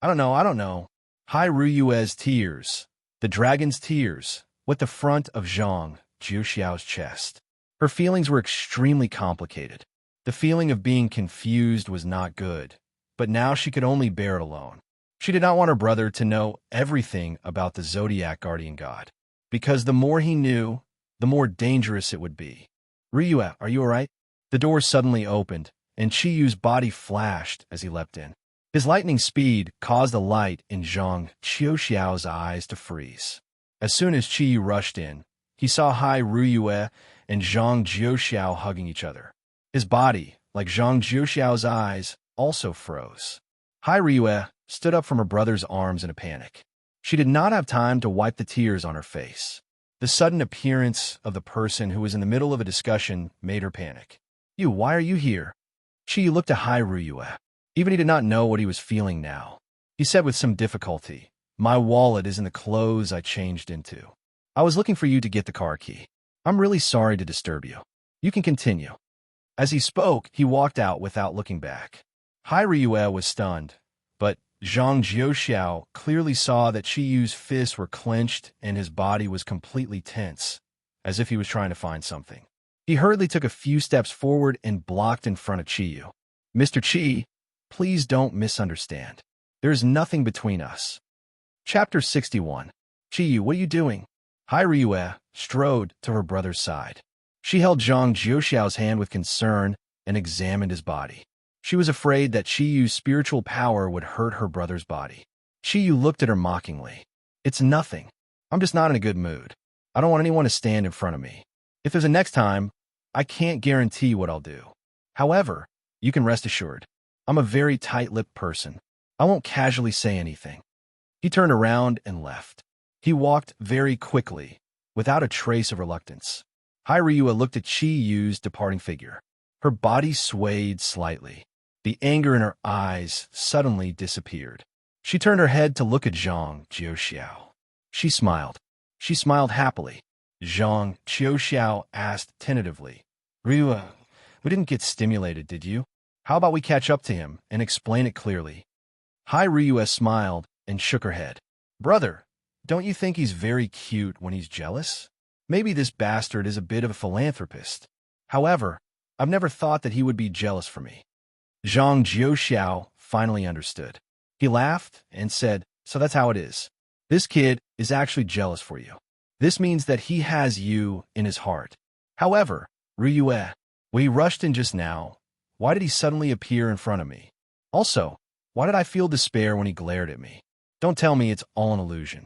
I don't know. Hai Ryue's tears, the dragon's tears, wet the front of Zhang Jiuxiao's chest. Her feelings were extremely complicated. The feeling of being confused was not good, but now she could only bear it alone. She did not want her brother to know everything about the Zodiac guardian god, because the more he knew, the more dangerous it would be. Ryue, are you alright? The door suddenly opened, and Chiyu's body flashed as he leapt in. His lightning speed caused the light in Zhang Jiuxiao's eyes to freeze. As soon as Chiyu rushed in, he saw Hai Ryue and Zhang Jiuxiao hugging each other. His body, like Zhang Jiuxiao's eyes, also froze. Hai Ryue stood up from her brother's arms in a panic. She did not have time to wipe the tears on her face. The sudden appearance of the person who was in the middle of a discussion made her panic. Why are you here? Chiyu looked at Hai Ryue. Even he did not know what he was feeling now. He said with some difficulty, My wallet is in the clothes I changed into. I was looking for you to get the car key. I'm really sorry to disturb you. You can continue. As he spoke, he walked out without looking back. Hai Ryue was stunned, but Zhang Jiuxiao clearly saw that Chiyu's fists were clenched and his body was completely tense, as if he was trying to find something. He hurriedly took a few steps forward and blocked in front of Chiyu. Mr. Chi, please don't misunderstand. There is nothing between us. Chapter 61. Chiyu, what are you doing? Hai Ryue strode to her brother's side. She held Zhang Jiuxiao's hand with concern and examined his body. She was afraid that Chiyu's spiritual power would hurt her brother's body. Chiyu looked at her mockingly. It's nothing. I'm just not in a good mood. I don't want anyone to stand in front of me. If there's a next time, I can't guarantee what I'll do. However, you can rest assured, I'm a very tight-lipped person. I won't casually say anything. He turned around and left. He walked very quickly, without a trace of reluctance. Hai Ryue looked at Chiyu's departing figure. Her body swayed slightly. The anger in her eyes suddenly disappeared. She turned her head to look at Zhang Jiuxiao. She smiled. She smiled happily. Zhang Jiuxiao asked tentatively, Ryue, we didn't get stimulated, did you? How about we catch up to him and explain it clearly? Hai Ryue smiled and shook her head. Brother, don't you think he's very cute when he's jealous? Maybe this bastard is a bit of a philanthropist. However, I've never thought that he would be jealous for me. Zhang Jiuxiao finally understood. He laughed and said, So that's how it is. This kid is actually jealous for you. This means that he has you in his heart. However, Ryue, when he rushed in just now, why did he suddenly appear in front of me? Also, Why did I feel despair when he glared at me? Don't tell me it's all an illusion.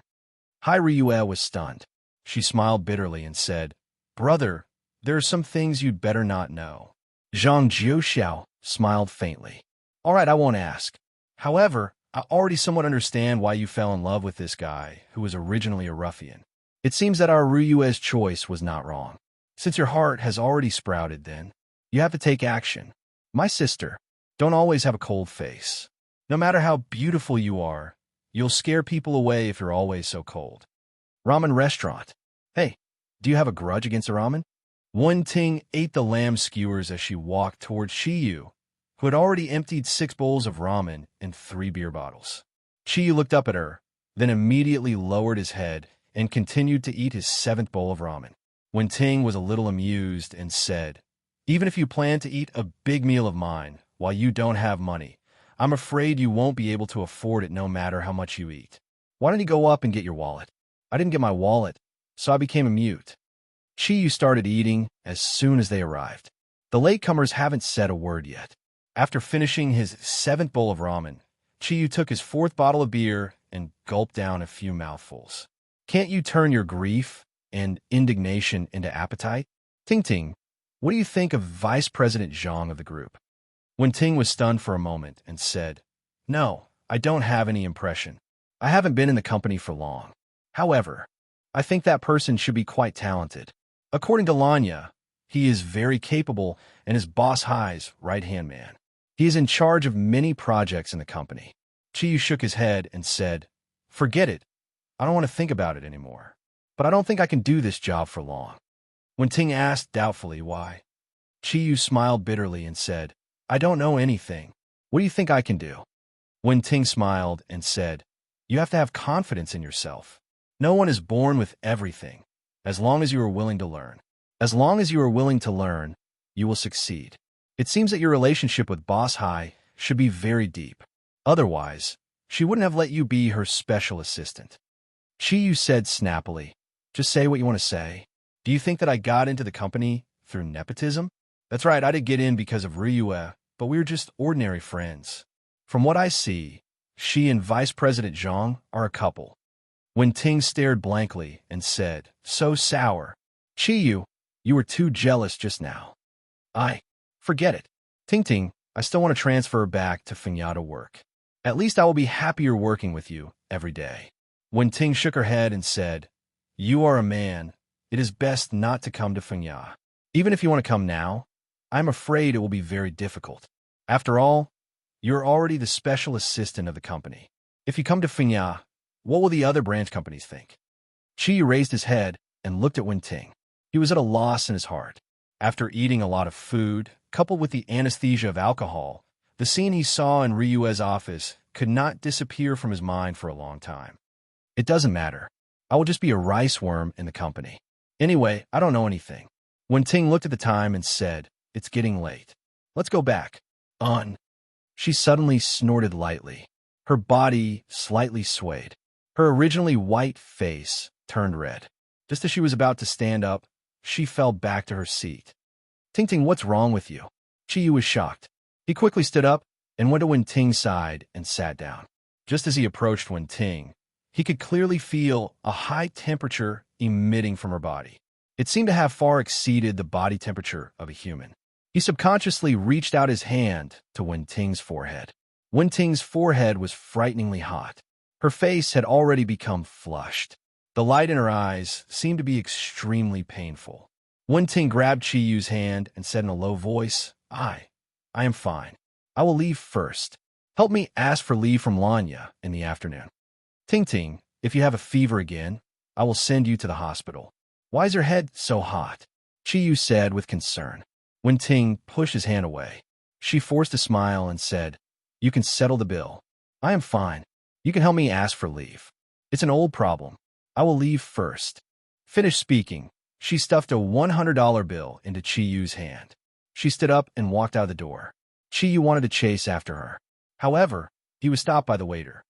Hai Ryue was stunned. She smiled bitterly and said, Brother, there are some things you'd better not know. Zhang Jiuxiao smiled faintly. All right, I won't ask. However, I already somewhat understand why you fell in love with this guy, who was originally a ruffian. It seems that our Ryue's choice was not wrong. Since your heart has already sprouted then, you have to take action. My sister, don't always have a cold face. No matter how beautiful you are, you'll scare people away if you're always so cold. Ramen restaurant. Hey, do you have a grudge against the ramen? Wen Ting ate the lamb skewers as she walked towards Chiyu, who had already emptied 6 bowls of ramen and 3 beer bottles. Chiyu looked up at her, then immediately lowered his head and continued to eat his 7th bowl of ramen. Wen Ting was a little amused and said, Even if you plan to eat a big meal of mine while you don't have money, I'm afraid you won't be able to afford it no matter how much you eat. Why don't you go up and get your wallet? I didn't get my wallet, so I became a mute. Chiyu started eating as soon as they arrived. The latecomers haven't said a word yet. After finishing his 7th bowl of ramen, Chiyu took his 4th bottle of beer and gulped down a few mouthfuls. Can't you turn your grief and indignation into appetite? Ting Ting, what do you think of Vice President Zhang of the group? Wen Ting was stunned for a moment and said, No, I don't have any impression. I haven't been in the company for long. However, I think that person should be quite talented. According to Lanya, he is very capable and is Boss Hai's right-hand man. He is in charge of many projects in the company. Chiyu shook his head and said, Forget it. I don't want to think about it anymore. But I don't think I can do this job for long. Wen Ting asked doubtfully why. Chiyu smiled bitterly and said, I don't know anything. What do you think I can do? Wen Ting smiled and said, You have to have confidence in yourself. No one is born with everything. As long as you are willing to learn. As long as you are willing to learn, you will succeed. It seems that your relationship with Boss Hai should be very deep. Otherwise, she wouldn't have let you be her special assistant. Chiyu said snappily, Just say what you want to say. Do you think that I got into the company through nepotism? That's right, I did get in because of Ryue, but we were just ordinary friends. From what I see, she and Vice President Zhang are a couple. Wen Ting stared blankly and said, So sour. Chiyu, you were too jealous just now. Forget it. Ting Ting, I still want to transfer back to Fengya to work. At least I will be happier working with you every day. Wen Ting shook her head and said, You are a man. It is best not to come to Fengya. Even if you want to come now, I'm afraid it will be very difficult. After all, you're already the special assistant of the company. If you come to Fengya, what will the other branch companies think? Chiyu raised his head and looked at Wen Ting. He was at a loss in his heart. After eating a lot of food, coupled with the anesthesia of alcohol, the scene he saw in Ryue's office could not disappear from his mind for a long time. It doesn't matter. I will just be a rice worm in the company. Anyway, I don't know anything. Wen Ting looked at the time and said, It's getting late. Let's go back. She suddenly snorted lightly. Her body slightly swayed. Her originally white face turned red. Just as she was about to stand up, she fell back to her seat. Ting Ting, what's wrong with you? Chiyu was shocked. He quickly stood up and went to Wen Ting's side and sat down. Just as he approached Wen Ting, he could clearly feel a high temperature emitting from her body. It seemed to have far exceeded the body temperature of a human. He subconsciously reached out his hand to Wen Ting's forehead. Wen Ting's forehead was frighteningly hot. Her face had already become flushed. The light in her eyes seemed to be extremely painful. Wen Ting grabbed Chiyu's hand and said in a low voice, I am fine. I will leave first. Help me ask for leave from Lanya in the afternoon. Ting Ting, if you have a fever again, I will send you to the hospital. Why is your head so hot? Chiyu said with concern. Wen Ting pushed his hand away. She forced a smile and said, You can settle the bill. I am fine. You can help me ask for leave. It's an old problem. I will leave first. Finished speaking, she stuffed a $100 bill into Chiyu's hand. She stood up and walked out of the door. Chiyu wanted to chase after her. However, he was stopped by the waiter.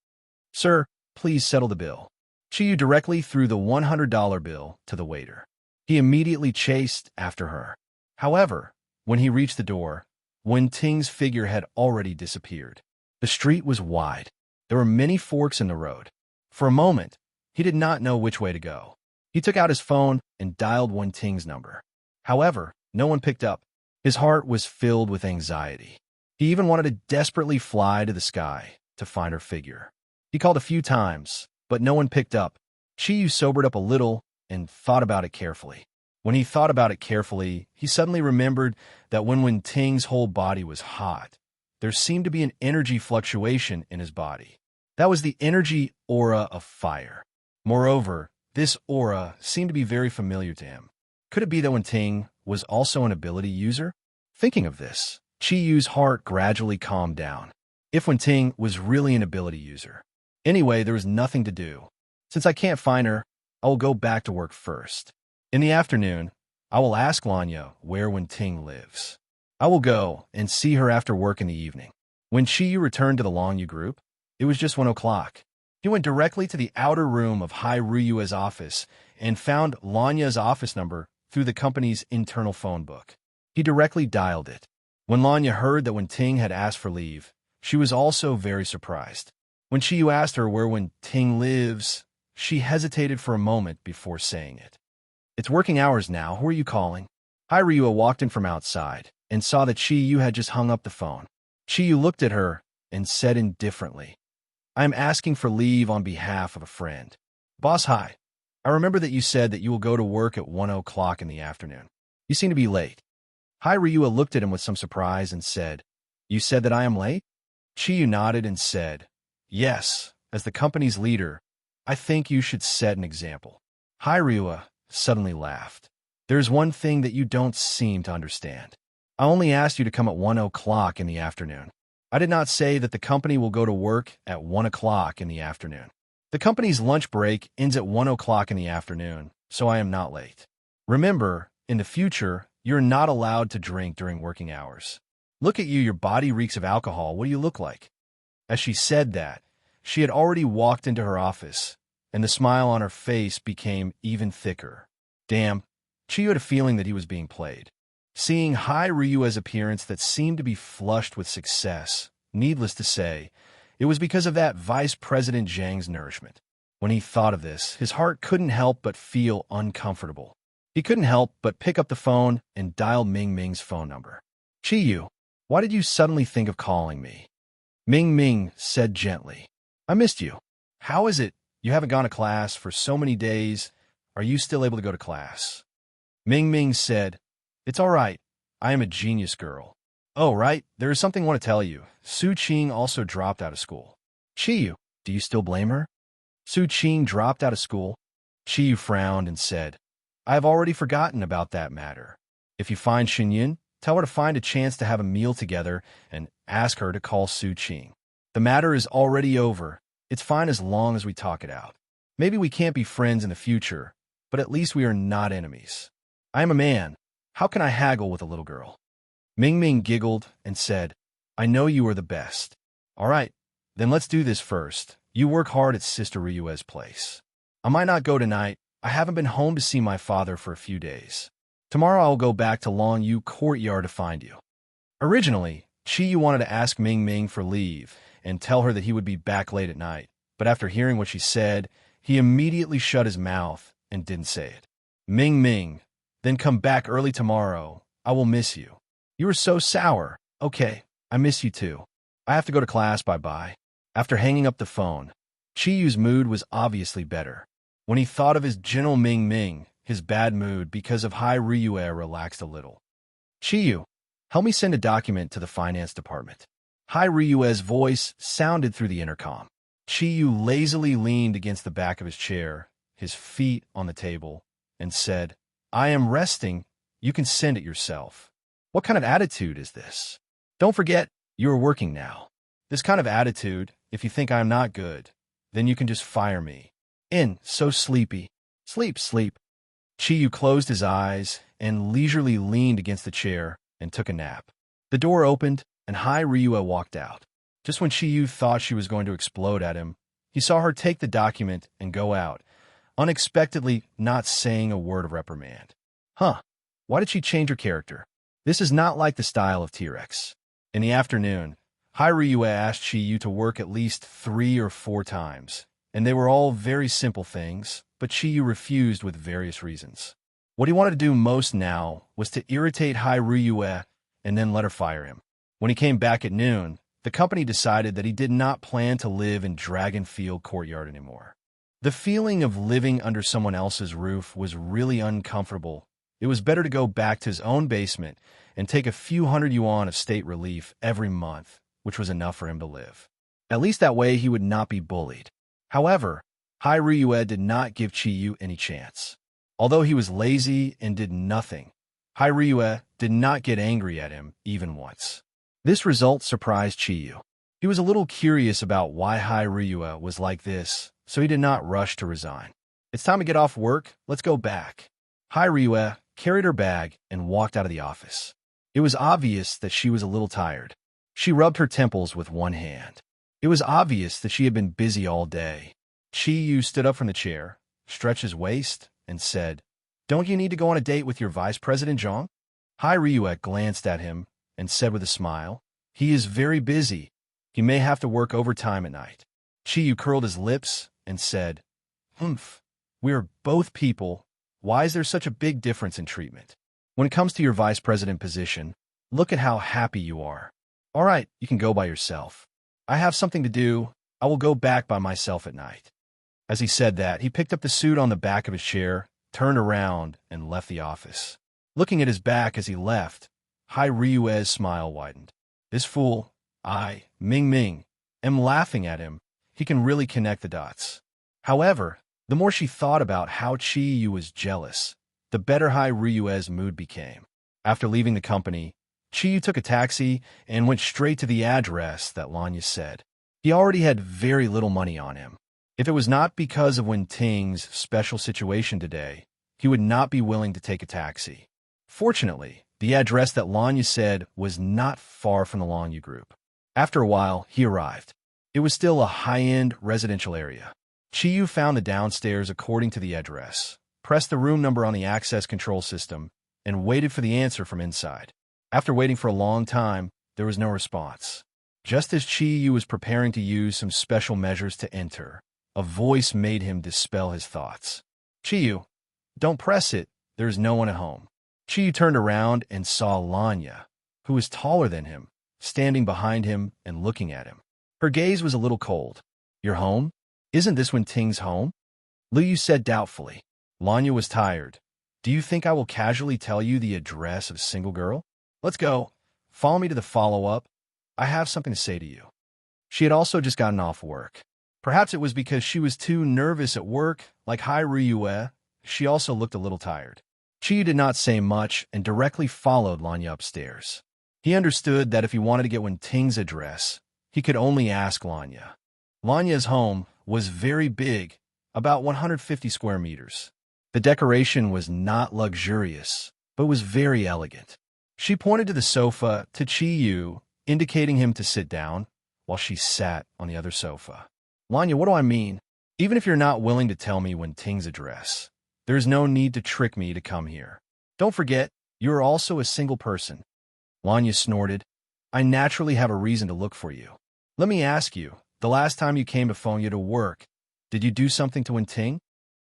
Sir, please settle the bill. Chiyu directly threw the $100 bill to the waiter. He immediately chased after her. However, when he reached the door, Wen Ting's figure had already disappeared. The street was wide. There were many forks in the road. For a moment, he did not know which way to go. He took out his phone and dialed Wen Ting's number. However, no one picked up. His heart was filled with anxiety. He even wanted to desperately fly to the sky to find her figure. He called a few times, but no one picked up. Qiyu sobered up a little and thought about it carefully. When he thought about it carefully, he suddenly remembered that when Wen Ting's whole body was hot, there seemed to be an energy fluctuation in his body. That was the energy aura of fire. Moreover, this aura seemed to be very familiar to him. Could it be that Wen Ting was also an ability user? Thinking of this, Qiyu's heart gradually calmed down. If Wen Ting was really an ability user. Anyway, there was nothing to do. Since I can't find her, I will go back to work first. In the afternoon, I will ask Lanya where Wen Ting lives. I will go and see her after work in the evening. When Qiyu returned to the Longyu group, it was just 1 o'clock. He went directly to the outer room of Hai Ryua's office and found Lanya's office number through the company's internal phone book. He directly dialed it. When Lanya heard that Wen Ting had asked for leave, she was also very surprised. When Qiyu asked her where Wen Ting lives, she hesitated for a moment before saying it. It's working hours now. Who are you calling? Hai Ryua walked in from outside and saw that Qiyu had just hung up the phone. Qiyu looked at her and said indifferently, I am asking for leave on behalf of a friend. Boss Hai, I remember that you said that you will go to work at 1 o'clock in the afternoon. You seem to be late. Hai Ryua looked at him with some surprise and said, You said that I am late? Qiyu nodded and said, Yes, as the company's leader, I think you should set an example. Hai Ryua suddenly laughed. There's one thing that you don't seem to understand. I only asked you to come at 1 o'clock in the afternoon. I did not say that the company will go to work at 1 o'clock in the afternoon. The company's lunch break ends at 1 o'clock in the afternoon, so I am not late. Remember, in the future, you're not allowed to drink during working hours. Look at you, your body reeks of alcohol. What do you look like? As she said that, she had already walked into her office, and the smile on her face became even thicker. Damn, Qiyu had a feeling that he was being played. Seeing Hai Ryua's appearance that seemed to be flushed with success, needless to say, it was because of that Vice President Zhang's nourishment. When he thought of this, his heart couldn't help but feel uncomfortable. He couldn't help but pick up the phone and dial Ming Ming's phone number. Qiyu, why did you suddenly think of calling me? Ming Ming said gently, I missed you. How is it you haven't gone to class for so many days? Are you still able to go to class? Ming Ming said, It's all right. I am a genius girl. Oh, right. There is something I want to tell you. Su Qing also dropped out of school. Qiyu, do you still blame her? Su Qing dropped out of school? Qiyu frowned and said, I have already forgotten about that matter. If you find Xinyin, tell her to find a chance to have a meal together and ask her to call Su Qing. The matter is already over. It's fine as long as we talk it out. Maybe we can't be friends in the future, but at least we are not enemies. I am a man. How can I haggle with a little girl? Ming Ming giggled and said, I know you are the best. All right, then let's do this first. You work hard at Sister Ryua's place. I might not go tonight. I haven't been home to see my father for a few days. Tomorrow I'll go back to Longyu Courtyard to find you. Originally, Qiyu wanted to ask Ming Ming for leave and tell her that he would be back late at night, but after hearing what she said, he immediately shut his mouth and didn't say it. Ming Ming, then come back early tomorrow. I will miss you. You were so sour. Okay, I miss you too. I have to go to class, bye-bye. After hanging up the phone, Qiyu's mood was obviously better. When he thought of his gentle Ming Ming, his bad mood because of Hai Ryua relaxed a little. Qiyu, help me send a document to the finance department. Hai Ryua's voice sounded through the intercom. Qiyu lazily leaned against the back of his chair, his feet on the table, and said, I am resting. You can send it yourself. What kind of attitude is this? Don't forget, you are working now. This kind of attitude, if you think I am not good, then you can just fire me. So sleepy. Sleep, sleep. Qiyu closed his eyes and leisurely leaned against the chair and took a nap. The door opened, and Hai Ryua walked out. Just when Qiyu thought she was going to explode at him, he saw her take the document and go out, unexpectedly not saying a word of reprimand. Huh, why did she change her character? This is not like the style of T-Rex. In the afternoon, Ryue asked Chiyu to work at least 3 or 4 times, and they were all very simple things, but Chiyu refused with various reasons. What he wanted to do most now was to irritate Ryue and then let her fire him. When he came back at noon, the company decided that he did not plan to live in Dragonfield Courtyard anymore. The feeling of living under someone else's roof was really uncomfortable. It was better to go back to his own basement and take a few hundred yuan of state relief every month, which was enough for him to live. At least that way he would not be bullied. However, Ryue did not give Chiyu any chance. Although he was lazy and did nothing, Ryue did not get angry at him even once. This result surprised Chiyu. He was a little curious about why Ryue was like this, so he did not rush to resign. It's time to get off work, let's go back. Ryue carried her bag and walked out of the office. It was obvious that she was a little tired. She rubbed her temples with one hand. It was obvious that she had been busy all day. Chiyu stood up from the chair, stretched his waist, and said, "Don't you need to go on a date with your Vice President Zhang?" Ryue glanced at him and said with a smile, "He is very busy. He may have to work overtime at night." Chiyu curled his lips and said, "Humph, we are both people. Why is there such a big difference in treatment? When it comes to your vice president position, look at how happy you are. All right, you can go by yourself. I have something to do. I will go back by myself at night." As he said that, he picked up the suit on the back of his chair, turned around, and left the office. Looking at his back as he left, Ryue's smile widened. This fool, Ming, am laughing at him. He can really connect the dots. However, the more she thought about how Chiyu was jealous, the better Ryue's mood became. After leaving the company, Chiyu took a taxi and went straight to the address that Lanya said. He already had very little money on him. If it was not because of Wen-Ting's special situation today, he would not be willing to take a taxi. Fortunately, the address that Lanya said was not far from the Lanya group. After a while, he arrived. It was still a high-end residential area. Chiyu found the downstairs according to the address, pressed the room number on the access control system, and waited for the answer from inside. After waiting for a long time, there was no response. Just as Chiyu was preparing to use some special measures to enter, a voice made him dispel his thoughts. "Chiyu, don't press it. There is no one at home." Chiyu turned around and saw Lanya, who was taller than him, standing behind him and looking at him. Her gaze was a little cold. "You're home? Isn't this Wen-Ting's home?" Liu said doubtfully. Lanya was tired. "Do you think I will casually tell you the address of a single girl? Let's go. Follow me to the follow-up. I have something to say to you." She had also just gotten off work. Perhaps it was because she was too nervous at work, like Ryue. She also looked a little tired. Chiyu did not say much and directly followed Lanya upstairs. He understood that if he wanted to get Wen-Ting's address, he could only ask Lanya. Lanya's home was very big, about 150 square meters. The decoration was not luxurious, but was very elegant. She pointed to the sofa to Chiyu, indicating him to sit down, while she sat on the other sofa. "Lanya, what do I mean? Even if you're not willing to tell me Wen-Ting's address, there is no need to trick me to come here. Don't forget, you are also a single person." Lanya snorted. "I naturally have a reason to look for you. Let me ask you, the last time you came to Fengya to work, did you do something to Wen-Ting?"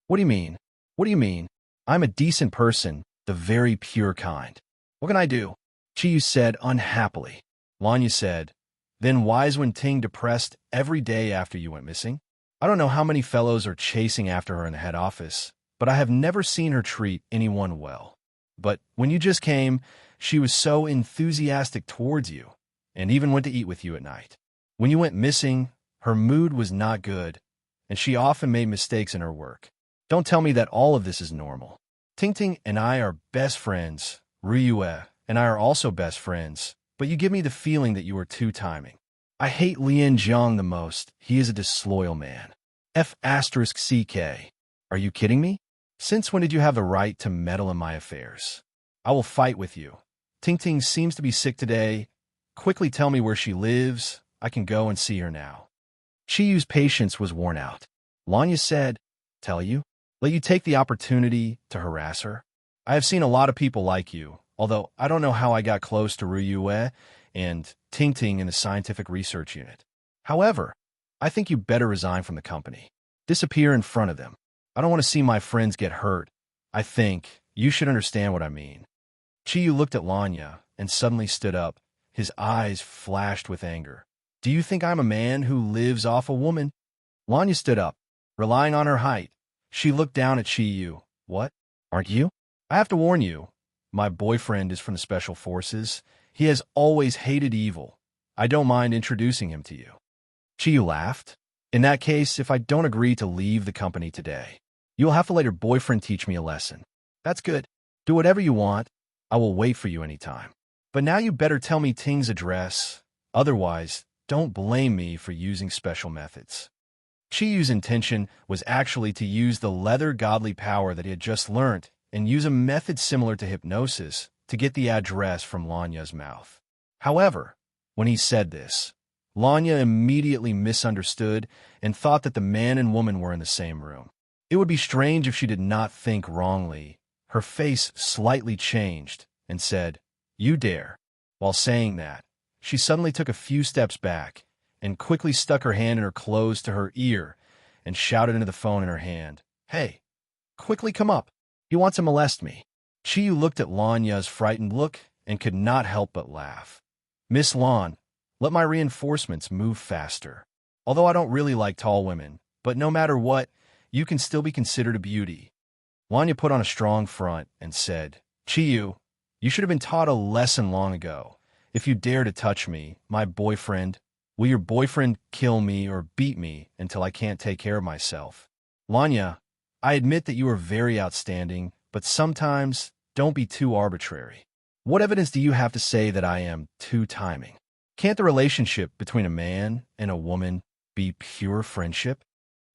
"What do you mean? What do you mean? I'm a decent person, the very pure kind. What can I do?" Chiyu said unhappily. Lanya said, "Then why is Wen-Ting depressed every day after you went missing? I don't know how many fellows are chasing after her in the head office, but I have never seen her treat anyone well. But when you just came, she was so enthusiastic towards you, and even went to eat with you at night. When you went missing, her mood was not good, and she often made mistakes in her work. Don't tell me that all of this is normal. Tingting and I are best friends. Ryue and I are also best friends, but you give me the feeling that you are two-timing. I hate Lian Zhang the most. He is a disloyal man. F***CK. Are you kidding me? Since when did you have the right to meddle in my affairs? I will fight with you. Tingting seems to be sick today. Quickly tell me where she lives. I can go and see her now." Chiyu's patience was worn out. Lanya said, "Tell you? Let you take the opportunity to harass her? I have seen a lot of people like you, although I don't know how I got close to Ryue, and Ting in the scientific research unit. However, I think you better resign from the company. Disappear in front of them. I don't want to see my friends get hurt. I think you should understand what I mean. Chiyu looked at Lanya and suddenly stood up. His eyes flashed with anger. Do you think I'm a man who lives off a woman? Lanya stood up, relying on her height. She looked down at Chiyu. What? Aren't you? I have to warn you. My boyfriend is from the Special Forces. He has always hated evil. I don't mind introducing him to you. Chiyu laughed. In that case, if I don't agree to leave the company today, you'll have to let your boyfriend teach me a lesson. That's good. Do whatever you want. I will wait for you anytime. But now you better tell me Ting's address. Otherwise, don't blame me for using special methods. Chiyu's intention was actually to use the leather godly power that he had just learnt and use a method similar to hypnosis to get the address from Lanya's mouth. However, when he said this, Lanya immediately misunderstood and thought that the man and woman were in the same room. It would be strange if she did not think wrongly. Her face slightly changed and said, "You dare." While saying that, she suddenly took a few steps back and quickly stuck her hand in her clothes to her ear and shouted into the phone in her hand, "Hey, quickly come up. He wants to molest me." Chiyu looked at Lanya's frightened look and could not help but laugh. "Miss Lan, let my reinforcements move faster. Although I don't really like tall women, but no matter what, you can still be considered a beauty." Lanya put on a strong front and said, "Chiyu, you should have been taught a lesson long ago. If you dare to touch me, my boyfriend, will your boyfriend kill me or beat me until I can't take care of myself?" Lanya, I admit that you are very outstanding, but sometimes don't be too arbitrary. What evidence do you have to say that I am two-timing? Can't the relationship between a man and a woman be pure friendship?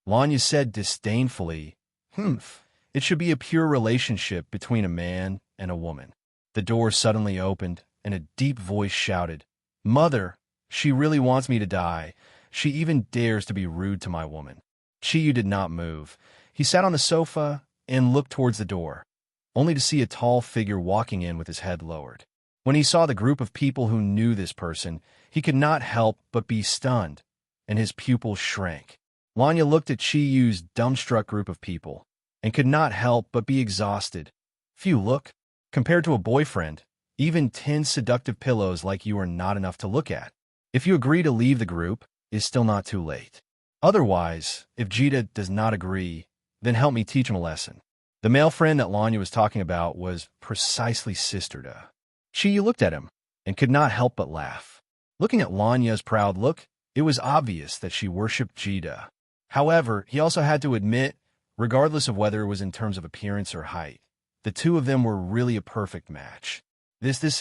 Lanya said disdainfully, It should be a pure relationship between a man and a woman. The door suddenly opened, and a deep voice shouted, "Mother, she really wants me to die. She even dares to be rude to my woman." Chiyu did not move. He sat on the sofa and looked towards the door, only to see a tall figure walking in with his head lowered. When he saw the group of people who knew this person, he could not help but be stunned, and his pupils shrank. Lanya looked at Chiyu's dumbstruck group of people and could not help but be exhausted. Phew, look, compared to a boyfriend, even 10 seductive pillows like you are not enough to look at. If you agree to leave the group, it's still not too late. Otherwise, if Jita does not agree, then help me teach him a lesson. The male friend that Lanya was talking about was precisely Sisterda. Chiyu looked at him and could not help but laugh. Looking at Lanya's proud look, it was obvious that she worshipped Jita. However, he also had to admit, regardless of whether it was in terms of appearance or height, the two of them were really a perfect match.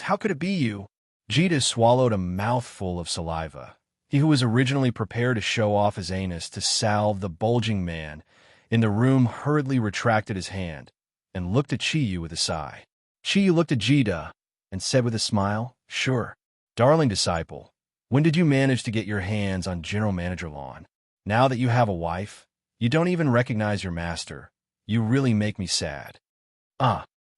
How could it be you? Jita swallowed a mouthful of saliva. He who was originally prepared to show off his anus to salve the bulging man in the room hurriedly retracted his hand and looked at Chiyu with a sigh. Chiyu looked at Jita and said with a smile, "Sure. Darling disciple, when did you manage to get your hands on General Manager Lan? Now that you have a wife, you don't even recognize your master. You really make me sad."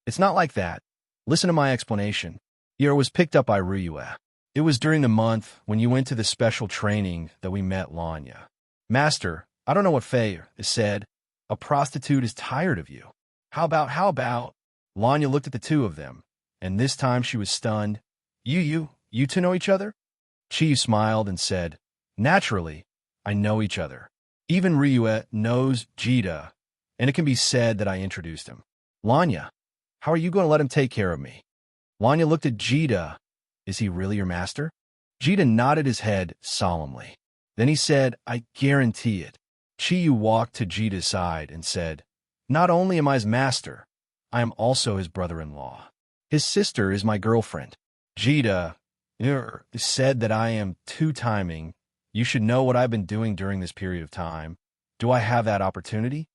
It's not like that. Listen to my explanation. Year was picked up by Ryue. It was during the month when you went to the special training that we met Lanya. "Master, I don't know what Faye said. A prostitute is tired of you." How about? Lanya looked at the two of them, and this time she was stunned. You two know each other?" Chiyu smiled and said, "Naturally, I know each other. Even Ryue knows Jita, and it can be said that I introduced him." "Lanya, how are you going to let him take care of me?" Lanya looked at Jita. "Is he really your master?" Jita nodded his head solemnly. Then he said, "I guarantee it." Chiyu walked to Jita's side and said, "Not only am I his master, I am also his brother-in-law. His sister is my girlfriend." Jita said that I am two-timing. You should know what I've been doing during this period of time. Do I have that opportunity?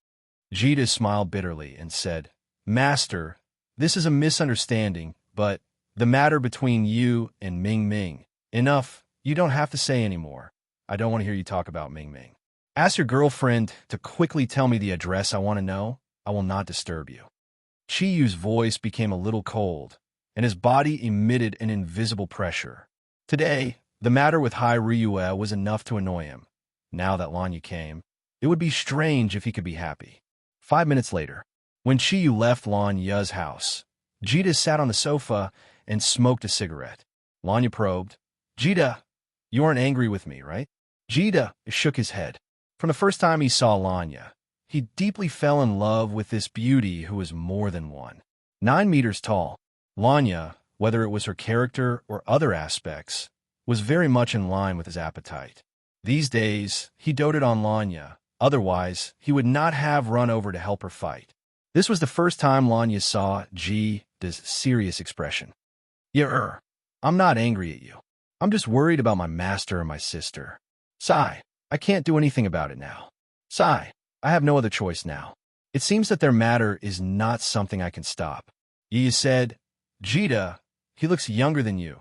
Jita smiled bitterly and said, "Master, this is a misunderstanding, but the matter between you and Ming Ming. Enough, you don't have to say any more. I don't want to hear you talk about Ming Ming. Ask your girlfriend to quickly tell me the address I want to know. I will not disturb you." Chiyu's voice became a little cold, and his body emitted an invisible pressure. Today, the matter with Hai Ryue was enough to annoy him. Now that Lanya came, it would be strange if he could be happy. 5 minutes later, when Chiyu left Lanya's house, Jita sat on the sofa and smoked a cigarette. Lanya probed, "Jita, you aren't angry with me, right?" Jita shook his head. From the first time he saw Lanya, he deeply fell in love with this beauty who was more than one. 9 meters tall, Lanya, whether it was her character or other aspects, was very much in line with his appetite. These days, he doted on Lanya, otherwise he would not have run over to help her fight. This was the first time Lanya saw Jita's serious expression. "Yeah, I'm not angry at you. I'm just worried about my master and my sister. Sigh, I can't do anything about it now. Sigh, I have no other choice now. It seems that their matter is not something I can stop." Yi said, "Jita, he looks younger than you.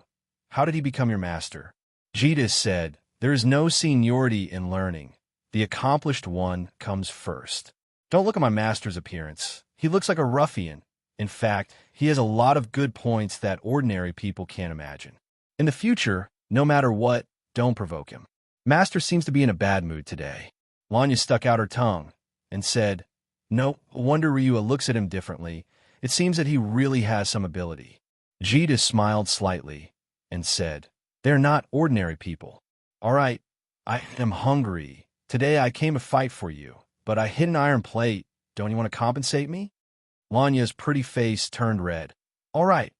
How did he become your master?" Jita said, "There is no seniority in learning. The accomplished one comes first. Don't look at my master's appearance. He looks like a ruffian. In fact, he has a lot of good points that ordinary people can't imagine. In the future, no matter what, don't provoke him. Master seems to be in a bad mood today." Lanya stuck out her tongue and said, "No wonder Ryua looks at him differently. It seems that he really has some ability." Jita smiled slightly and said, "They're not ordinary people. All right, I am hungry. Today I came to fight for you, but I hit an iron plate. Don't you want to compensate me?" Lanya's pretty face turned red. "All right,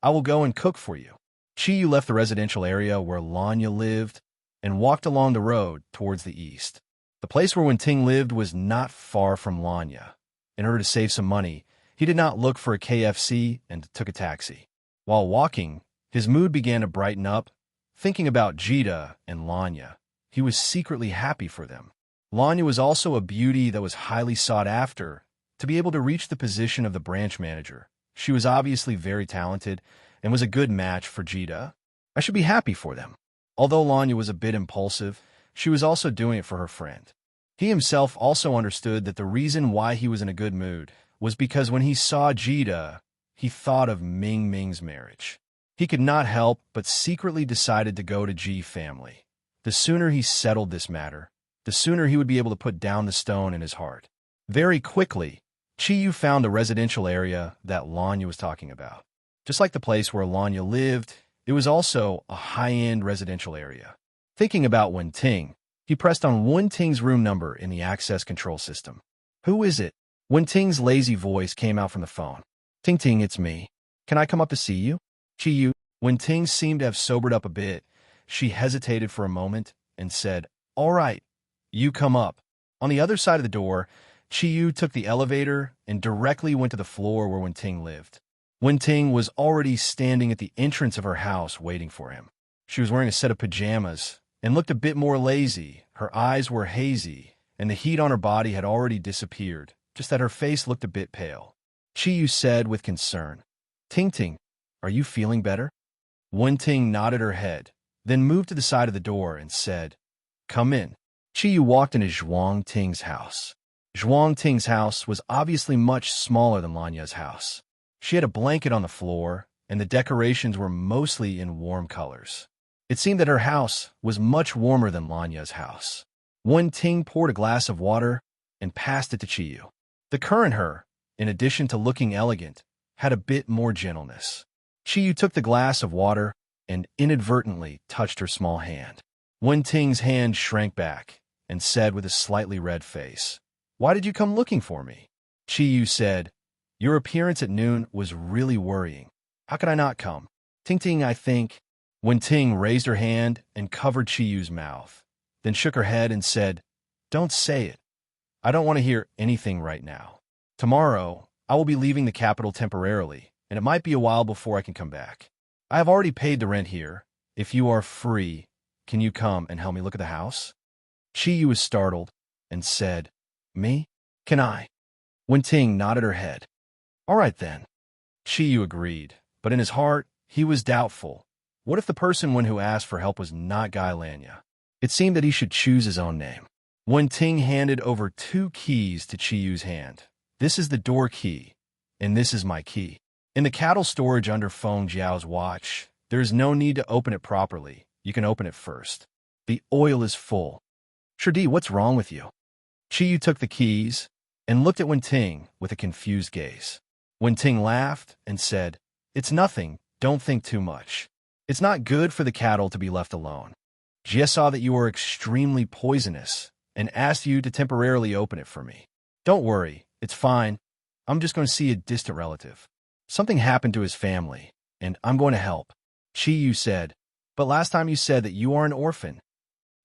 I will go and cook for you." Chiyu left the residential area where Lanya lived and walked along the road towards the east. The place where Wenting lived was not far from Lanya. In order to save some money, he did not look for a KFC and took a taxi. While walking, his mood began to brighten up. Thinking about Jita and Lanya, he was secretly happy for them. Lanya was also a beauty that was highly sought after. To be able to reach the position of the branch manager, she was obviously very talented and was a good match for Jita. I should be happy for them. Although Lanya was a bit impulsive, she was also doing it for her friend. He himself also understood that the reason why he was in a good mood was because when he saw Jita, he thought of Ming Ming's marriage. He could not help but secretly decided to go to Ji family. The sooner he settled this matter, the sooner he would be able to put down the stone in his heart. Very quickly, Chiyu found the residential area that Lanya was talking about. Just like the place where Lanya lived, it was also a high-end residential area. Thinking about Wenting, he pressed on Wenting's room number in the access control system. "Who is it?" Wenting's lazy voice came out from the phone. "Ting Ting, it's me. Can I come up to see you?" Chiyu. Wenting seemed to have sobered up a bit. She hesitated for a moment and said, "All right, you come up." On the other side of the door, Chiyu took the elevator and directly went to the floor where Wenting lived. Wenting was already standing at the entrance of her house waiting for him. She was wearing a set of pajamas and looked a bit more lazy. Her eyes were hazy, and the heat on her body had already disappeared, just that her face looked a bit pale. Chiyu said with concern, "Ting Ting, are you feeling better?" Wenting nodded her head, then moved to the side of the door and said, "Come in." Chiyu walked into Zhuang Ting's house. Zhuang Ting's house was obviously much smaller than Lanya's house. She had a blanket on the floor, and the decorations were mostly in warm colors. It seemed that her house was much warmer than Lanya's house. Wenting poured a glass of water and passed it to Chiyu. The current her, in addition to looking elegant, had a bit more gentleness. Chiyu took the glass of water and inadvertently touched her small hand. Wenting's hand shrank back and said with a slightly red face, "Why did you come looking for me?" Chiyu said, "Your appearance at noon was really worrying. How could I not come?" "Ting Ting, I think." Wenting raised her hand and covered Chiyu's mouth, then shook her head and said, "Don't say it. I don't want to hear anything right now. Tomorrow, I will be leaving the capital temporarily, and it might be a while before I can come back. I have already paid the rent here. If you are free, can you come and help me look at the house?" Chiyu was startled and said, "Me? Can I?" Wenting nodded her head. "All right then." Chiyu agreed, but in his heart, he was doubtful. What if the person who asked for help was not Guy Lanya? It seemed that he should choose his own name. Wenting handed over 2 keys to Chiyu's hand. "This is the door key, and this is my key." In the cattle storage under Feng Jiao's watch, There is no need to open it properly. You can open it first. The oil is full. Shirdi, what's wrong with you? Chiyu took the keys and looked at Wenting with a confused gaze. Wenting laughed and said, "It's nothing. Don't think too much. It's not good for the cattle to be left alone. Jia saw that you were extremely poisonous and asked you to temporarily open it for me. Don't worry. It's fine. I'm just going to see a distant relative. Something happened to his family, and I'm going to help." Chiyu said, "But last time you said that you are an orphan."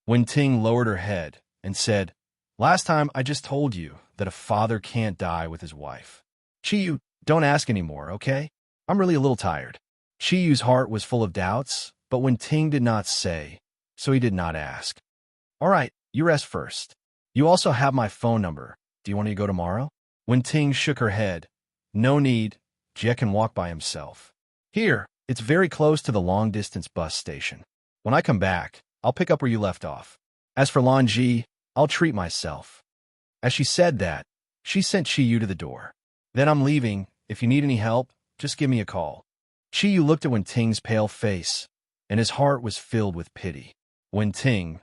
Wenting lowered her head and said, "Last time I just told you that a father can't die with his wife. Chiyu, don't ask anymore, okay? I'm really a little tired." Chiyu's heart was full of doubts, but Wenting did not say, so he did not ask. "All right, you rest first. You also have my phone number. Do you want to go tomorrow?" Wenting shook her head. "No need. Jie can walk by himself. Here, it's very close to the long-distance bus station. When I come back, I'll pick up where you left off. As for Lanji, I'll treat myself." As she said that, she sent Chiyu to the door. "Then I'm leaving. If you need any help, just give me a call." Chiyu looked at Wenting's pale face, and his heart was filled with pity. Wenting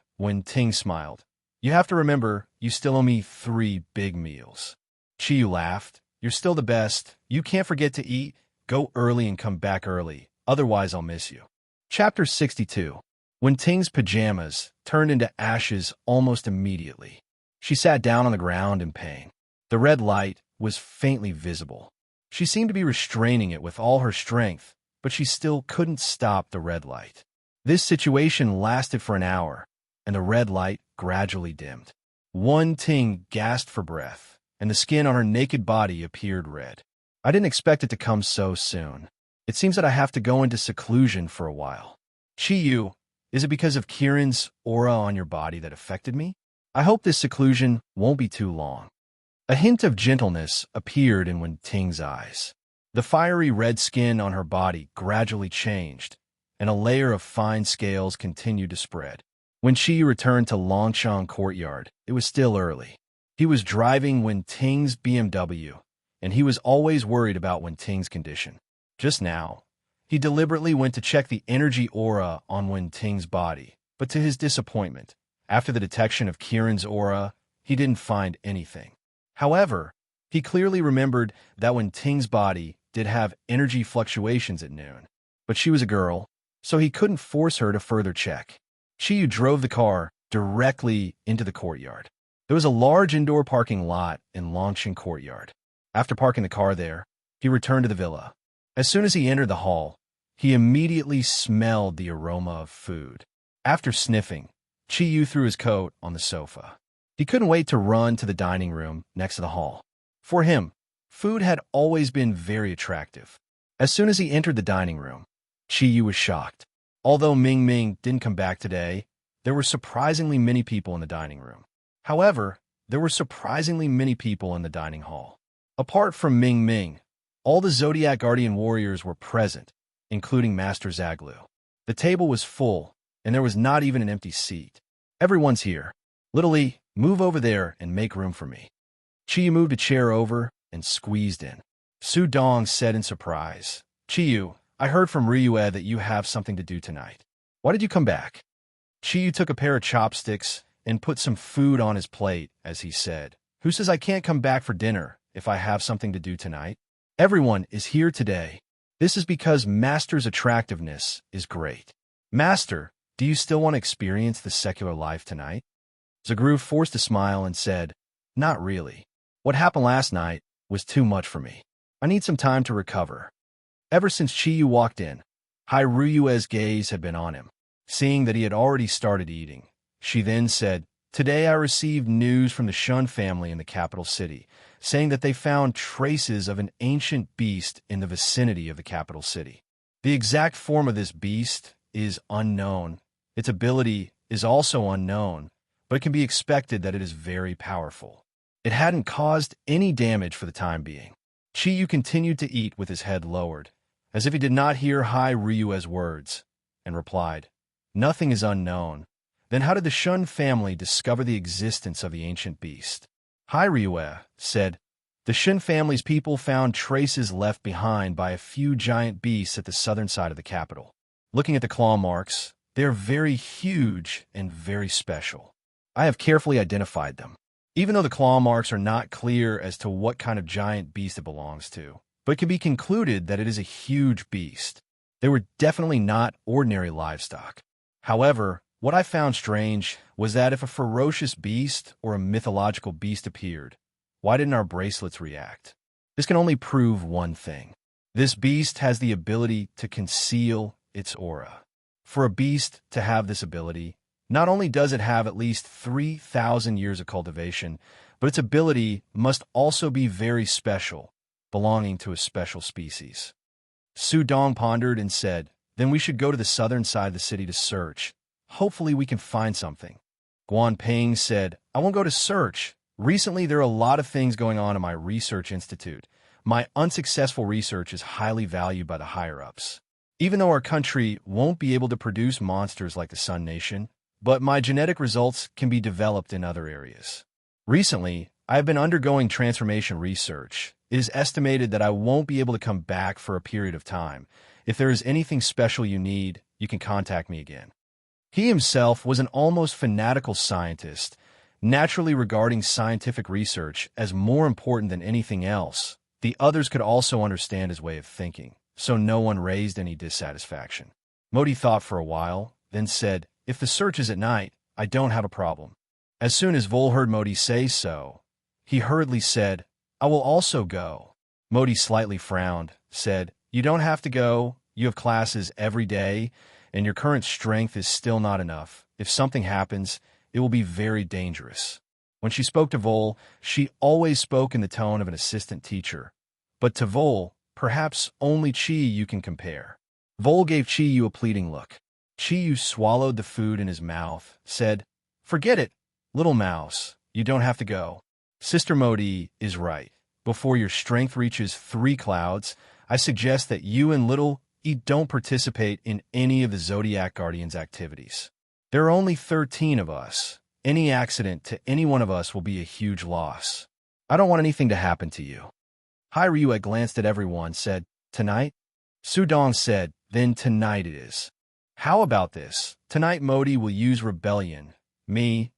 smiled. "You have to remember, you still owe me 3 big meals." Chiyu laughed. "You're still the best. You can't forget to eat. Go early and come back early. Otherwise, I'll miss you." Chapter 62. Wenting's pajamas turned into ashes almost immediately. She sat down on the ground in pain. The red light was faintly visible. She seemed to be restraining it with all her strength, but she still couldn't stop the red light. This situation lasted for an hour, and the red light gradually dimmed. Wenting gasped for breath, and the skin on her naked body appeared red. "I didn't expect it to come so soon. It seems that I have to go into seclusion for a while." "Chiyu, is it because of Kiran's aura on your body that affected me? I hope this seclusion won't be too long." A hint of gentleness appeared in Wenting's eyes. The fiery red skin on her body gradually changed, and a layer of fine scales continued to spread. When she returned to Longchang Courtyard, it was still early. He was driving Wenting's BMW, and he was always worried about Wenting's condition. Just now, he deliberately went to check the energy aura on Wenting's body, but to his disappointment, after the detection of Kiran's aura, he didn't find anything. However, he clearly remembered that Wenting's body did have energy fluctuations at noon, but she was a girl, so he couldn't force her to further check. Chiyu drove the car directly into the courtyard. There was a large indoor parking lot in Longcheng Courtyard. After parking the car there, he returned to the villa. As soon as he entered the hall, he immediately smelled the aroma of food. After sniffing, Chiyu threw his coat on the sofa. He couldn't wait to run to the dining room next to the hall. For him, food had always been very attractive. As soon as he entered the dining room, Chiyu was shocked. Although Ming Ming didn't come back today, there were surprisingly many people in the dining room. However, there were surprisingly many people in the dining hall. Apart from Ming Ming, all the Zodiac Guardian warriors were present, including Master Zaglu. The table was full, and there was not even an empty seat. "Everyone's here. Little E, move over there and make room for me." Chiyu moved a chair over and squeezed in. Su Dong said in surprise, "Chiyu, I heard from Ryue that you have something to do tonight. Why did you come back?" Chiyu took a pair of chopsticks and put some food on his plate as he said, "Who says I can't come back for dinner if I have something to do tonight? Everyone is here today. This is because Master's attractiveness is great. Master, do you still want to experience the secular life tonight?" Zagru forced a smile and said, "Not really. What happened last night was too much for me. I need some time to recover." Ever since Chiyu walked in, Ryue's gaze had been on him. Seeing that he had already started eating, she then said, "Today I received news from the Shun family in the capital city, saying that they found traces of an ancient beast in the vicinity of the capital city. The exact form of this beast is unknown. Its ability is also unknown, but it can be expected that it is very powerful. It hadn't caused any damage for the time being." Chiyu continued to eat with his head lowered, as if he did not hear Ryue's words, and replied, "Nothing is unknown. Then how did the Shun family discover the existence of the ancient beast?" Ryue said, "The Shun family's people found traces left behind by a few giant beasts at the southern side of the capital. Looking at the claw marks, they are very huge and very special. I have carefully identified them. Even though the claw marks are not clear as to what kind of giant beast it belongs to, but it can be concluded that it is a huge beast. They were definitely not ordinary livestock. However, what I found strange was that if a ferocious beast or a mythological beast appeared, why didn't our bracelets react? This can only prove one thing. This beast has the ability to conceal its aura. For a beast to have this ability, not only does it have at least 3,000 years of cultivation, but its ability must also be very special, belonging to a special species. Su Dong pondered and said, "Then we should go to the southern side of the city to search. Hopefully we can find something." Guan Ping said, "I won't go to search. Recently there are a lot of things going on in my research institute. My unsuccessful research is highly valued by the higher-ups. Even though our country won't be able to produce monsters like the Sun Nation, but my genetic results can be developed in other areas. Recently, I have been undergoing transformation research. It is estimated that I won't be able to come back for a period of time. If there is anything special you need, you can contact me again." He himself was an almost fanatical scientist, naturally regarding scientific research as more important than anything else. The others could also understand his way of thinking, so no one raised any dissatisfaction. Modi thought for a while, then said, "If the search is at night, I don't have a problem." As soon as Vol heard Modi say so, he hurriedly said, "I will also go." Modi slightly frowned, said, "You don't have to go. You have classes every day, and your current strength is still not enough. If something happens, it will be very dangerous." When she spoke to Vol, she always spoke in the tone of an assistant teacher. But to Vol, perhaps only Chi-Yu can compare. Vol gave Chi-Yu a pleading look. Chi-Yu swallowed the food in his mouth, said, "Forget it, little mouse. You don't have to go. Sister Modi is right. Before your strength reaches 3 clouds, I suggest that you and little E don't participate in any of the Zodiac Guardians' activities. There are only 13 of us. Any accident to any one of us will be a huge loss. I don't want anything to happen to you." Hai Ryue glanced at everyone, said, "Tonight?" Su Dong said, "Then tonight it is." "How about this? Tonight Modi will use rebellion. Me,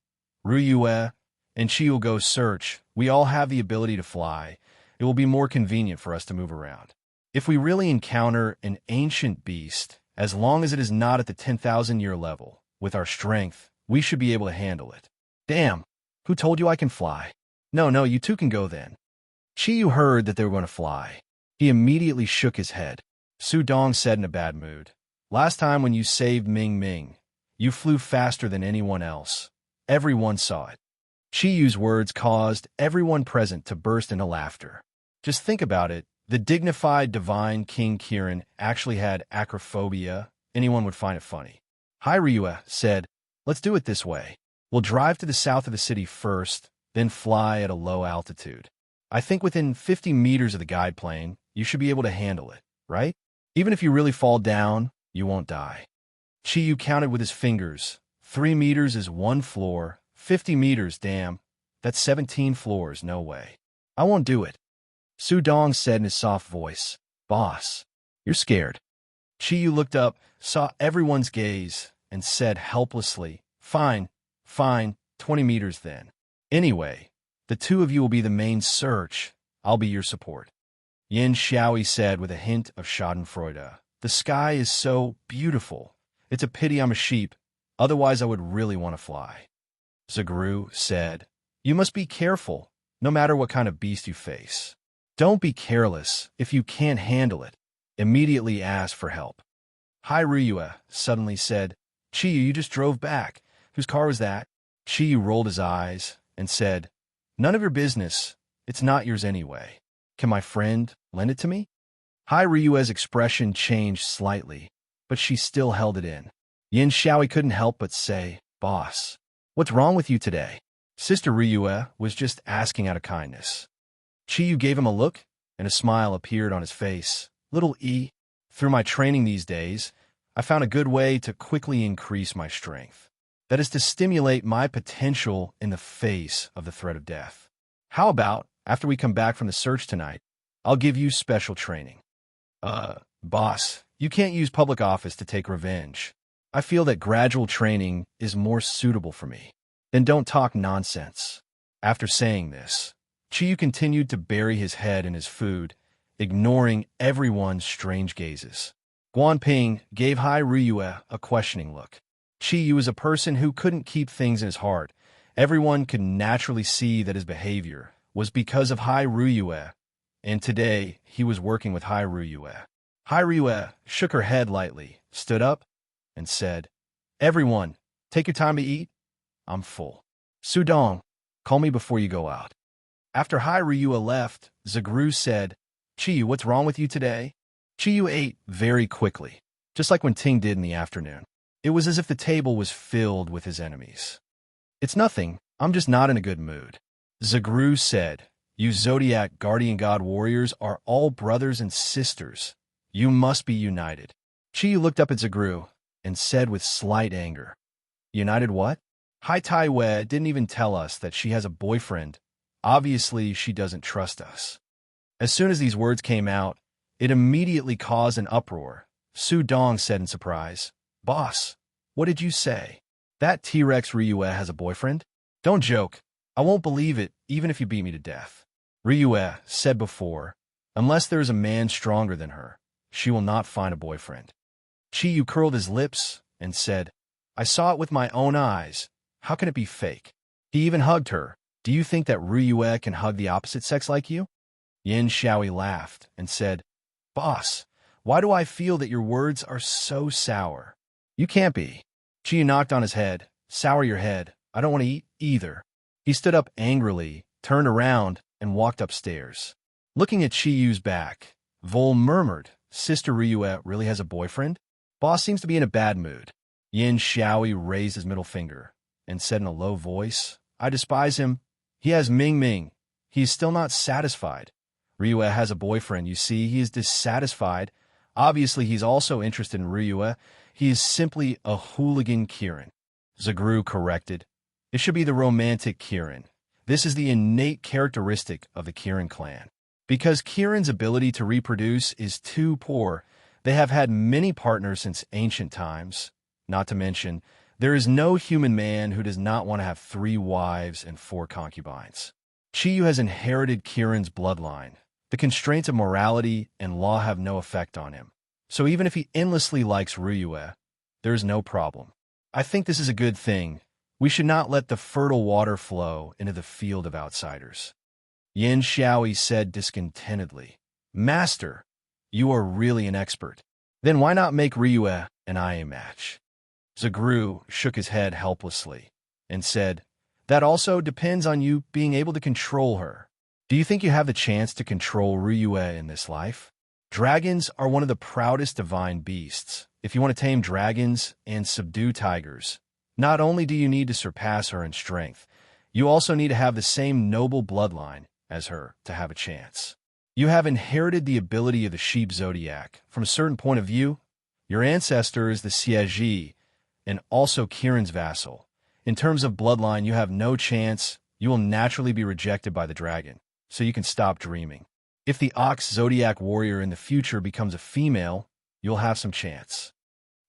Ryue, and Chi will go search. We all have the ability to fly. It will be more convenient for us to move around. If we really encounter an ancient beast, as long as it is not at the 10,000-year level, with our strength, we should be able to handle it." "Damn, who told you I can fly?" No, you two can go then." Chi-Yu heard that they were going to fly. He immediately shook his head. Su Dong said in a bad mood, "Last time when you saved Ming Ming, you flew faster than anyone else. Everyone saw it." Chi-Yu's words caused everyone present to burst into laughter. Just think about it. The dignified divine King Kirin actually had acrophobia. Anyone would find it funny. Hai Ryue said, "Let's do it this way. We'll drive to the south of the city first, then fly at a low altitude. I think within 50 meters of the guide plane, you should be able to handle it, right? Even if you really fall down, you won't die." Chi-Yu counted with his fingers. 3 meters is 1 floor. 50 meters, damn. That's 17 floors, no way. I won't do it. Su Dong said in his soft voice, "Boss, you're scared." Chi-Yu looked up, saw everyone's gaze, and said helplessly, Fine, 20 meters then. Anyway, the 2 of you will be the main search. I'll be your support." Yin Xiaoi said with a hint of schadenfreude, "The sky is so beautiful. It's a pity I'm a sheep. Otherwise I would really want to fly." Zagru said, "You must be careful, no matter what kind of beast you face. Don't be careless. If you can't handle it, immediately ask for help." Hai Ryue suddenly said, "Chi-Yu, you just drove back. Whose car was that?" Chi-Yu rolled his eyes and said, "None of your business. It's not yours anyway. Can my friend lend it to me?" Hai Ryue's expression changed slightly, but she still held it in. Yin Xiaoi couldn't help but say, "Boss, what's wrong with you today?" Sister Ryue was just asking out of kindness. Chi-Yu gave him a look, and a smile appeared on his face. "Little E, through my training these days, I found a good way to quickly increase my strength. That is to stimulate my potential in the face of the threat of death. How about, after we come back from the search tonight, I'll give you special training." Boss, you can't use public office to take revenge. I feel that gradual training is more suitable for me. Then don't talk nonsense. After saying this, Chiyu continued to bury his head in his food, ignoring everyone's strange gazes. Guanping gave Hai Ryue a questioning look. Chiyu was a person who couldn't keep things in his heart. Everyone could naturally see that his behavior was because of Hai Ryue, and today he was working with Hai Ryue. Hai Ryue shook her head lightly, stood up, and said, "Everyone, take your time to eat. I'm full. Sudong, call me before you go out." After Hai Ryue left, Zagru said, "Chiyu, what's wrong with you today?" Chiyu ate very quickly, just like when Ting did in the afternoon. It was as if the table was filled with his enemies. "It's nothing. I'm just not in a good mood." Zagru said, "You Zodiac Guardian God warriors are all brothers and sisters. You must be united." Chiyu looked up at Zagru and said with slight anger, "United what? Hai Taiwei didn't even tell us that she has a boyfriend. Obviously, she doesn't trust us." As soon as these words came out, it immediately caused an uproar. Su Dong said in surprise, "Boss, what did you say? That T-Rex Ryue has a boyfriend? Don't joke. I won't believe it, even if you beat me to death." Ryue said before, "Unless there is a man stronger than her, she will not find a boyfriend." Chiyu curled his lips and said, "I saw it with my own eyes. How can it be fake?" He even hugged her. "Do you think that Ryue can hug the opposite sex like you?" Yin Xiaoi laughed and said, "Boss, why do I feel that your words are so sour?" "You can't be." Chiyu knocked on his head. "Sour your head. I don't want to eat either." He stood up angrily, turned around, and walked upstairs. Looking at Chiyu's back, Vol murmured, "Sister Ryue really has a boyfriend? Boss seems to be in a bad mood." Yin Xiaoi raised his middle finger and said in a low voice, "I despise him. He has Ming Ming. He is still not satisfied. Ryue has a boyfriend, you see. He is dissatisfied. Obviously, he's also interested in Ryue. He is simply a hooligan Kirin." Zagru corrected, "It should be the romantic Kirin. This is the innate characteristic of the Kirin clan. Because Kirin's ability to reproduce is too poor, they have had many partners since ancient times. Not to mention, there is no human man who does not want to have 3 wives and 4 concubines. Chiyu has inherited Kirin's bloodline. The constraints of morality and law have no effect on him. So even if he endlessly likes Ryue, there is no problem. I think this is a good thing. We should not let the fertile water flow into the field of outsiders." Yin Xiaoi said discontentedly, "Master, you are really an expert. Then why not make Ryue and I a match?" Zagru shook his head helplessly and said, "That also depends on you being able to control her. Do you think you have the chance to control Ryue in this life? Dragons are one of the proudest divine beasts. If you want to tame dragons and subdue tigers, not only do you need to surpass her in strength, you also need to have the same noble bloodline as her to have a chance. You have inherited the ability of the sheep zodiac. From a certain point of view, your ancestor is the Siege and also Kirin's vassal. In terms of bloodline, you have no chance. You will naturally be rejected by the dragon, so you can stop dreaming. If the ox zodiac warrior in the future becomes a female, you'll have some chance."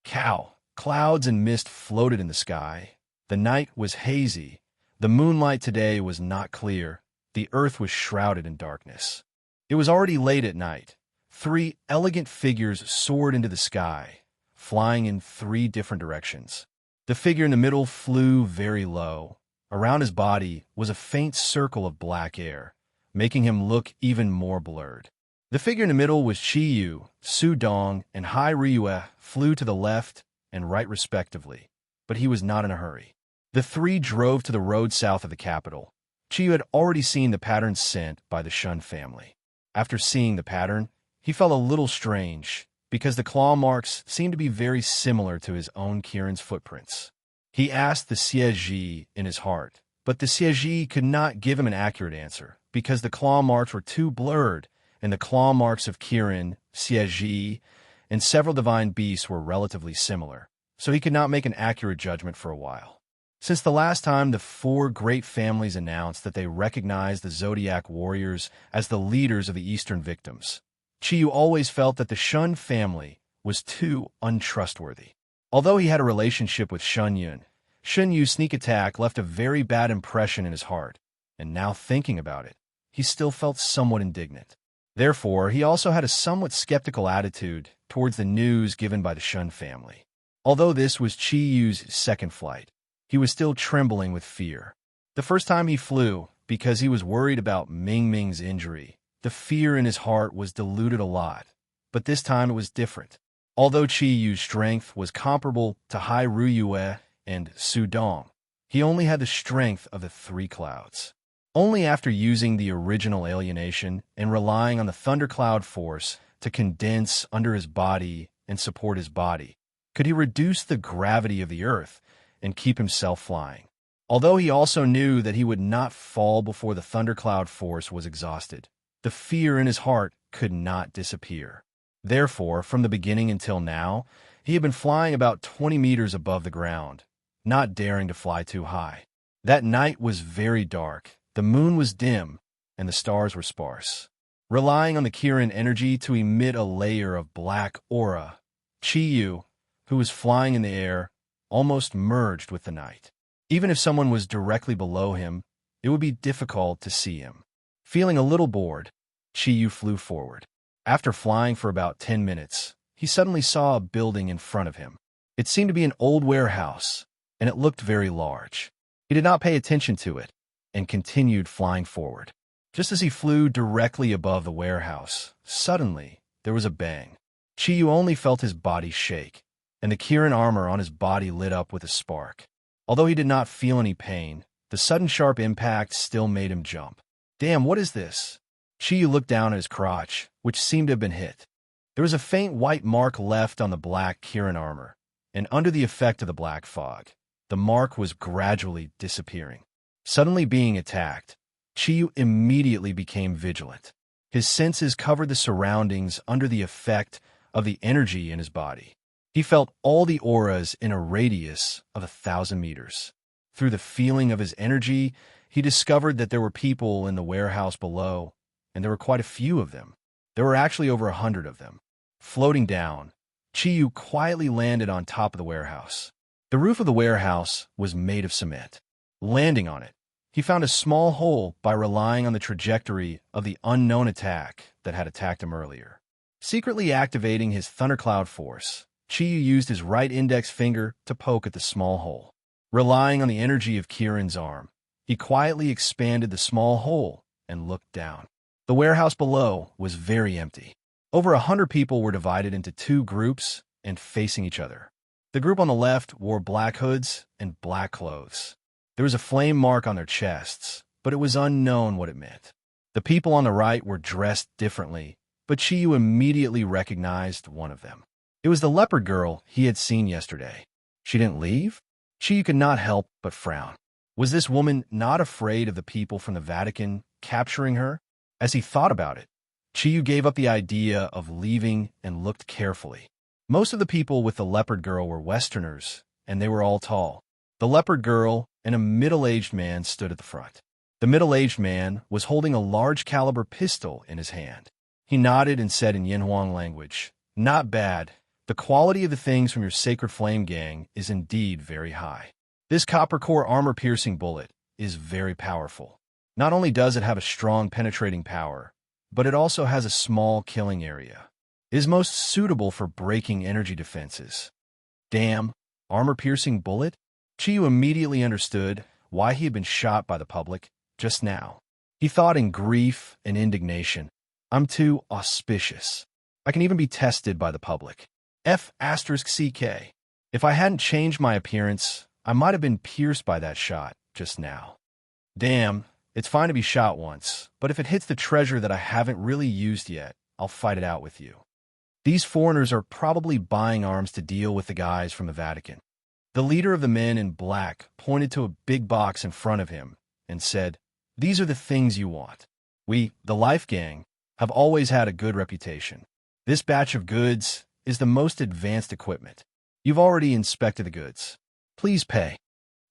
Cow. Clouds and mist floated in the sky. The night was hazy. The moonlight today was not clear. The earth was shrouded in darkness. It was already late at night. 3 elegant figures soared into the sky, flying in 3 different directions. The figure in the middle flew very low. Around his body was a faint circle of black air, making him look even more blurred. The figure in the middle was Chiyu, Su Dong, and Hai Ryue flew to the left and right respectively, but he was not in a hurry. The 3 drove to the road south of the capital. Chiyu had already seen the pattern sent by the Shun family. After seeing the pattern, he felt a little strange, because the claw marks seemed to be very similar to his own Kirin's footprints. He asked the Siege in his heart, but the Siege could not give him an accurate answer, because the claw marks were too blurred, and the claw marks of Kirin, Siege, and several divine beasts were relatively similar, so he could not make an accurate judgment for a while. Since the last time the 4 great families announced that they recognized the Zodiac warriors as the leaders of the Eastern victims, Chiyu always felt that the Shun family was too untrustworthy. Although he had a relationship with Shunyun, Yu's sneak attack left a very bad impression in his heart, and now thinking about it, he still felt somewhat indignant. Therefore, he also had a somewhat skeptical attitude towards the news given by the Shun family. Although this was Chiyu's second flight, he was still trembling with fear. The first time he flew, because he was worried about Ming Ming's injury, the fear in his heart was diluted a lot, but this time it was different. Although Chiyu's strength was comparable to Hai Ruyue and Su Dong, he only had the strength of the three clouds. Only after using the original alienation and relying on the thundercloud force to condense under his body and support his body could he reduce the gravity of the earth and keep himself flying. Although he also knew that he would not fall before the thundercloud force was exhausted, the fear in his heart could not disappear. Therefore, from the beginning until now, he had been flying about 20 meters above the ground, not daring to fly too high. That night was very dark, the moon was dim, and the stars were sparse. Relying on the Kirin energy to emit a layer of black aura, Chiyu, who was flying in the air, almost merged with the night. Even if someone was directly below him, it would be difficult to see him. Feeling a little bored, Chiyu flew forward. After flying for about 10 minutes, he suddenly saw a building in front of him. It seemed to be an old warehouse, and it looked very large. He did not pay attention to it, and continued flying forward. Just as he flew directly above the warehouse, suddenly there was a bang. Chiyu only felt his body shake, and the Kirin armor on his body lit up with a spark. Although he did not feel any pain, the sudden sharp impact still made him jump. Damn, what is this? Chiyu looked down at his crotch, which seemed to have been hit. There was a faint white mark left on the black Kirin armor, and under the effect of the black fog, the mark was gradually disappearing. Suddenly being attacked, Chiyu immediately became vigilant. His senses covered the surroundings under the effect of the energy in his body. He felt all the auras in a radius of 1,000 meters. Through the feeling of his energy, he discovered that there were people in the warehouse below, and there were quite a few of them. There were actually over 100 of them. Floating down, Chiyu quietly landed on top of the warehouse. The roof of the warehouse was made of cement. Landing on it, he found a small hole by relying on the trajectory of the unknown attack that had attacked him earlier. Secretly activating his thundercloud force, Chiyu used his right index finger to poke at the small hole. Relying on the energy of Kirin's arm, he quietly expanded the small hole and looked down. The warehouse below was very empty. Over 100 people were divided into two groups and facing each other. The group on the left wore black hoods and black clothes. There was a flame mark on their chests, but it was unknown what it meant. The people on the right were dressed differently, but Chiyu immediately recognized one of them. It was the leopard girl he had seen yesterday. She didn't leave? Chiyu could not help but frown. Was this woman not afraid of the people from the Vatican capturing her? As he thought about it, Chiyu gave up the idea of leaving and looked carefully. Most of the people with the leopard girl were Westerners, and they were all tall. The leopard girl and a middle-aged man stood at the front. The middle-aged man was holding a large-caliber pistol in his hand. He nodded and said in Yinhuang language, "Not bad. The quality of the things from your Sacred Flame gang is indeed very high. This copper core armor-piercing bullet is very powerful. Not only does it have a strong penetrating power, but it also has a small killing area. It is most suitable for breaking energy defenses." Damn, armor-piercing bullet? Chiyu immediately understood why he had been shot by the public just now. He thought in grief and indignation, "I'm too auspicious. I can even be tested by the public. F***CK. If I hadn't changed my appearance, I might have been pierced by that shot just now. Damn, it's fine to be shot once, but if it hits the treasure that I haven't really used yet, I'll fight it out with you." These foreigners are probably buying arms to deal with the guys from the Vatican. The leader of the men in black pointed to a big box in front of him and said, "These are the things you want. We, the Life Gang, have always had a good reputation. This batch of goods is the most advanced equipment. You've already inspected the goods. Please pay."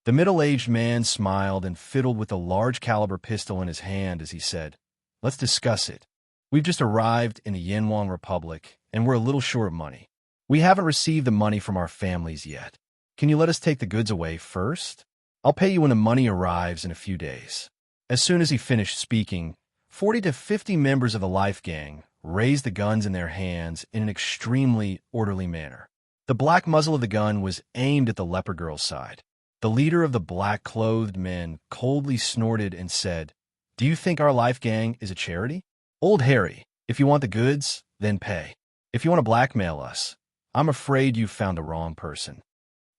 The middle-aged man smiled and fiddled with the large-caliber pistol in his hand as he said, "Let's discuss it. We've just arrived in the Yanwang Republic, and we're a little short of money. We haven't received the money from our families yet. Can you let us take the goods away first? I'll pay you when the money arrives in a few days." As soon as he finished speaking, 40 to 50 members of the Life Gang raised the guns in their hands in an extremely orderly manner. The black muzzle of the gun was aimed at the leper girl's side. The leader of the black-clothed men coldly snorted and said, "Do you think our Life Gang is a charity? Old Harry, if you want the goods, then pay. If you want to blackmail us, I'm afraid you've found the wrong person."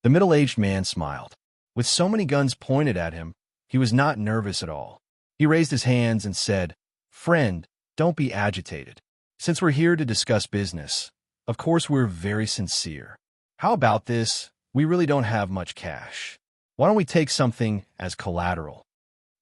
The middle-aged man smiled. With so many guns pointed at him, he was not nervous at all. He raised his hands and said, "Friend, don't be agitated. Since we're here to discuss business, of course we're very sincere. How about this? We really don't have much cash. Why don't we take something as collateral?"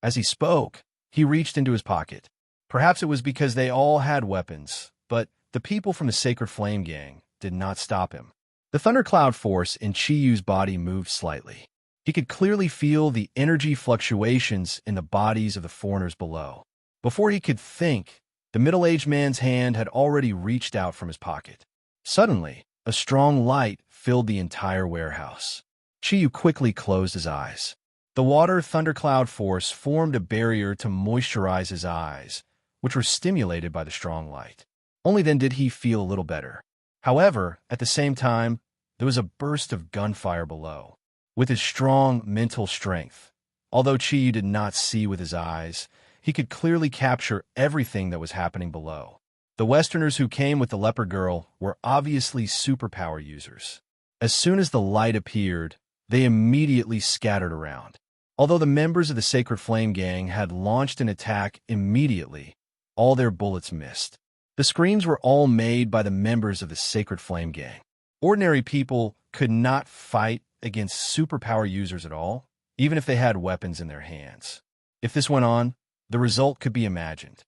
As he spoke, he reached into his pocket. Perhaps it was because they all had weapons, but the people from the Sacred Flame Gang did not stop him. The thundercloud force in Chiyu's body moved slightly. He could clearly feel the energy fluctuations in the bodies of the foreigners below. Before he could think, the middle-aged man's hand had already reached out from his pocket. Suddenly, a strong light filled the entire warehouse. Chiyu quickly closed his eyes. The water thundercloud force formed a barrier to moisturize his eyes, which were stimulated by the strong light. Only then did he feel a little better. However, at the same time, there was a burst of gunfire below. With his strong mental strength, although Chiyu did not see with his eyes, he could clearly capture everything that was happening below. The Westerners who came with the leper girl were obviously superpower users. As soon as the light appeared, they immediately scattered around. Although the members of the Sacred Flame Gang had launched an attack immediately, all their bullets missed. The screams were all made by the members of the Sacred Flame Gang. Ordinary people could not fight against superpower users at all, even if they had weapons in their hands. If this went on, the result could be imagined.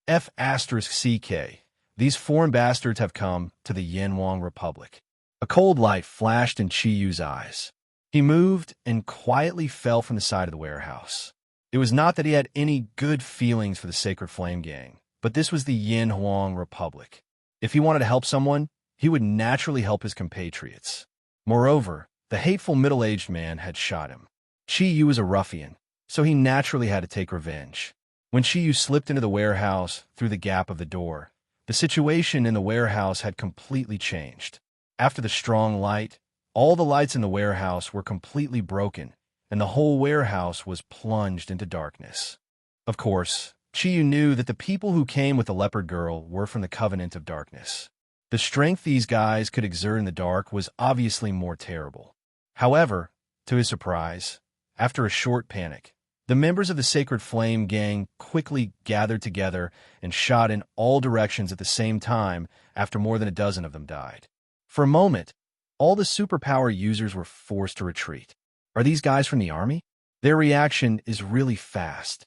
F***CK. These foreign bastards have come to the Yanwang Republic. A cold light flashed in Chiyu's eyes. He moved and quietly fell from the side of the warehouse. It was not that he had any good feelings for the Sacred Flame Gang, but this was the Yanwang Republic. If he wanted to help someone, he would naturally help his compatriots. Moreover, the hateful middle-aged man had shot him. Chiyu was a ruffian, so he naturally had to take revenge. When Chiyu slipped into the warehouse through the gap of the door, the situation in the warehouse had completely changed. After the strong light, all the lights in the warehouse were completely broken, and the whole warehouse was plunged into darkness. Of course, Chiyu knew that the people who came with the leopard girl were from the Covenant of Darkness. The strength these guys could exert in the dark was obviously more terrible. However, to his surprise, after a short panic, the members of the Sacred Flame Gang quickly gathered together and shot in all directions at the same time after more than a dozen of them died. For a moment, all the superpower users were forced to retreat. Are these guys from the army? Their reaction is really fast.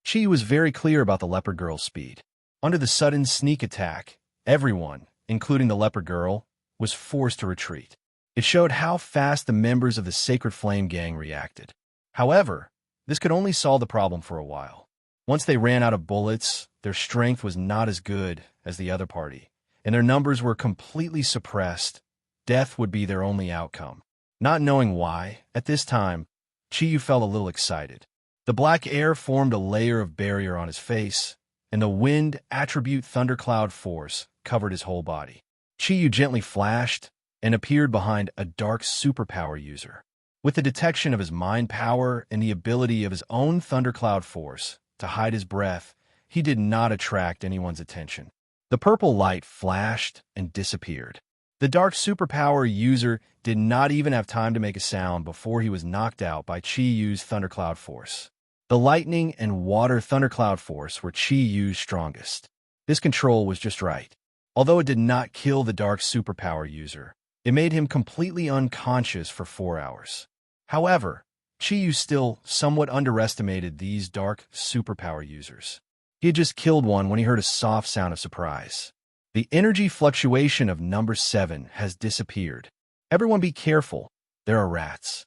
Chi was very clear about the leopard girl's speed. Under the sudden sneak attack, everyone, including the leopard girl, was forced to retreat. It showed how fast the members of the Sacred Flame Gang reacted. However, this could only solve the problem for a while. Once they ran out of bullets, their strength was not as good as the other party, and their numbers were completely suppressed. Death would be their only outcome. Not knowing why, at this time, Chiyu felt a little excited. The black air formed a layer of barrier on his face, and the wind attribute thundercloud force covered his whole body. Chiyu gently flashed and appeared behind a dark superpower user. With the detection of his mind power and the ability of his own thundercloud force to hide his breath, he did not attract anyone's attention. The purple light flashed and disappeared. The dark superpower user did not even have time to make a sound before he was knocked out by Chiyu's thundercloud force. The lightning and water thundercloud force were Chiyu's strongest. This control was just right. Although it did not kill the dark superpower user, it made him completely unconscious for 4 hours. However, Chiyu still somewhat underestimated these dark superpower users. He had just killed one when he heard a soft sound of surprise. The energy fluctuation of number 7 has disappeared. Everyone be careful, there are rats.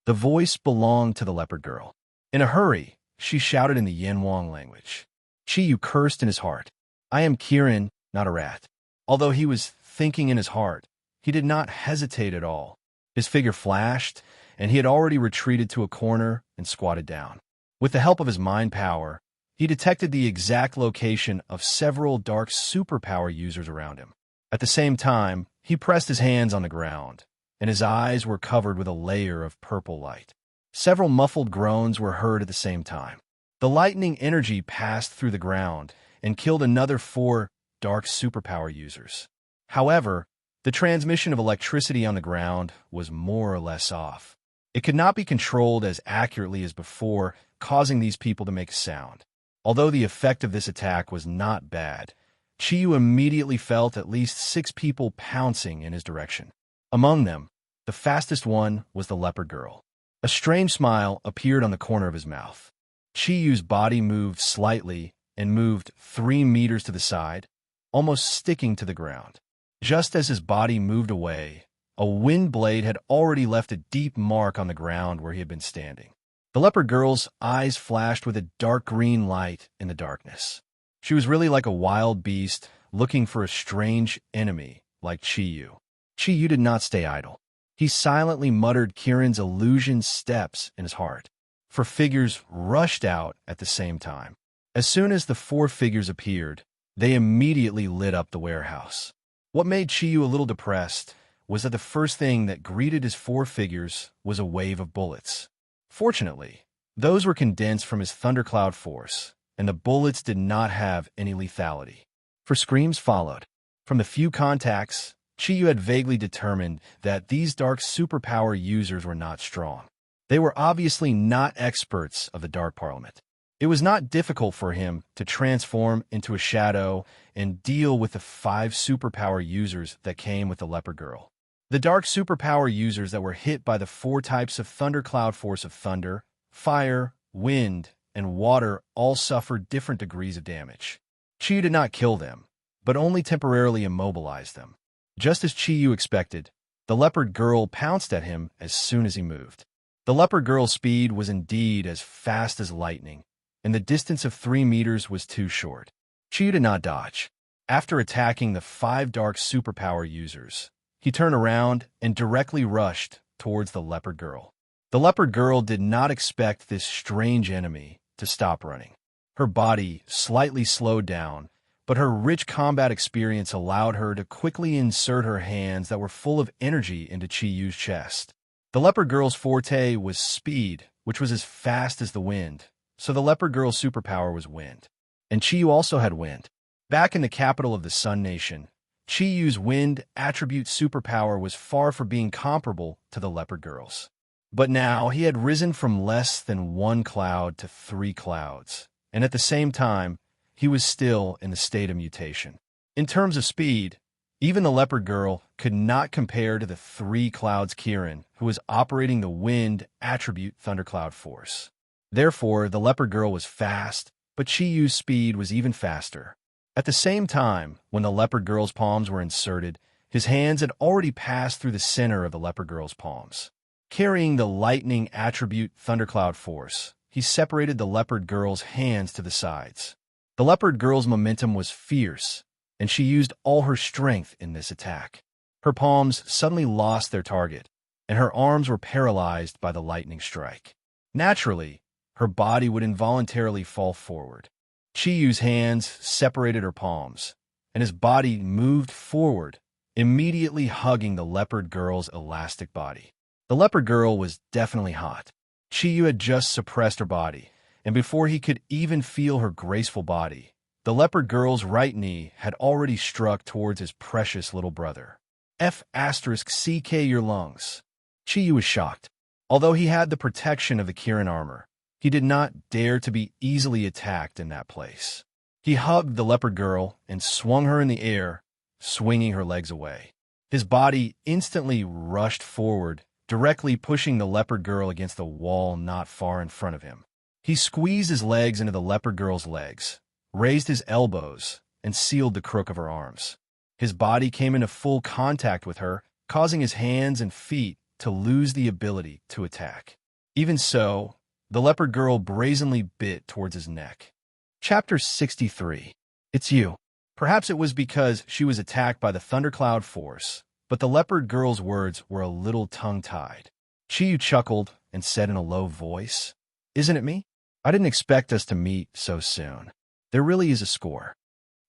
The voice belonged to the leopard girl. In a hurry, she shouted in the Yanwang language. Chiyu cursed in his heart. I am Kieran, not a rat. Although he was thinking in his heart, he did not hesitate at all. His figure flashed, and he had already retreated to a corner and squatted down. With the help of his mind power, he detected the exact location of several dark superpower users around him. At the same time, he pressed his hands on the ground, and his eyes were covered with a layer of purple light. Several muffled groans were heard at the same time. The lightning energy passed through the ground and killed another 4 dark superpower users. However, the transmission of electricity on the ground was more or less off. It could not be controlled as accurately as before, causing these people to make a sound. Although the effect of this attack was not bad, Chiyu immediately felt at least 6 people pouncing in his direction. Among them, the fastest one was the leopard girl. A strange smile appeared on the corner of his mouth. Chiyu's body moved slightly and moved 3 meters to the side, almost sticking to the ground. Just as his body moved away, a wind blade had already left a deep mark on the ground where he had been standing. The leopard girl's eyes flashed with a dark green light in the darkness. She was really like a wild beast looking for a strange enemy like Chiyu. Chiyu did not stay idle. He silently muttered Kieran's illusion steps in his heart. 4 figures rushed out at the same time. As soon as the 4 figures appeared, they immediately lit up the warehouse. What made Chiyu a little depressed was that the first thing that greeted his 4 figures was a wave of bullets. Fortunately, those were condensed from his thundercloud force, and the bullets did not have any lethality. For screams followed. From the few contacts, Chiyu had vaguely determined that these dark superpower users were not strong. They were obviously not experts of the Dark Parliament. It was not difficult for him to transform into a shadow and deal with the 5 superpower users that came with the leopard girl. The dark superpower users that were hit by the 4 types of thundercloud force of thunder, fire, wind, and water all suffered different degrees of damage. Chiyu did not kill them, but only temporarily immobilized them. Just as Chiyu expected, the leopard girl pounced at him as soon as he moved. The leopard girl's speed was indeed as fast as lightning, and the distance of 3 meters was too short. Chiyu did not dodge. After attacking the 5 dark superpower users, he turned around and directly rushed towards the leopard girl. The leopard girl did not expect this strange enemy to stop running. Her body slightly slowed down, but her rich combat experience allowed her to quickly insert her hands that were full of energy into Chiyu's chest. The leopard girl's forte was speed, which was as fast as the wind, so the leopard girl's superpower was wind. And Chiyu also had wind. Back in the capital of the Sun Nation, Chiyu's wind attribute superpower was far from being comparable to the leopard girl's. But now he had risen from less than 1 cloud to 3 clouds, and at the same time, he was still in the state of mutation. In terms of speed, even the leopard girl could not compare to the 3 clouds Kieran, who was operating the wind attribute thundercloud force. Therefore, the leopard girl was fast, but Chiyu's speed was even faster. At the same time, when the leopard girl's palms were inserted, his hands had already passed through the center of the leopard girl's palms. Carrying the lightning attribute thundercloud force, he separated the leopard girl's hands to the sides. The leopard girl's momentum was fierce, and she used all her strength in this attack. Her palms suddenly lost their target, and her arms were paralyzed by the lightning strike. Naturally, her body would involuntarily fall forward. Chiyu's hands separated her palms, and his body moved forward, immediately hugging the leopard girl's elastic body. The leopard girl was definitely hot. Chiyu had just suppressed her body, and before he could even feel her graceful body, the leopard girl's right knee had already struck towards his precious little brother. F***CK your lungs. Chiyu was shocked. Although he had the protection of the Kirin armor, he did not dare to be easily attacked in that place. He hugged the leopard girl and swung her in the air, swinging her legs away. His body instantly rushed forward, directly pushing the leopard girl against the wall not far in front of him. He squeezed his legs into the leopard girl's legs, raised his elbows, and sealed the crook of her arms. His body came into full contact with her, causing his hands and feet to lose the ability to attack. Even so, the leopard girl brazenly bit towards his neck. Chapter 63. It's you. Perhaps it was because she was attacked by the thundercloud force, but the leopard girl's words were a little tongue-tied. Chiyu chuckled and said in a low voice, "Isn't it me? I didn't expect us to meet so soon. There really is a score."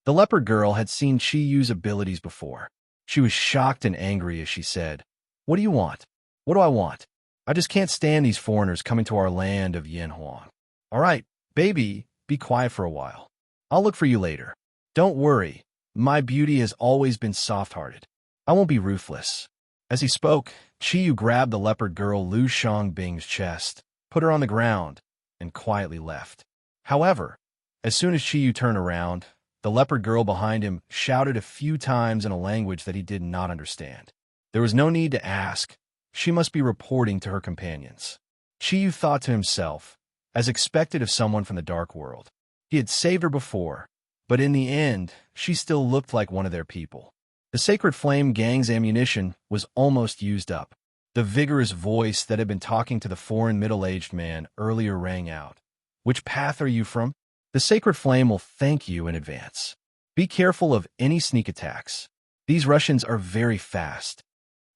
The leopard girl had seen Chiyu's abilities before. She was shocked and angry as she said, "What do you want?" "What do I want? I just can't stand these foreigners coming to our land of Yanhuang. All right, baby, be quiet for a while. I'll look for you later. Don't worry, my beauty has always been soft-hearted. I won't be ruthless." As he spoke, Chiyu grabbed the leopard girl Lu Xiangbing's chest, put her on the ground, and quietly left. However, as soon as Chiyu turned around, the leopard girl behind him shouted a few times in a language that he did not understand. There was no need to ask. She must be reporting to her companions. Chiyu thought to himself, as expected of someone from the dark world. He had saved her before, but in the end, she still looked like one of their people. The Sacred Flame gang's ammunition was almost used up. The vigorous voice that had been talking to the foreign middle-aged man earlier rang out. "Which path are you from? The Sacred Flame will thank you in advance. Be careful of any sneak attacks. These Russians are very fast."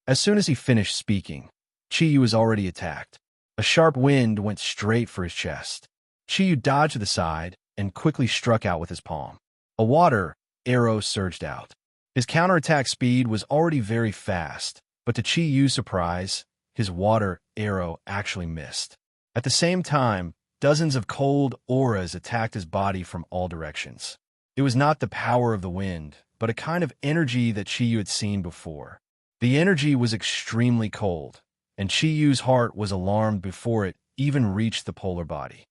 As soon as he finished speaking, Chiyu was already attacked. A sharp wind went straight for his chest. Chiyu dodged to the side and quickly struck out with his palm. A water arrow surged out. His counterattack speed was already very fast, but to Chiyu's surprise, his water arrow actually missed. At the same time, dozens of cold auras attacked his body from all directions. It was not the power of the wind, but a kind of energy that Chiyu had seen before. The energy was extremely cold, and Chiyu's heart was alarmed before it even reached the polar body.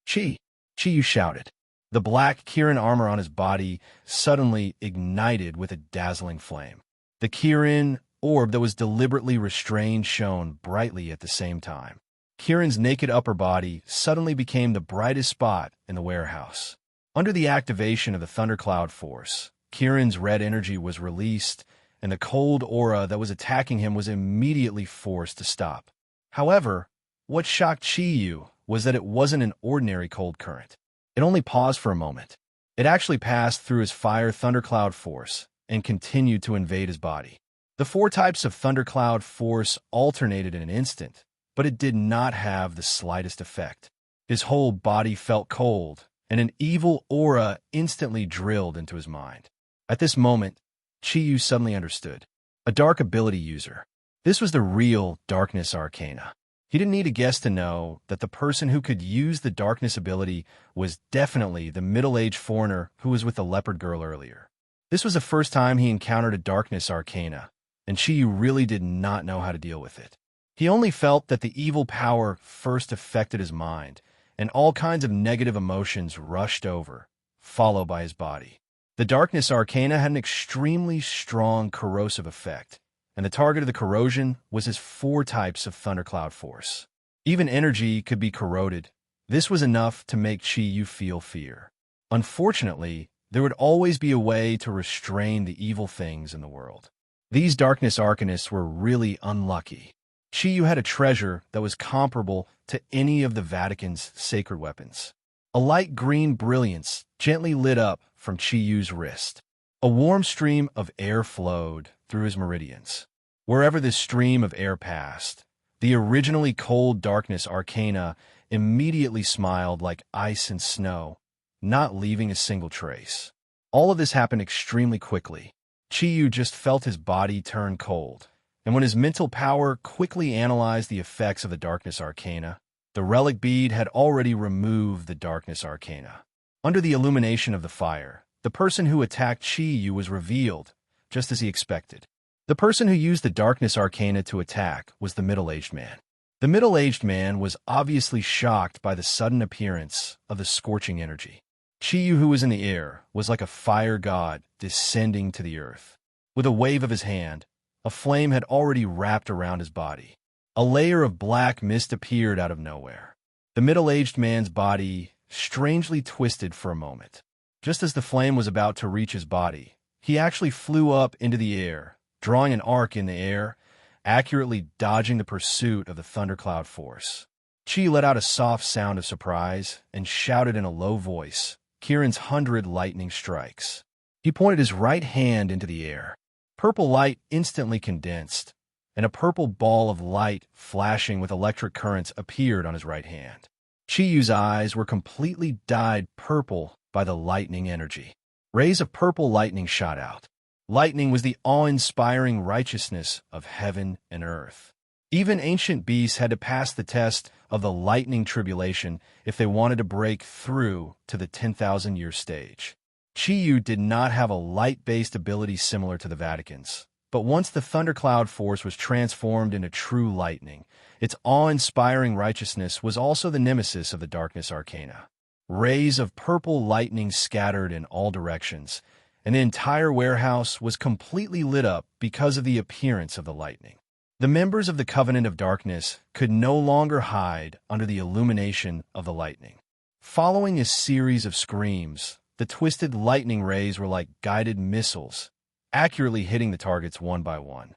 Chiyu shouted. The black Kirin armor on his body suddenly ignited with a dazzling flame. The Kirin orb that was deliberately restrained shone brightly at the same time. Kirin's naked upper body suddenly became the brightest spot in the warehouse. Under the activation of the Thundercloud Force, Kirin's red energy was released, and the cold aura that was attacking him was immediately forced to stop. However, what shocked Chiyu was that it wasn't an ordinary cold current. It only paused for a moment. It actually passed through his fire thundercloud force and continued to invade his body. The four types of thundercloud force alternated in an instant, but it did not have the slightest effect. His whole body felt cold, and an evil aura instantly drilled into his mind. At this moment, Chiyu suddenly understood. A dark ability user. This was the real darkness arcana. He didn't need a guess to know that the person who could use the darkness ability was definitely the middle-aged foreigner who was with the leopard girl earlier. This was the first time he encountered a darkness arcana, and Chiyu really did not know how to deal with it. He only felt that the evil power first affected his mind, and all kinds of negative emotions rushed over, followed by his body. The darkness arcana had an extremely strong corrosive effect, and the target of the corrosion was his four types of thundercloud force. Even energy could be corroded. This was enough to make Chiyu feel fear. Unfortunately, there would always be a way to restrain the evil things in the world. These darkness arcanists were really unlucky. Chiyu had a treasure that was comparable to any of the Vatican's sacred weapons. A light green brilliance gently lit up from Chiyu's wrist. A warm stream of air flowed through his meridians. Wherever this stream of air passed, the originally cold darkness arcana immediately smiled like ice and snow, not leaving a single trace. All of this happened extremely quickly. Chiyu just felt his body turn cold, and when his mental power quickly analyzed the effects of the darkness arcana, the relic bead had already removed the darkness arcana. Under the illumination of the fire, the person who attacked Chiyu was revealed, just as he expected. The person who used the darkness arcana to attack was the middle-aged man. The middle-aged man was obviously shocked by the sudden appearance of the scorching energy. Chiyu, who was in the air, was like a fire god descending to the earth. With a wave of his hand, a flame had already wrapped around his body. A layer of black mist appeared out of nowhere. The middle-aged man's body strangely twisted for a moment. Just as the flame was about to reach his body, he actually flew up into the air, drawing an arc in the air, accurately dodging the pursuit of the thundercloud force. Chi let out a soft sound of surprise and shouted in a low voice, "Kirin's 100 lightning strikes." He pointed his right hand into the air. Purple light instantly condensed, and a purple ball of light flashing with electric currents appeared on his right hand. Chiyu's eyes were completely dyed purple by the lightning energy. Rays of purple lightning shot out. Lightning was the awe-inspiring righteousness of heaven and earth. Even ancient beasts had to pass the test of the lightning tribulation if they wanted to break through to the 10,000-year stage. Chiyu did not have a light-based ability similar to the Vatican's, but once the thundercloud force was transformed into true lightning, its awe-inspiring righteousness was also the nemesis of the darkness arcana. Rays of purple lightning scattered in all directions, and the entire warehouse was completely lit up because of the appearance of the lightning. The members of the Covenant of Darkness could no longer hide under the illumination of the lightning. Following a series of screams, the twisted lightning rays were like guided missiles, accurately hitting the targets one by one.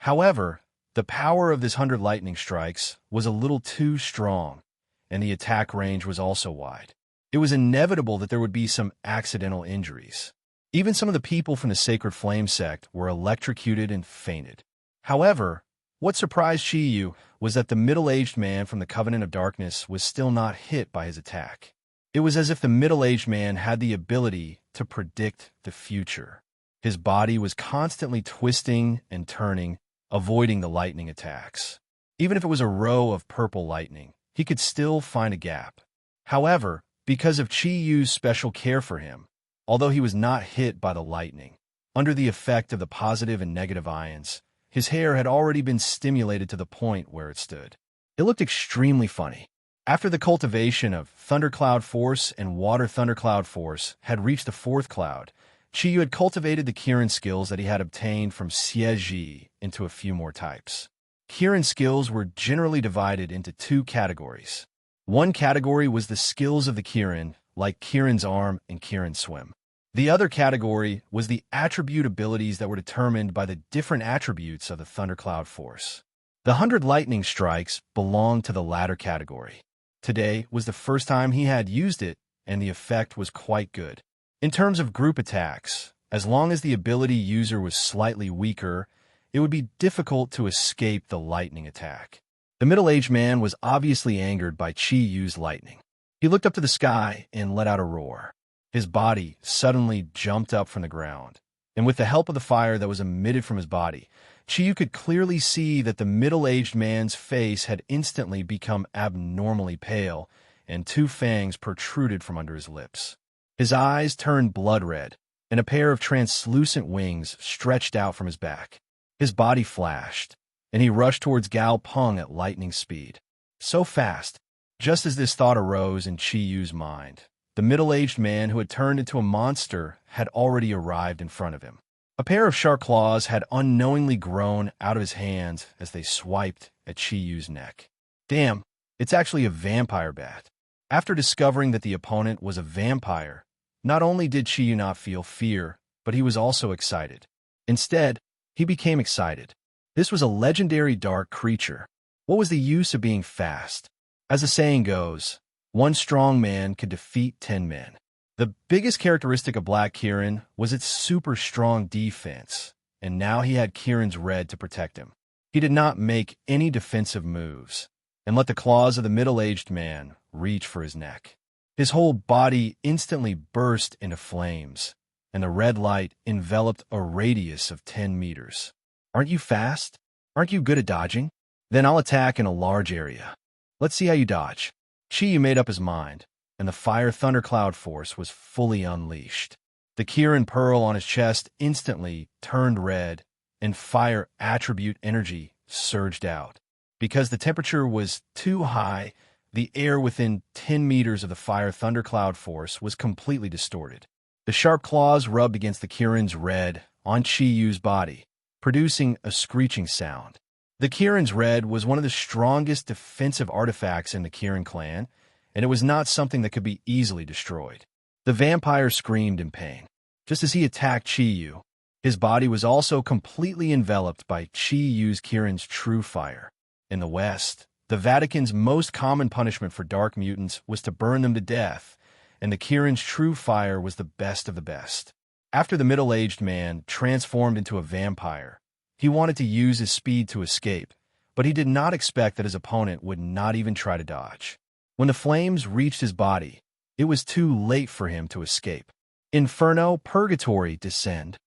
However, the power of this 100 lightning strikes was a little too strong, and the attack range was also wide. It was inevitable that there would be some accidental injuries. Even some of the people from the Sacred Flame sect were electrocuted and fainted. However, what surprised Chiyu was that the middle-aged man from the Covenant of Darkness was still not hit by his attack. It was as if the middle-aged man had the ability to predict the future. His body was constantly twisting and turning, avoiding the lightning attacks. Even if it was a row of purple lightning, he could still find a gap. However, because of Chiyu's special care for him, although he was not hit by the lightning, under the effect of the positive and negative ions, his hair had already been stimulated to the point where it stood. It looked extremely funny. After the cultivation of Thundercloud Force and Water Thundercloud Force had reached the fourth cloud, Chiyu had cultivated the Kirin skills that he had obtained from Xieji into a few more types. Kirin skills were generally divided into two categories. One category was the skills of the Kirin, like Kirin's Arm and Kirin's Swim. The other category was the attribute abilities that were determined by the different attributes of the Thundercloud Force. The 100 lightning strikes belonged to the latter category. Today was the first time he had used it, and the effect was quite good. In terms of group attacks, as long as the ability user was slightly weaker, it would be difficult to escape the lightning attack. The middle-aged man was obviously angered by Chiyu's lightning. He looked up to the sky and let out a roar. His body suddenly jumped up from the ground, and with the help of the fire that was emitted from his body, Chiyu could clearly see that the middle-aged man's face had instantly become abnormally pale, and two fangs protruded from under his lips. His eyes turned blood red, and a pair of translucent wings stretched out from his back. His body flashed, and he rushed towards Gao Peng at lightning speed. So fast, just as this thought arose in Chiyu's mind, the middle-aged man who had turned into a monster had already arrived in front of him. A pair of sharp claws had unknowingly grown out of his hands as they swiped at Chiyu's neck. Damn, it's actually a vampire bat. After discovering that the opponent was a vampire, not only did Chiyu not feel fear, but he was also excited. Instead, he became excited. This was a legendary dark creature. What was the use of being fast? As the saying goes, one strong man could defeat 10 men. The biggest characteristic of Black Kirin was its super strong defense, and now he had Kirin's red to protect him. He did not make any defensive moves, and let the claws of the middle-aged man reach for his neck. His whole body instantly burst into flames, and the red light enveloped a radius of 10 meters. Aren't you fast? Aren't you good at dodging? Then I'll attack in a large area. Let's see how you dodge. Chiyu made up his mind, and the fire thundercloud force was fully unleashed. The Kirin pearl on his chest instantly turned red, and fire attribute energy surged out. Because the temperature was too high, the air within 10 meters of the fire thundercloud force was completely distorted. The sharp claws rubbed against the Kirin's red on Chiyu's body, producing a screeching sound. The Kirin's red was one of the strongest defensive artifacts in the Kirin clan, and it was not something that could be easily destroyed. The vampire screamed in pain. Just as he attacked Chiyu, his body was also completely enveloped by Chiyu's Kirin's true fire. In the West, the Vatican's most common punishment for dark mutants was to burn them to death, and the Kirin's true fire was the best of the best. After the middle-aged man transformed into a vampire, he wanted to use his speed to escape, but he did not expect that his opponent would not even try to dodge. When the flames reached his body, it was too late for him to escape. Inferno, purgatory, descend.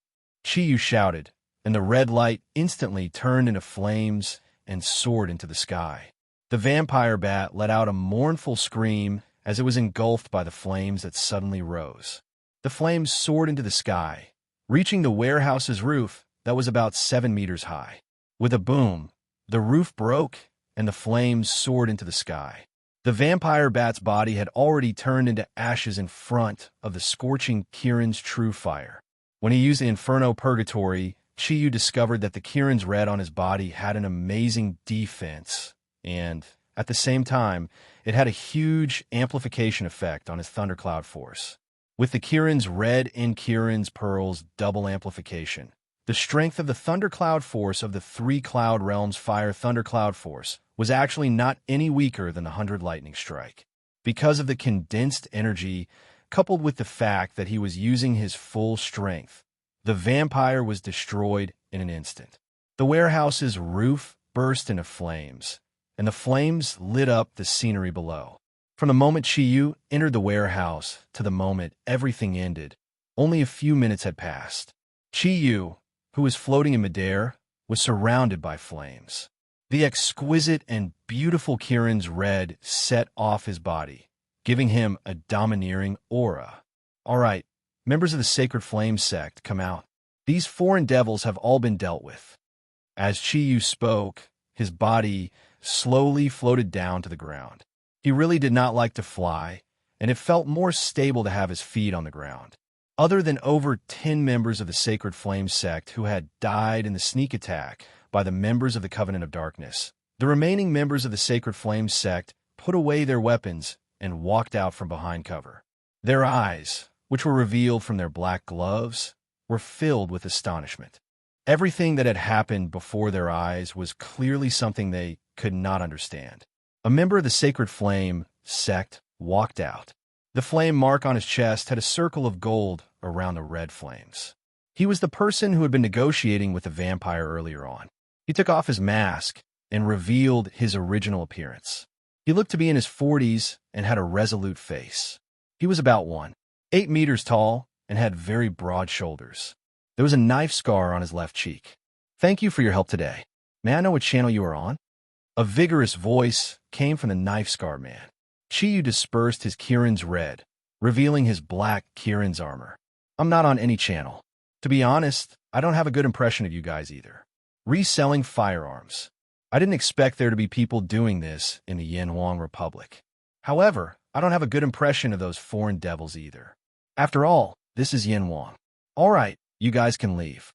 Chiyu shouted, and the red light instantly turned into flames and soared into the sky. The vampire bat let out a mournful scream as it was engulfed by the flames that suddenly rose. The flames soared into the sky, reaching the warehouse's roof that was about 7 meters high. With a boom, the roof broke and the flames soared into the sky. The vampire bat's body had already turned into ashes in front of the scorching Kirin's true fire. When he used the Inferno Purgatory, Chiyu discovered that the Kirin's red on his body had an amazing defense, and, at the same time, it had a huge amplification effect on his thundercloud force. With the Kirin's red and Kirin's pearl's double amplification, the strength of the thundercloud force of the 3 Cloud Realms Fire Thundercloud Force was actually not any weaker than the 100 Lightning Strike. Because of the condensed energy, coupled with the fact that he was using his full strength, the vampire was destroyed in an instant. The warehouse's roof burst into flames, and the flames lit up the scenery below. From the moment Chiyu entered the warehouse to the moment everything ended, only a few minutes had passed. Chiyu, who was floating in midair, was surrounded by flames. The exquisite and beautiful Kirin's red set off his body, giving him a domineering aura. All right, members of the Sacred Flame sect, come out. These foreign devils have all been dealt with. As Chiyu spoke, his body slowly floated down to the ground. He really did not like to fly, and it felt more stable to have his feet on the ground. Other than over 10 members of the Sacred Flame sect who had died in the sneak attack by the members of the Covenant of Darkness, the remaining members of the Sacred Flame sect put away their weapons and walked out from behind cover. Their eyes, which were revealed from their black gloves, were filled with astonishment. Everything that had happened before their eyes was clearly something they could not understand. A member of the Sacred Flame sect walked out. The flame mark on his chest had a circle of gold around the red flames. He was the person who had been negotiating with the vampire earlier on. He took off his mask and revealed his original appearance. He looked to be in his 40s and had a resolute face. He was about 1.8 meters tall and had very broad shoulders. There was a knife scar on his left cheek. Thank you for your help today. May I know what channel you are on? A vigorous voice came from the knife scar man. Chiyu dispersed his Kirin's red, revealing his black Kirin's armor. I'm not on any channel. To be honest, I don't have a good impression of you guys either. Reselling firearms. I didn't expect there to be people doing this in the Yanhuang Republic. However, I don't have a good impression of those foreign devils either. After all, this is Yanhuang. All right, you guys can leave.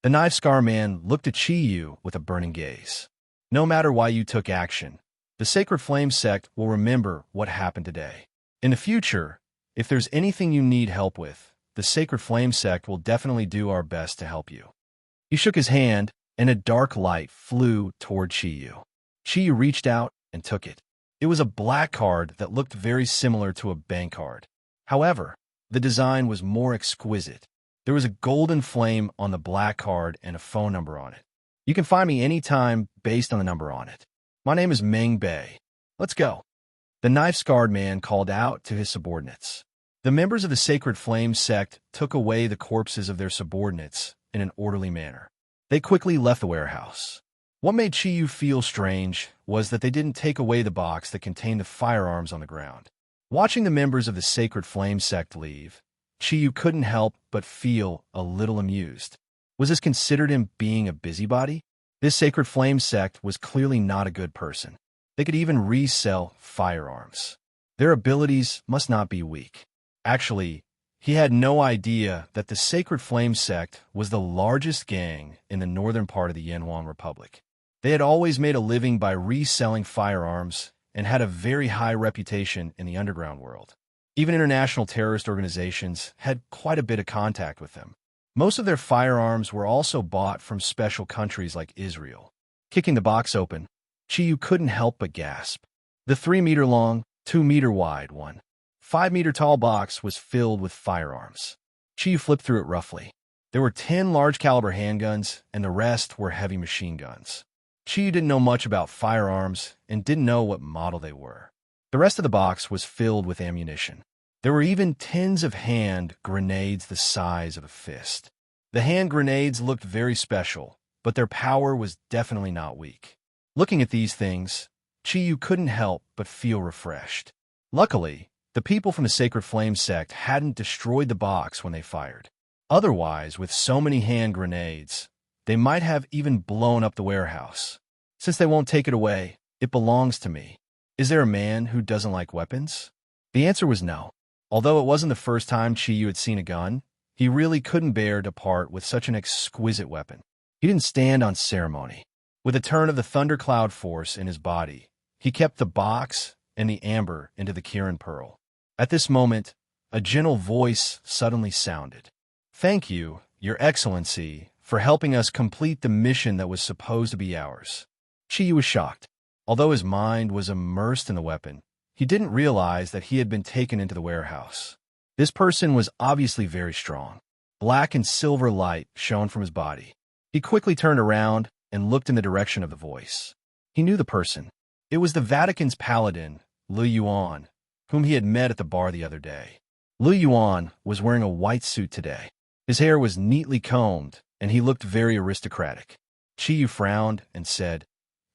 The knife scar man looked at Chiyu with a burning gaze. No matter why you took action, the Sacred Flame sect will remember what happened today. In the future, if there's anything you need help with, the Sacred Flame sect will definitely do our best to help you. He shook his hand, and a dark light flew toward Chiyu. Chiyu reached out and took it. It was a black card that looked very similar to a bank card. However, the design was more exquisite. There was a golden flame on the black card and a phone number on it. You can find me anytime based on the number on it. My name is Meng Bei. Let's go. The knife-scarred man called out to his subordinates. The members of the Sacred Flame sect took away the corpses of their subordinates in an orderly manner. They quickly left the warehouse. What made Chiyu feel strange was that they didn't take away the box that contained the firearms on the ground. Watching the members of the Sacred Flame sect leave, Chiyu couldn't help but feel a little amused. Was this considered him being a busybody? This Sacred Flame sect was clearly not a good person. They could even resell firearms. Their abilities must not be weak. Actually, he had no idea that the Sacred Flame sect was the largest gang in the northern part of the Yanhuang Republic. They had always made a living by reselling firearms and had a very high reputation in the underground world. Even international terrorist organizations had quite a bit of contact with them. Most of their firearms were also bought from special countries like Israel. Kicking the box open, Chiyu couldn't help but gasp. The 3-meter-long, 2-meter-wide 5-meter-tall box was filled with firearms. Chi flipped through it roughly. There were 10 large-caliber handguns, and the rest were heavy machine guns. Chi didn't know much about firearms and didn't know what model they were. The rest of the box was filled with ammunition. There were even tins of hand grenades the size of a fist. The hand grenades looked very special, but their power was definitely not weak. Looking at these things, Chi couldn't help but feel refreshed. Luckily, the people from the Sacred Flame sect hadn't destroyed the box when they fired. Otherwise, with so many hand grenades, they might have even blown up the warehouse. Since they won't take it away, it belongs to me. Is there a man who doesn't like weapons? The answer was no. Although it wasn't the first time Chi had seen a gun, he really couldn't bear to part with such an exquisite weapon. He didn't stand on ceremony. With a turn of the thundercloud force in his body, he kept the box and the amber into the Kirin Pearl. At this moment, a gentle voice suddenly sounded. "Thank you, Your Excellency, for helping us complete the mission that was supposed to be ours." Chi was shocked. Although his mind was immersed in the weapon, he didn't realize that he had been taken into the warehouse. This person was obviously very strong. Black and silver light shone from his body. He quickly turned around and looked in the direction of the voice. He knew the person. It was the Vatican's paladin, Lu Yuan, whom he had met at the bar the other day. Lu Yuan was wearing a white suit today. His hair was neatly combed, and he looked very aristocratic. Chi frowned and said,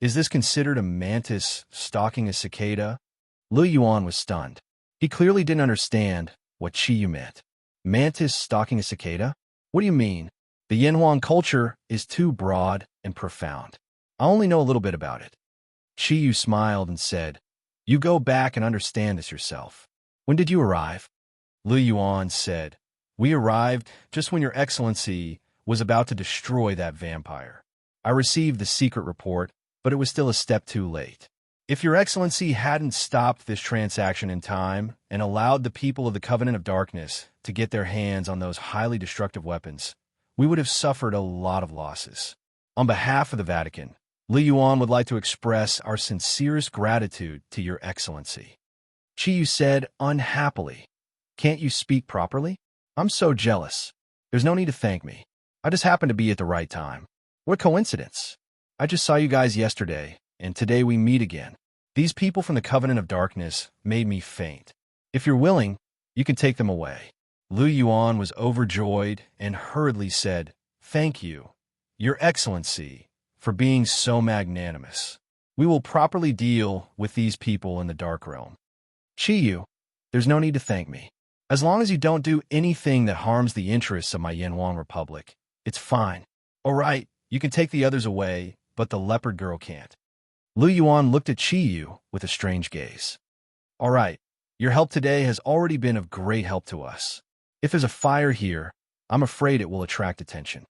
"Is this considered a mantis stalking a cicada?" Lu Yuan was stunned. He clearly didn't understand what Chi meant. Mantis stalking a cicada? What do you mean? The Yanhuang culture is too broad and profound. I only know a little bit about it. Chi smiled and said, "You go back and understand this yourself. When did you arrive?" Lu Yuan said, "We arrived just when Your Excellency was about to destroy that vampire. I received the secret report, but it was still a step too late. If Your Excellency hadn't stopped this transaction in time and allowed the people of the Covenant of Darkness to get their hands on those highly destructive weapons, we would have suffered a lot of losses. On behalf of the Vatican, Lu Yuan would like to express our sincerest gratitude to Your Excellency." Chi said unhappily, "Can't you speak properly? I'm so jealous. There's no need to thank me. I just happened to be at the right time. What coincidence. I just saw you guys yesterday, and today we meet again. These people from the Covenant of Darkness made me faint. If you're willing, you can take them away." Lu Yuan was overjoyed and hurriedly said, "Thank you, Your Excellency, for being so magnanimous. We will properly deal with these people in the Dark Realm." "Chi, there's no need to thank me. As long as you don't do anything that harms the interests of my Yanhuang Republic, it's fine. All right, you can take the others away, but the leopard girl can't." Lu Yuan looked at Chi with a strange gaze. "All right, your help today has already been of great help to us. If there's a fire here, I'm afraid it will attract attention.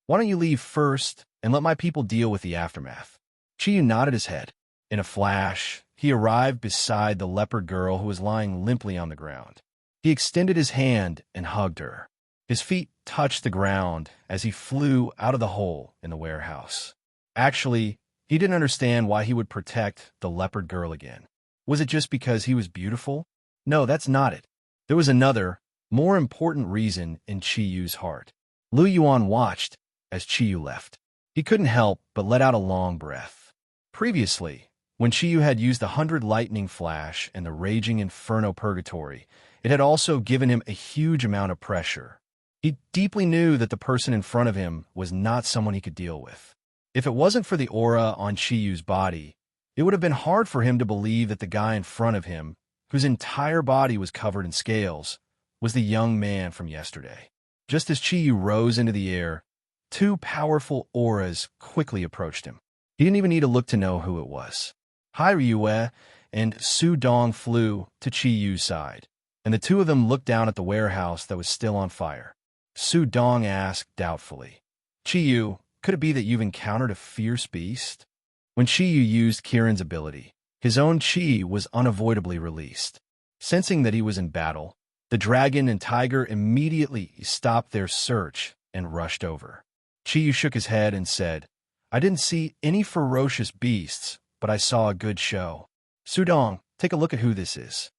Why don't you leave first and let my people deal with the aftermath?" Chi nodded his head. In a flash, he arrived beside the leopard girl who was lying limply on the ground. He extended his hand and hugged her. His feet touched the ground as he flew out of the hole in the warehouse. Actually, he didn't understand why he would protect the leopard girl again. Was it just because he was beautiful? No, that's not it. There was another, more important reason in Chi-Yu's heart. Lu Yuan watched as Chi-Yu left. He couldn't help but let out a long breath. Previously, when Chi-Yu had used the 100 lightning flash and the raging inferno purgatory, it had also given him a huge amount of pressure. He deeply knew that the person in front of him was not someone he could deal with. If it wasn't for the aura on Chi-Yu's body, it would have been hard for him to believe that the guy in front of him, whose entire body was covered in scales, was the young man from yesterday. Just as Chi-Yu rose into the air, two powerful auras quickly approached him. He didn't even need to look to know who it was. Hai Ryue and Su Dong flew to Chi-Yu's side, and the two of them looked down at the warehouse that was still on fire. Su Dong asked doubtfully, "Chi-Yu, could it be that you've encountered a fierce beast?" When Chi-Yu used Kirin's ability, his own chi was unavoidably released. Sensing that he was in battle, the dragon and tiger immediately stopped their search and rushed over. Chi-Yu shook his head and said, "I didn't see any ferocious beasts, but I saw a good show. Su Dong, take a look at who this is."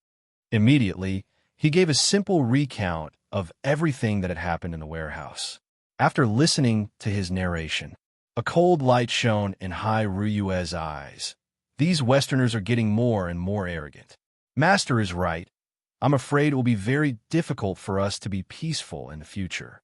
Immediately, He gave a simple recount of everything that had happened in the warehouse. After listening to his narration, a cold light shone in Hai Ruyue's eyes. These Westerners are getting more and more arrogant. Master is right. I'm afraid it will be very difficult for us to be peaceful in the future.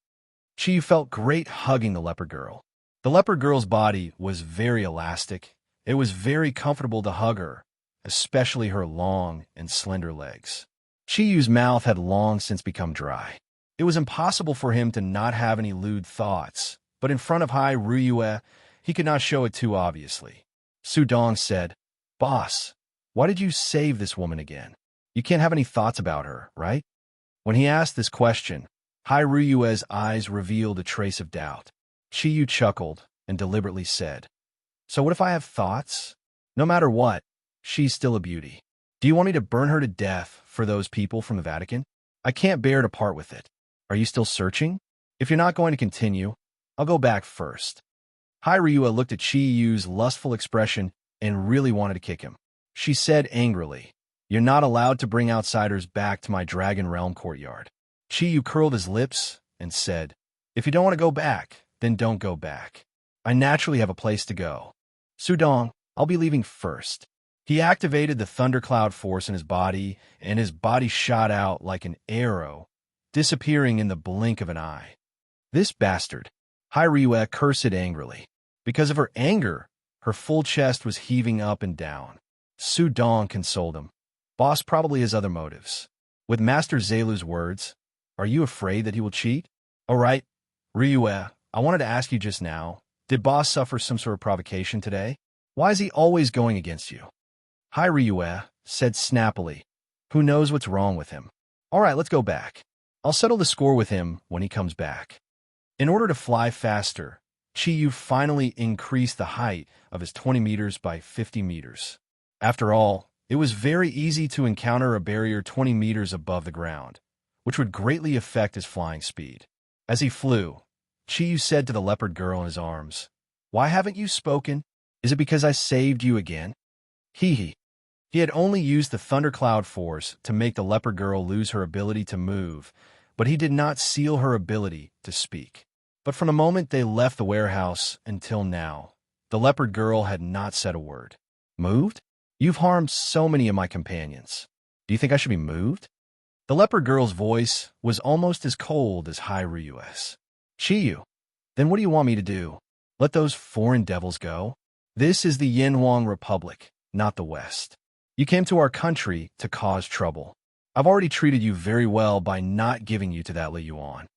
Chi felt great hugging the leopard girl. The leopard girl's body was very elastic. It was very comfortable to hug her, especially her long and slender legs. Chiyu's mouth had long since become dry. It was impossible for him to not have any lewd thoughts, but in front of Hai Ruyue, he could not show it too obviously. Su Dong said, "Boss, why did you save this woman again? You can't have any thoughts about her, right?" When he asked this question, Hai Ruyue's eyes revealed a trace of doubt. Chiyu chuckled and deliberately said, "So what if I have thoughts? No matter what, she's still a beauty. Do you want me to burn her to death for those people from the Vatican? I can't bear to part with it. Are you still searching? If you're not going to continue, I'll go back first." Hai Ruyue looked at Chiyu's lustful expression and really wanted to kick him. She said angrily, "You're not allowed to bring outsiders back to my Dragon Realm courtyard." Chiyu curled his lips and said, "If you don't want to go back, then don't go back. I naturally have a place to go. Sudong, I'll be leaving first." He activated the thundercloud force in his body, and his body shot out like an arrow, disappearing in the blink of an eye. This bastard, Hai Ruyue cursed angrily. Because of her anger, her full chest was heaving up and down. Su Dong consoled him. "Boss probably has other motives." With Master Zelu's words, "Are you afraid that he will cheat?" "All right, Ruyue, I wanted to ask you just now, did Boss suffer some sort of provocation today? Why is he always going against you?" Hai Ruyue said snappily, "Who knows what's wrong with him? All right, let's go back. I'll settle the score with him when he comes back." In order to fly faster, Chiyu finally increased the height of his 20 meters by 50 meters. After all, it was very easy to encounter a barrier 20 meters above the ground, which would greatly affect his flying speed. As he flew, Chiyu said to the leopard girl in his arms, "Why haven't you spoken? Is it because I saved you again?" He had only used the thundercloud force to make the leopard girl lose her ability to move, but he did not seal her ability to speak. But from the moment they left the warehouse until now, the leopard girl had not said a word. "Moved? You've harmed so many of my companions. Do you think I should be moved?" The leopard girl's voice was almost as cold as Hai Ruyue's. "Chiyu, then what do you want me to do? Let those foreign devils go? This is the Yinhuang Republic, not the West. You came to our country to cause trouble. I've already treated you very well by not giving you to that Li Yuan.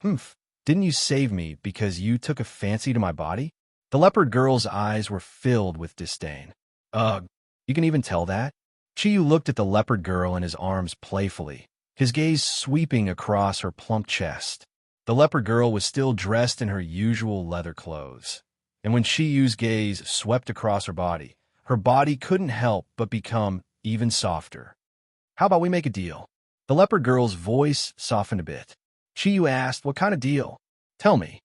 Humph. Didn't you save me because you took a fancy to my body?" The leopard girl's eyes were filled with disdain. "Ugh, you can even tell that?" Chiyu looked at the leopard girl in his arms playfully, his gaze sweeping across her plump chest. The leopard girl was still dressed in her usual leather clothes, and when Chiyu's gaze swept across her body couldn't help but become even softer. "How about we make a deal?" The leopard girl's voice softened a bit. Chiyu asked, "What kind of deal? Tell me.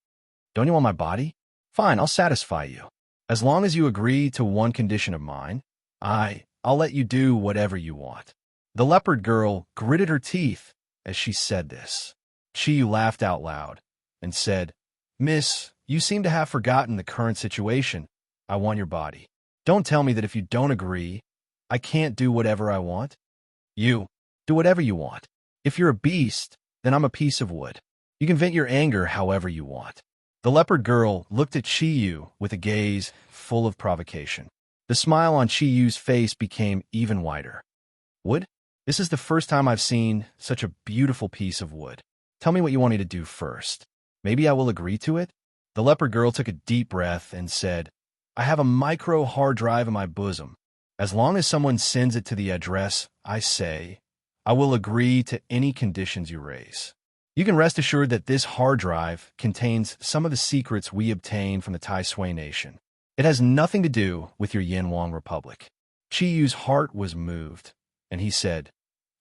Don't you want my body? Fine, I'll satisfy you. As long as you agree to one condition of mine, I'll let you do whatever you want." The leopard girl gritted her teeth as she said this. Chiyu laughed out loud and said, "Miss, you seem to have forgotten the current situation. I want your body. Don't tell me that if you don't agree, I can't do whatever I want. You, do whatever you want. If you're a beast, then I'm a piece of wood. You can vent your anger however you want." The leopard girl looked at Chiyu with a gaze full of provocation. The smile on Chiyu's face became even wider. "Wood? This is the first time I've seen such a beautiful piece of wood. Tell me what you want me to do first. Maybe I will agree to it." The leopard girl took a deep breath and said, "I have a micro hard drive in my bosom. As long as someone sends it to the address I say, I will agree to any conditions you raise. You can rest assured that this hard drive contains some of the secrets we obtained from the Tai Sui Nation. It has nothing to do with your Yinhuang Republic." Chiyu's heart was moved, and he said,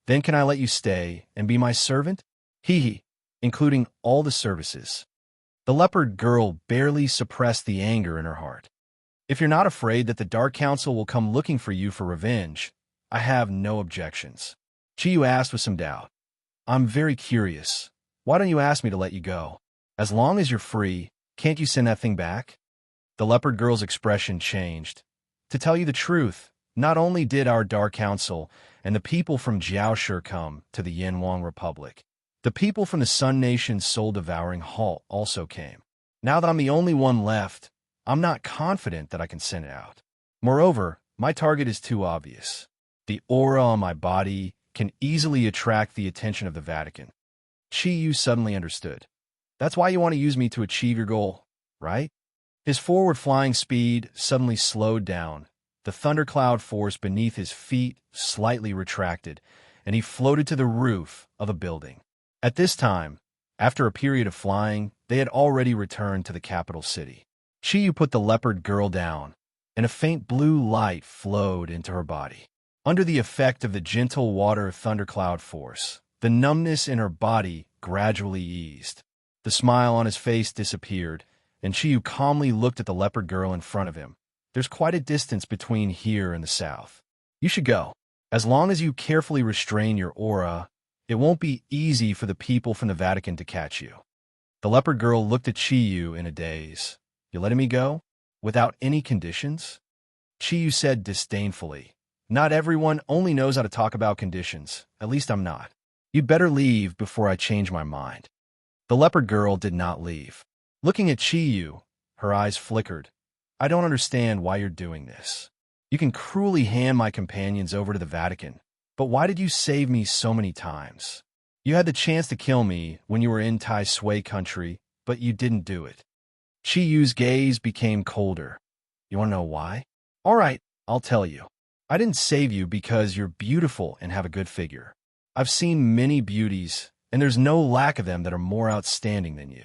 "Then can I let you stay and be my servant?" Including all the services. The leopard girl barely suppressed the anger in her heart. "If you're not afraid that the Dark Council will come looking for you for revenge, I have no objections." Chiyu asked with some doubt, I'm very curious. Why don't you ask me to let you go? As long as you're free, can't you send that thing back? The leopard girl's expression changed. To tell you the truth, not only did our Dark Council and the people from Jiaoshi come to the Yanhuang Republic, the people from the Sun Nation's soul-devouring halt also came. Now that I'm the only one left, I'm not confident that I can send it out. Moreover, my target is too obvious. The aura on my body can easily attract the attention of the Vatican. Chi Yu suddenly understood. That's why you want to use me to achieve your goal, right? His forward flying speed suddenly slowed down. The thundercloud force beneath his feet slightly retracted, and he floated to the roof of a building. At this time, after a period of flying, they had already returned to the capital city. Chi Yu put the leopard girl down, and a faint blue light flowed into her body. Under the effect of the gentle water thundercloud force, the numbness in her body gradually eased. The smile on his face disappeared, and Chi Yu calmly looked at the leopard girl in front of him. There's quite a distance between here and the south. You should go. As long as you carefully restrain your aura, it won't be easy for the people from the Vatican to catch you. The leopard girl looked at Chi Yu in a daze. You letting me go? Without any conditions? Chi Yu said disdainfully. Not everyone only knows how to talk about conditions. At least I'm not. You'd better leave before I change my mind. The leopard girl did not leave. Looking at Chi Yu, her eyes flickered. I don't understand why you're doing this. You can cruelly hand my companions over to the Vatican, but why did you save me so many times? You had the chance to kill me when you were in Tai Sui country, but you didn't do it. Chi Yu's gaze became colder. You want to know why? All right, I'll tell you. I didn't save you because you're beautiful and have a good figure. I've seen many beauties, and there's no lack of them that are more outstanding than you.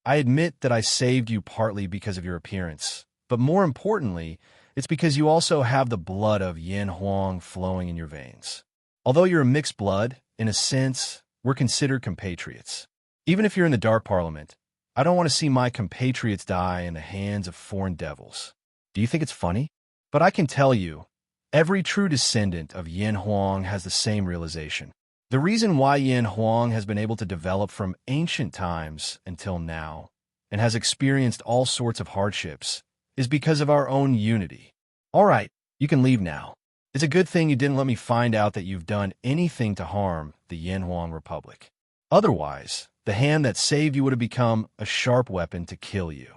I admit that I saved you partly because of your appearance, but more importantly, it's because you also have the blood of Yan Huang flowing in your veins. Although you're a mixed blood, in a sense, we're considered compatriots. Even if you're in the Dark Parliament, I don't want to see my compatriots die in the hands of foreign devils. Do you think it's funny? But I can tell you, every true descendant of Yan Huang has the same realization. The reason why Yan Huang has been able to develop from ancient times until now, and has experienced all sorts of hardships, is because of our own unity. All right, you can leave now. It's a good thing you didn't let me find out that you've done anything to harm the Yanhuang Republic. Otherwise, the hand that saved you would have become a sharp weapon to kill you.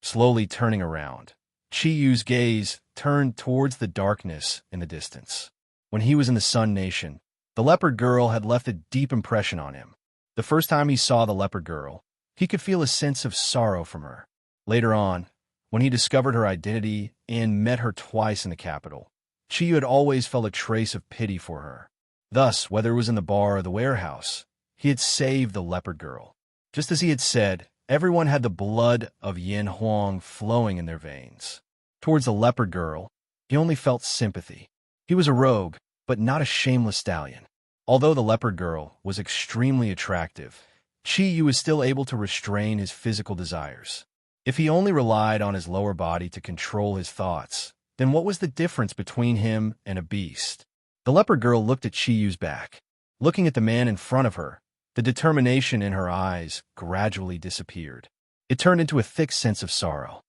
Slowly turning around, Chi Yu's gaze turned towards the darkness in the distance. When he was in the Sun Nation, the leopard girl had left a deep impression on him. The first time he saw the leopard girl, he could feel a sense of sorrow from her. Later on, when he discovered her identity and met her twice in the capital, Chi Yu had always felt a trace of pity for her. Thus, whether it was in the bar or the warehouse, he had saved the leopard girl. Just as he had said, everyone had the blood of Yan Huang flowing in their veins. Towards the leopard girl, he only felt sympathy. He was a rogue, but not a shameless stallion. Although the leopard girl was extremely attractive, Chi Yu was still able to restrain his physical desires. If he only relied on his lower body to control his thoughts, then what was the difference between him and a beast? The leopard girl looked at Chi Yu's back. Looking at the man in front of her, the determination in her eyes gradually disappeared. It turned into a thick sense of sorrow.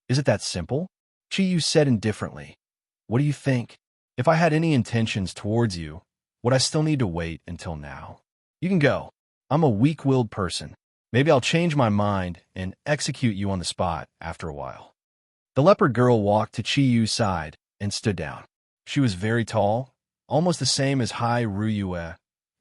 Is it that simple? Chi Yu said indifferently. What do you think? If I had any intentions towards you, would I still need to wait until now? You can go. I'm a weak-willed person. Maybe I'll change my mind and execute you on the spot after a while. The leopard girl walked to Chi Yu's side and stood down. She was very tall, almost the same as Hai Ruyue,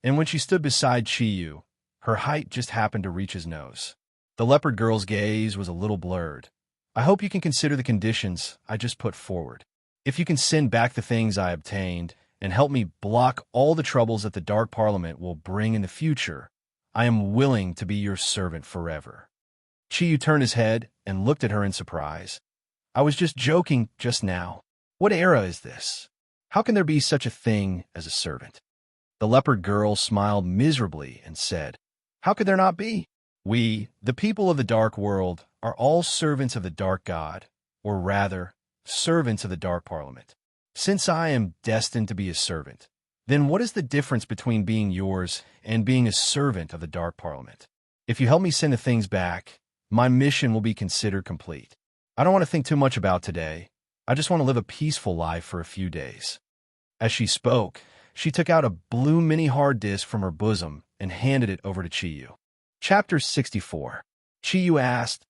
and when she stood beside Chi Yu, her height just happened to reach his nose. The leopard girl's gaze was a little blurred. I hope you can consider the conditions I just put forward. If you can send back the things I obtained and help me block all the troubles that the Dark Parliament will bring in the future, I am willing to be your servant forever. Chi Yu turned his head and looked at her in surprise. I was just joking just now. What era is this? How can there be such a thing as a servant? The leopard girl smiled miserably and said, How could there not be? We, the people of the Dark World, are all servants of the Dark God, or rather, servants of the Dark Parliament. Since I am destined to be a servant, Then what is the difference between being yours and being a servant of the Dark Parliament? If you help me send the things back, my mission will be considered complete. I don't want to think too much about today. I just want to live a peaceful life for a few days." As she spoke, she took out a blue mini hard disk from her bosom and handed it over to Chiyu. Chapter 64. Chiyu asked,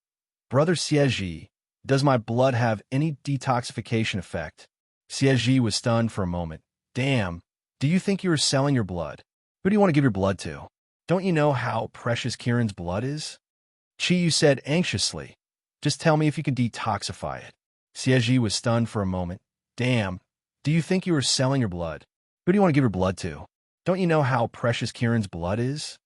"Brother Xieji, does my blood have any detoxification effect?" Xieji was stunned for a moment. "Damn, do you think you are selling your blood? Who do you want to give your blood to? Don't you know how precious Kieran's blood is?" Chiyu said anxiously, "Just tell me if you can detoxify it." Xieji was stunned for a moment. "Damn, do you think you are selling your blood? Who do you want to give your blood to? Don't you know how precious Kieran's blood is?"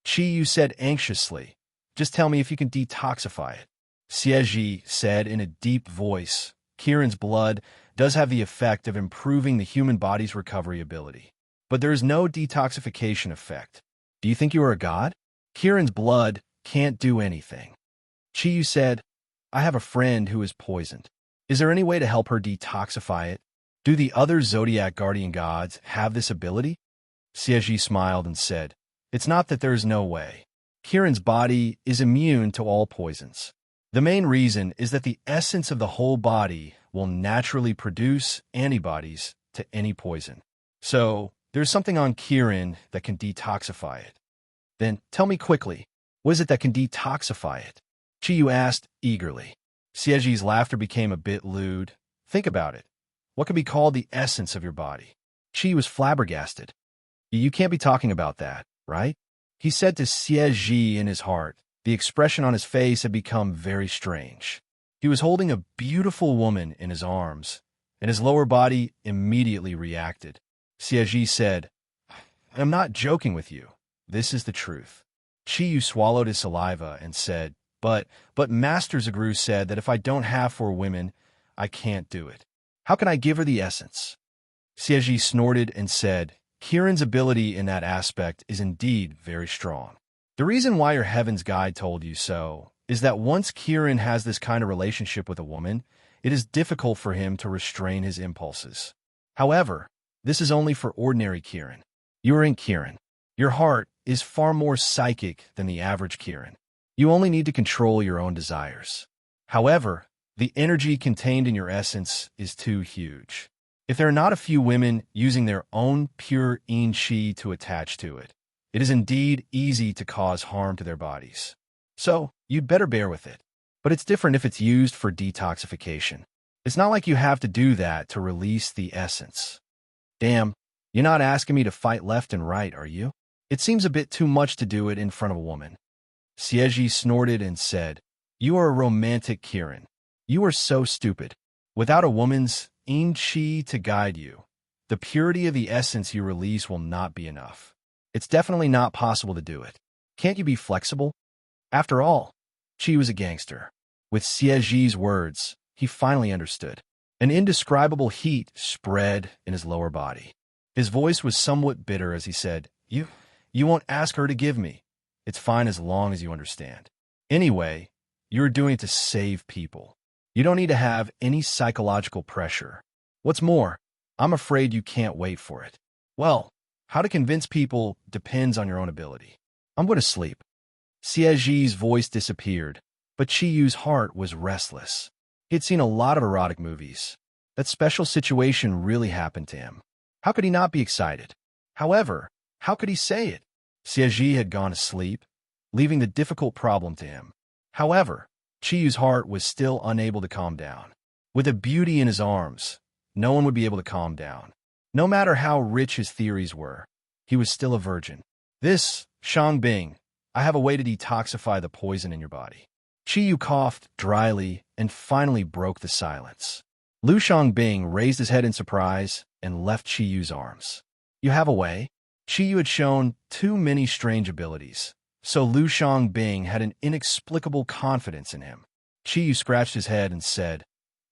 Chiyu said anxiously, "Just tell me if you can detoxify it." Xieji said in a deep voice, "Kieran's blood does have the effect of improving the human body's recovery ability, but there is no detoxification effect. Do you think you are a god? Kieran's blood can't do anything." Chiyu said, "I have a friend who is poisoned. Is there any way to help her detoxify it? Do the other Zodiac guardian gods have this ability?" Xieji smiled and said, "It's not that there is no way. Kieran's body is immune to all poisons. The main reason is that the essence of the whole body will naturally produce antibodies to any poison. So there's something on Kieran that can detoxify it." "Then tell me quickly, what is it that can detoxify it?" Chiyu asked eagerly. Xieji's laughter became a bit lewd. "Think about it. What could be called the essence of your body?" Chiyu was flabbergasted. "You can't be talking about that, right?" He said to Xieji in his heart. The expression on his face had become very strange. He was holding a beautiful woman in his arms, and his lower body immediately reacted. Xieji said, "I'm not joking with you. This is the truth." Chiyu swallowed his saliva and said, But Master Zagru said that if I don't have 4 women, I can't do it. How can I give her the essence?" Xieji snorted and said, "Kieran's ability in that aspect is indeed very strong. The reason why your Heaven's Guide told you so is that once Kieran has this kind of relationship with a woman, it is difficult for him to restrain his impulses. However, this is only for ordinary Kieran. You are in Kieran. Your heart is far more psychic than the average Kieran. You only need to control your own desires. However, the energy contained in your essence is too huge. If there are not a few women using their own pure yin qi to attach to it, it is indeed easy to cause harm to their bodies. So, you'd better bear with it. But it's different if it's used for detoxification. It's not like you have to do that to release the essence." "Damn, you're not asking me to fight left and right, are you? It seems a bit too much to do it in front of a woman." Xieji snorted and said, "You are a romantic Kieran. You are so stupid. Without a woman's yin qi to guide you, the purity of the essence you release will not be enough. It's definitely not possible to do it. Can't you be flexible? After all, Chi was a gangster." With Xieji's words, he finally understood. An indescribable heat spread in his lower body. His voice was somewhat bitter as he said, You won't ask her to give me. It's fine as long as you understand. Anyway, you're doing it to save people. You don't need to have any psychological pressure. What's more, I'm afraid you can't wait for it. Well, how to convince people depends on your own ability. I'm going to sleep." Xieji's voice disappeared, but Chiyu's heart was restless. He had seen a lot of erotic movies. That special situation really happened to him. How could he not be excited? However, how could he say it? Xieji had gone to sleep, leaving the difficult problem to him. However, Chiyu's heart was still unable to calm down. With a beauty in his arms, no one would be able to calm down. No matter how rich his theories were, he was still a virgin. "This, Shangbing, I have a way to detoxify the poison in your body." Chiyu coughed dryly and finally broke the silence. Lu Shangbing raised his head in surprise and left Chiyu's arms. "You have a way?" Chiyu had shown too many strange abilities, so Lu Shangbing had an inexplicable confidence in him. Chiyu scratched his head and said,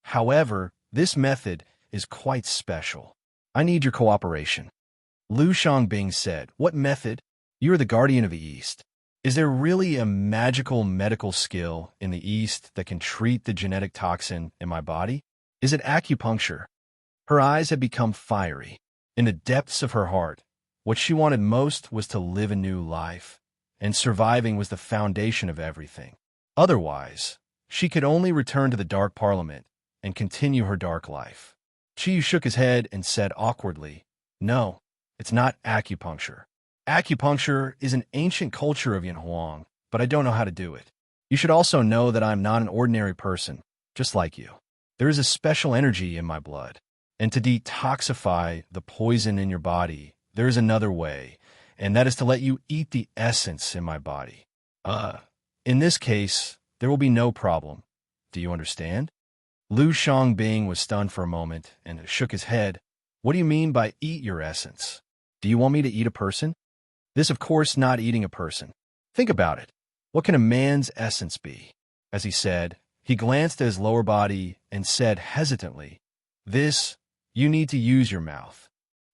"However, this method is quite special. I need your cooperation." Lu Shangbing said, "What method? You are the guardian of the East. Is there really a magical medical skill in the East that can treat the genetic toxin in my body? Is it acupuncture?" Her eyes had become fiery. In the depths of her heart, what she wanted most was to live a new life, and surviving was the foundation of everything. Otherwise, she could only return to the Dark Parliament and continue her dark life. Chiyu shook his head and said awkwardly, "No, it's not acupuncture. Acupuncture is an ancient culture of Yanhuang, but I don't know how to do it. You should also know that I am not an ordinary person, just like you. There is a special energy in my blood, and to detoxify the poison in your body, there is another way, and that is to let you eat the essence in my body. In this case, there will be no problem. Do you understand?" Lu Xiangbing was stunned for a moment and shook his head. "What do you mean by eat your essence? Do you want me to eat a person?" This, of course, not eating a person. Think about it. What can a man's essence be? As he said, he glanced at his lower body and said hesitantly, "This, you need to use your mouth."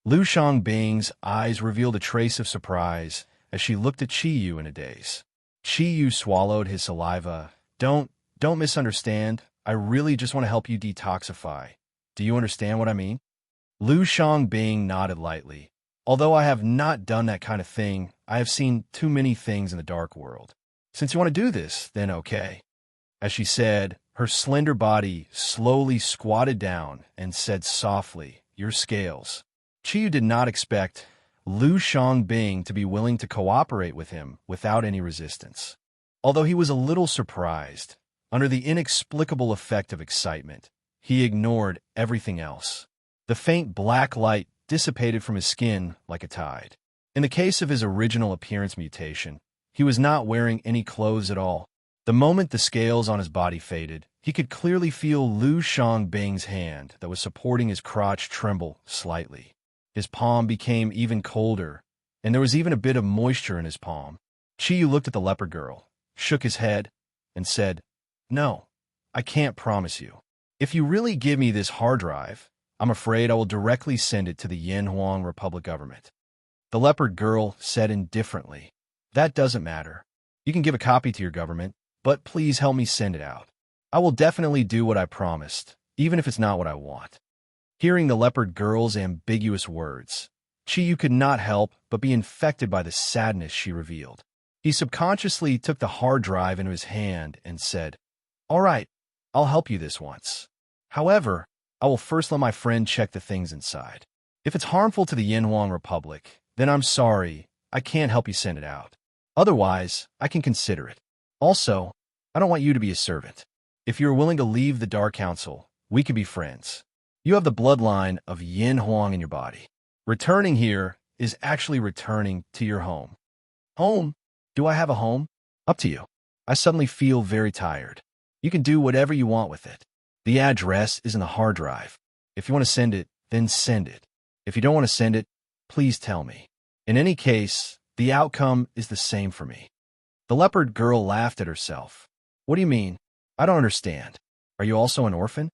Lu Xiangbing's eyes revealed a trace of surprise as she looked at Chiyu in a daze. Chiyu swallowed his saliva. Don't misunderstand. I really just want to help you detoxify. Do you understand what I mean?" Lu Xiangbing nodded lightly. "Although I have not done that kind of thing, I have seen too many things in the dark world. Since you want to do this, then okay." As she said, her slender body slowly squatted down and said softly, "Your scales." Chiyu did not expect Lu Xiangbing to be willing to cooperate with him without any resistance. Although he was a little surprised, under the inexplicable effect of excitement, he ignored everything else. The faint black light dissipated from his skin like a tide. In the case of his original appearance mutation, he was not wearing any clothes at all. The moment the scales on his body faded, he could clearly feel Lu Xiangbing's hand that was supporting his crotch tremble slightly. His palm became even colder, and there was even a bit of moisture in his palm. Chiyu looked at the leopard girl, shook his head, and said, "No, I can't promise you. If you really give me this hard drive, I'm afraid I will directly send it to the Yanhuang Republic government." The leopard girl said indifferently, "That doesn't matter. You can give a copy to your government, but please help me send it out. I will definitely do what I promised, even if it's not what I want." Hearing the leopard girl's ambiguous words, Chiyu could not help but be infected by the sadness she revealed. He subconsciously took the hard drive into his hand and said, "All right, I'll help you this once. However, I will first let my friend check the things inside. If it's harmful to the Yanhuang Republic, then I'm sorry, I can't help you send it out. Otherwise, I can consider it. Also, I don't want you to be a servant. If you're willing to leave the Dark Council, we could be friends. You have the bloodline of Yanhuang in your body. Returning here is actually returning to your home." "Home? Do I have a home?" "Up to you. I suddenly feel very tired. You can do whatever you want with it. The address is in the hard drive. If you want to send it, then send it. If you don't want to send it, please tell me. In any case, the outcome is the same for me." The leopard girl laughed at herself. "What do you mean? I don't understand. Are you also an orphan?"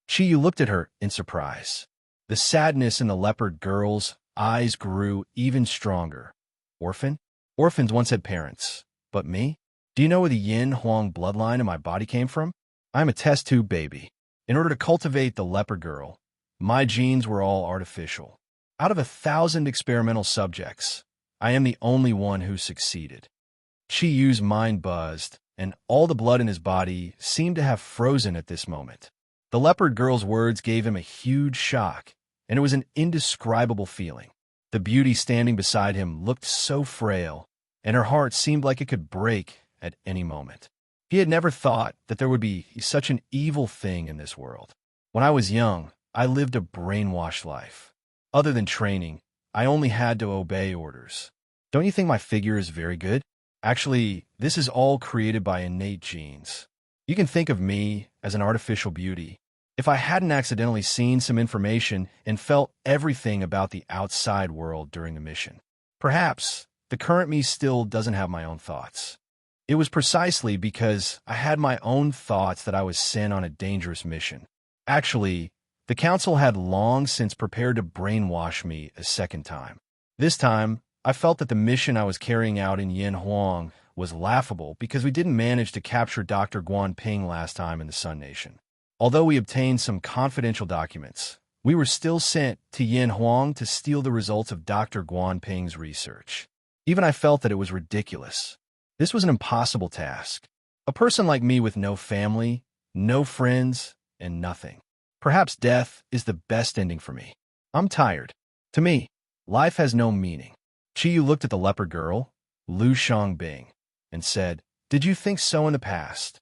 Chiyu looked at her in surprise. The sadness in the leopard girl's eyes grew even stronger. "Orphan? Orphans once had parents. But me? Do you know where the Yin Huang bloodline in my body came from? I'm a test tube baby. In order to cultivate the leopard girl, my genes were all artificial. Out of 1,000 experimental subjects, I am the only one who succeeded." Chiyu's mind buzzed, and all the blood in his body seemed to have frozen at this moment. The leopard girl's words gave him a huge shock, and it was an indescribable feeling. The beauty standing beside him looked so frail, and her heart seemed like it could break at any moment. He had never thought that there would be such an evil thing in this world. When I was young, I lived a brainwashed life. Other than training, I only had to obey orders. Don't you think my figure is very good? Actually, this is all created by innate genes. You can think of me as an artificial beauty. If I hadn't accidentally seen some information and felt everything about the outside world during the mission, perhaps the current me still doesn't have my own thoughts. It was precisely because I had my own thoughts that I was sent on a dangerous mission. Actually, the council had long since prepared to brainwash me a second time. This time, I felt that the mission I was carrying out in Yanhuang was laughable because we didn't manage to capture Dr. Guan Ping last time in the Sun Nation. Although we obtained some confidential documents, We were still sent to Yin Huang to steal the results of Dr. Guan Ping's research. Even I felt that it was ridiculous. This was an impossible task. A person like me with no family, no friends, and nothing. Perhaps death is the best ending for me. I'm tired. To me, life has no meaning. Chiyu looked at the leopard girl, Lu Xiangbing, and said, "Did you think so in the past?"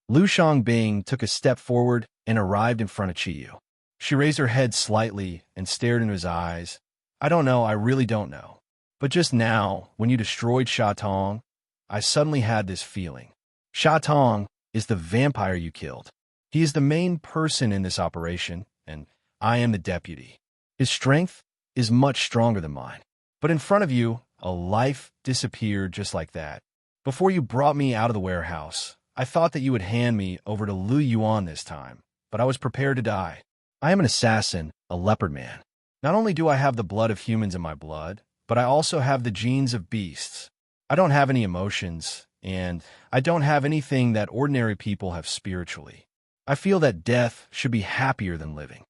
Lu Xiangbing took a step forward and arrived in front of Chiyu. She raised her head slightly and stared into his eyes. "I don't know, I really don't know. But just now, when you destroyed Sha Tong, I suddenly had this feeling. Sha Tong is the vampire you killed. He is the main person in this operation, and I am the deputy. His strength is much stronger than mine. But in front of you, a life disappeared just like that. Before you brought me out of the warehouse, I thought that you would hand me over to Lu Yuan this time, but I was prepared to die. I am an assassin, a leopard man. Not only do I have the blood of humans in my blood, but I also have the genes of beasts. I don't have any emotions, and I don't have anything that ordinary people have spiritually. I feel that death should be happier than living."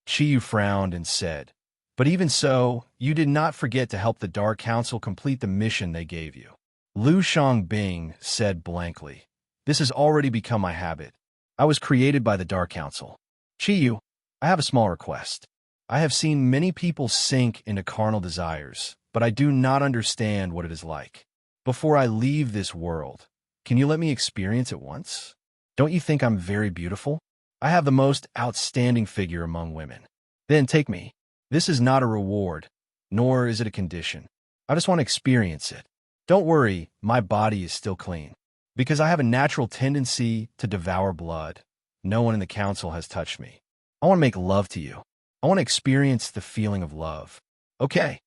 Chiyu frowned and said, "But even so, you did not forget to help the Dark Council complete the mission they gave you." Lu Xiangbing said blankly, "This has already become my habit. I was created by the Dark Council. Chiyu, I have a small request. I have seen many people sink into carnal desires, but I do not understand what it is like. Before I leave this world, can you let me experience it once? Don't you think I'm very beautiful? I have the most outstanding figure among women. Then take me. This is not a reward, nor is it a condition. I just want to experience it. Don't worry, my body is still clean. Because I have a natural tendency to devour blood. No one in the council has touched me. I want to make love to you. I want to experience the feeling of love. Okay."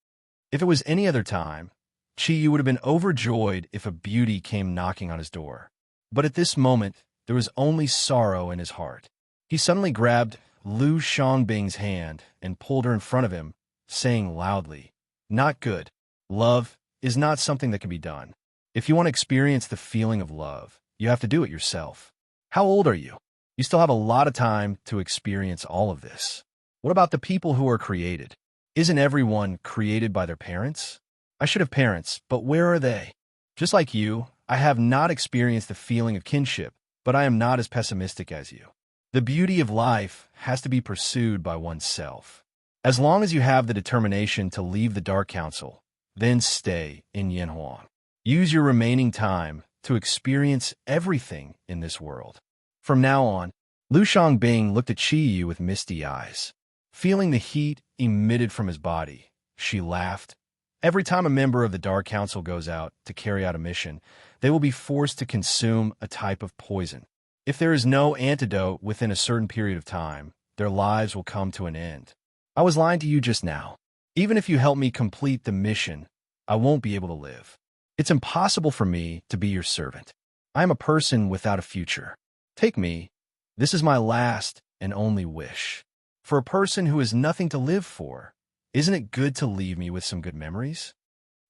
If it was any other time, Chiyu would have been overjoyed if a beauty came knocking on his door. But at this moment, there was only sorrow in his heart. He suddenly grabbed Lu Xiangbing's hand and pulled her in front of him, saying loudly, "Not good. Love is not something that can be done. If you want to experience the feeling of love, you have to do it yourself. How old are you? You still have a lot of time to experience all of this. What about the people who are created? Isn't everyone created by their parents? I should have parents, but where are they? Just like you, I have not experienced the feeling of kinship, but I am not as pessimistic as you. The beauty of life has to be pursued by oneself. As long as you have the determination to leave the Dark Council, then stay in Yanhuang. Use your remaining time to experience everything in this world." From now on, Lu Xiangbing looked at Chiyu with misty eyes. Feeling the heat emitted from his body, she laughed. Every time a member of the Dark Council goes out to carry out a mission, they will be forced to consume a type of poison. If there is no antidote within a certain period of time, their lives will come to an end. I was lying to you just now. Even if you help me complete the mission, I won't be able to live. It's impossible for me to be your servant. I am a person without a future. Take me. This is my last and only wish. For a person who has nothing to live for, isn't it good to leave me with some good memories?"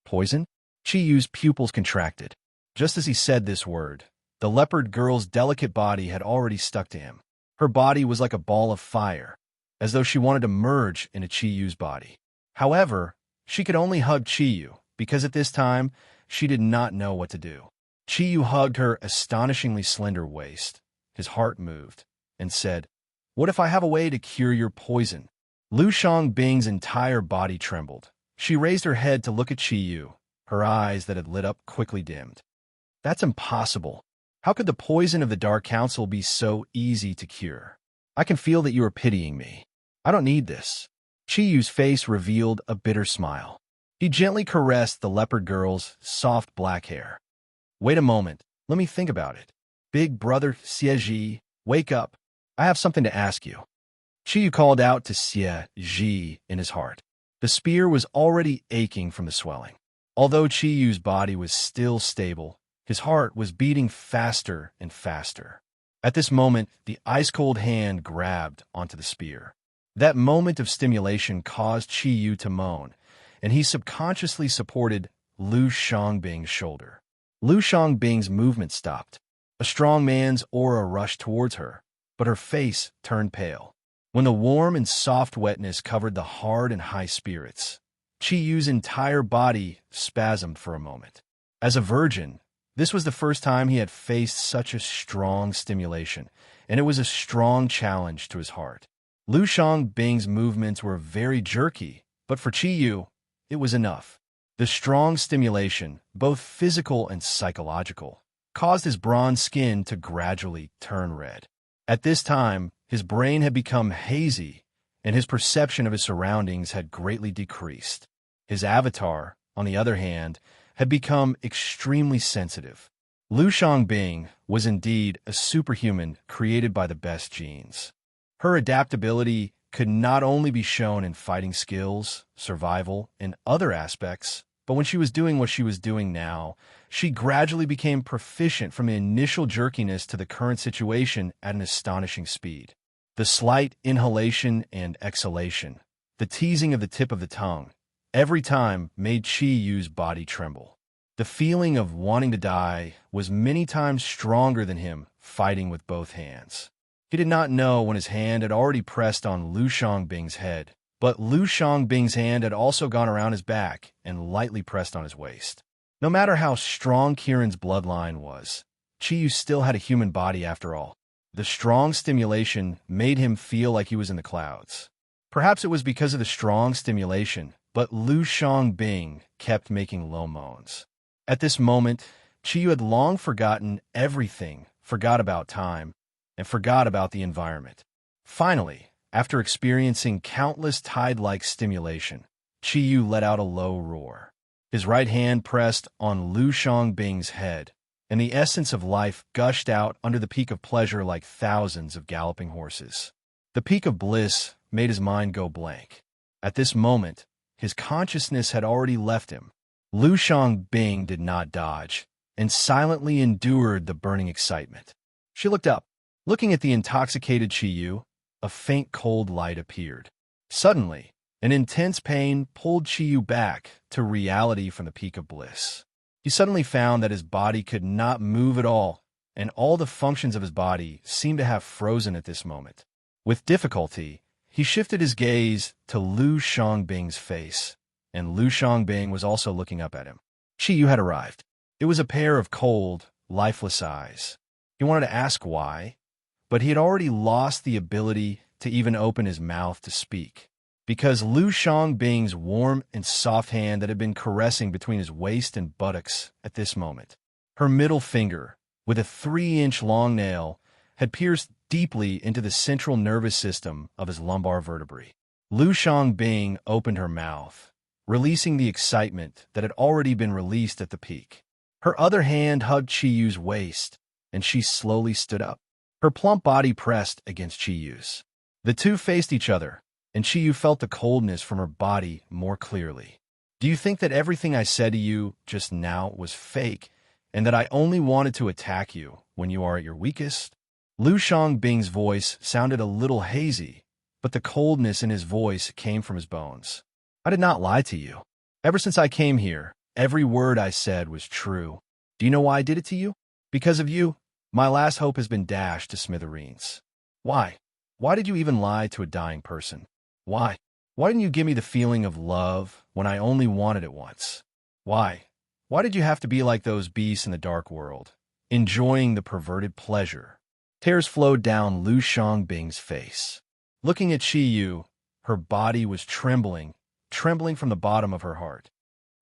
Poison? Chiyu's pupils contracted. Just as he said this word, the leopard girl's delicate body had already stuck to him. Her body was like a ball of fire, as though she wanted to merge into Chiyu's body. However, she could only hug Chiyu, because at this time, she did not know what to do. Chiyu hugged her astonishingly slender waist. His heart moved, and said, "What if I have a way to cure your poison?" Lu Xiangbing's entire body trembled. She raised her head to look at Chiyu. Her eyes that had lit up quickly dimmed. "That's impossible. How could the poison of the Dark Council be so easy to cure? I can feel that you are pitying me. I don't need this." Chiyu's face revealed a bitter smile. He gently caressed the leopard girl's soft black hair. "Wait a moment. Let me think about it. Big brother Xie, wake up. I have something to ask you." Chiyu called out to Xie in his heart. The spear was already aching from the swelling. Although Chiyu's body was still stable, his heart was beating faster and faster. At this moment, the ice-cold hand grabbed onto the spear. That moment of stimulation caused Chiyu to moan, and he subconsciously supported Lu Xiangbing's shoulder. Lu Xiangbing's movement stopped. A strong man's aura rushed towards her, but her face turned pale. When the warm and soft wetness covered the hard and high spirits, Chi-Yu's entire body spasmed for a moment. As a virgin, this was the first time he had faced such a strong stimulation, and it was a strong challenge to his heart. Lu Xiangbing's movements were very jerky, but for Chi-Yu, it was enough. The strong stimulation, both physical and psychological, caused his bronze skin to gradually turn red. At this time, his brain had become hazy, and his perception of his surroundings had greatly decreased. His avatar, on the other hand, had become extremely sensitive. Lu Xiangbing was indeed a superhuman created by the best genes. Her adaptability could not only be shown in fighting skills, survival, and other aspects, but when she was doing what she was doing now, she gradually became proficient from the initial jerkiness to the current situation at an astonishing speed. The slight inhalation and exhalation, the teasing of the tip of the tongue, every time made Chi-Yu's body tremble. The feeling of wanting to die was many times stronger than him fighting with both hands. He did not know when his hand had already pressed on Lu Xiangbing's head, but Lu Xiangbing's hand had also gone around his back and lightly pressed on his waist. No matter how strong Kiran's bloodline was, Chi-Yu still had a human body after all. The strong stimulation made him feel like he was in the clouds. Perhaps it was because of the strong stimulation, but Lu Xiangbing kept making low moans. At this moment, Chi-Yu had long forgotten everything, forgot about time, and forgot about the environment. Finally, after experiencing countless tide-like stimulation, Chi-Yu let out a low roar. His right hand pressed on Lu Xiangbing's head, and the essence of life gushed out under the peak of pleasure like thousands of galloping horses. The peak of bliss made his mind go blank. At this moment, his consciousness had already left him. Lu Xiangbing did not dodge, and silently endured the burning excitement. She looked up. Looking at the intoxicated Chi-Yu, a faint cold light appeared. Suddenly, an intense pain pulled Chi-Yu back to reality from the peak of bliss. He suddenly found that his body could not move at all, and all the functions of his body seemed to have frozen at this moment. With difficulty, he shifted his gaze to Lu Xiangbing's face, and Lu Xiangbing was also looking up at him. Chi-Yu had arrived. It was a pair of cold, lifeless eyes. He wanted to ask why, but he had already lost the ability to even open his mouth to speak, because Lu Xiangbing's warm and soft hand that had been caressing between his waist and buttocks at this moment. Her middle finger, with a 3-inch long nail, had pierced deeply into the central nervous system of his lumbar vertebrae. Lu Xiangbing opened her mouth, releasing the excitement that had already been released at the peak. Her other hand hugged Chi-Yu's waist, and she slowly stood up. Her plump body pressed against Chi-Yu's. The two faced each other, and Chi-Yu felt the coldness from her body more clearly. Do you think that everything I said to you just now was fake, and that I only wanted to attack you when you are at your weakest? Lu Xiangbing's voice sounded a little hazy, but the coldness in his voice came from his bones. I did not lie to you. Ever since I came here, every word I said was true. Do you know why I did it to you? Because of you, my last hope has been dashed to smithereens. Why? Why did you even lie to a dying person? Why? Why didn't you give me the feeling of love when I only wanted it once? Why? Why did you have to be like those beasts in the dark world, enjoying the perverted pleasure? Tears flowed down Lu Xiangbing's face. Looking at Chi-Yu, her body was trembling from the bottom of her heart.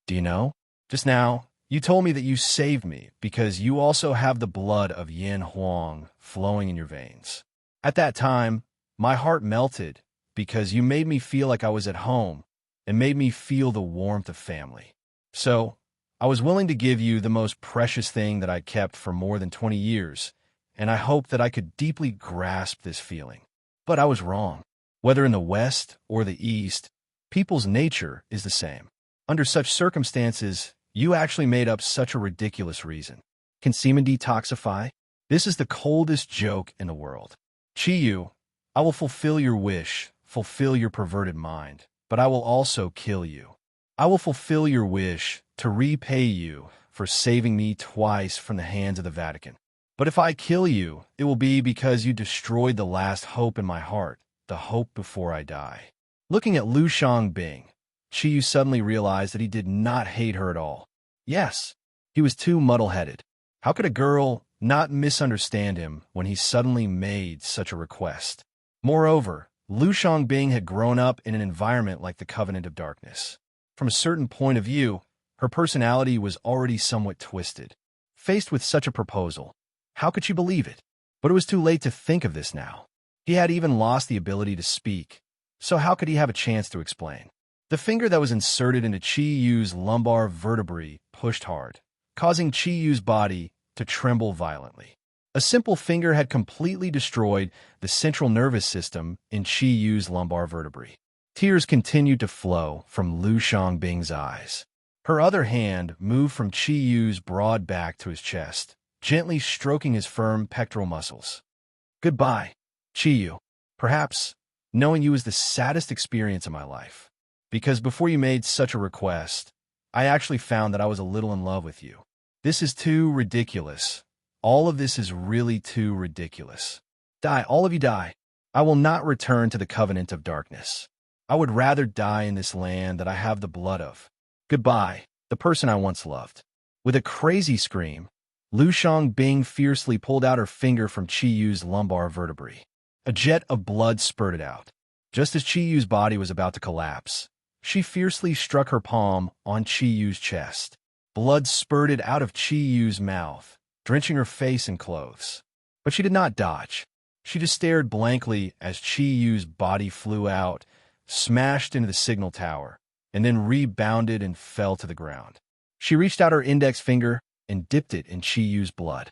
Do you know? Just now, you told me that you saved me because you also have the blood of Yin Huang flowing in your veins. At that time, my heart melted because you made me feel like I was at home and made me feel the warmth of family. So, I was willing to give you the most precious thing that I kept for more than 20 years, and I hoped that I could deeply grasp this feeling. But I was wrong. Whether in the West or the East, people's nature is the same. Under such circumstances, you actually made up such a ridiculous reason. Can semen detoxify? This is the coldest joke in the world. Chi-Yu, I will fulfill your wish, fulfill your perverted mind, but I will also kill you. I will fulfill your wish to repay you for saving me twice from the hands of the Vatican. But if I kill you, it will be because you destroyed the last hope in my heart, the hope before I die. Looking at Lu Xiangbing, Qiyu suddenly realized that he did not hate her at all. Yes, he was too muddle-headed. How could a girl not misunderstand him when he suddenly made such a request? Moreover, Lu Xiangbing had grown up in an environment like the Covenant of Darkness. From a certain point of view, her personality was already somewhat twisted. Faced with such a proposal, how could she believe it? But it was too late to think of this now. He had even lost the ability to speak, so how could he have a chance to explain? The finger that was inserted into Qiyu's lumbar vertebrae pushed hard, causing Qiyu's body to tremble violently. A simple finger had completely destroyed the central nervous system in Qiyu's lumbar vertebrae. Tears continued to flow from Lu Xiangbing's eyes. Her other hand moved from Qiyu's broad back to his chest, gently stroking his firm pectoral muscles. Goodbye, Qiyu. Perhaps knowing you is the saddest experience of my life. Because before you made such a request, I actually found that I was a little in love with you. This is too ridiculous. All of this is really too ridiculous. Die, all of you die. I will not return to the Covenant of Darkness. I would rather die in this land that I have the blood of. Goodbye, the person I once loved. With a crazy scream, Lu Xiangbing fiercely pulled out her finger from Qiyu's lumbar vertebrae. A jet of blood spurted out. Just as Qiyu's body was about to collapse, she fiercely struck her palm on Qiyu's chest. Blood spurted out of Qiyu's mouth, drenching her face and clothes. But she did not dodge. She just stared blankly as Qiyu's body flew out, smashed into the signal tower, and then rebounded and fell to the ground. She reached out her index finger and dipped it in Qiyu's blood.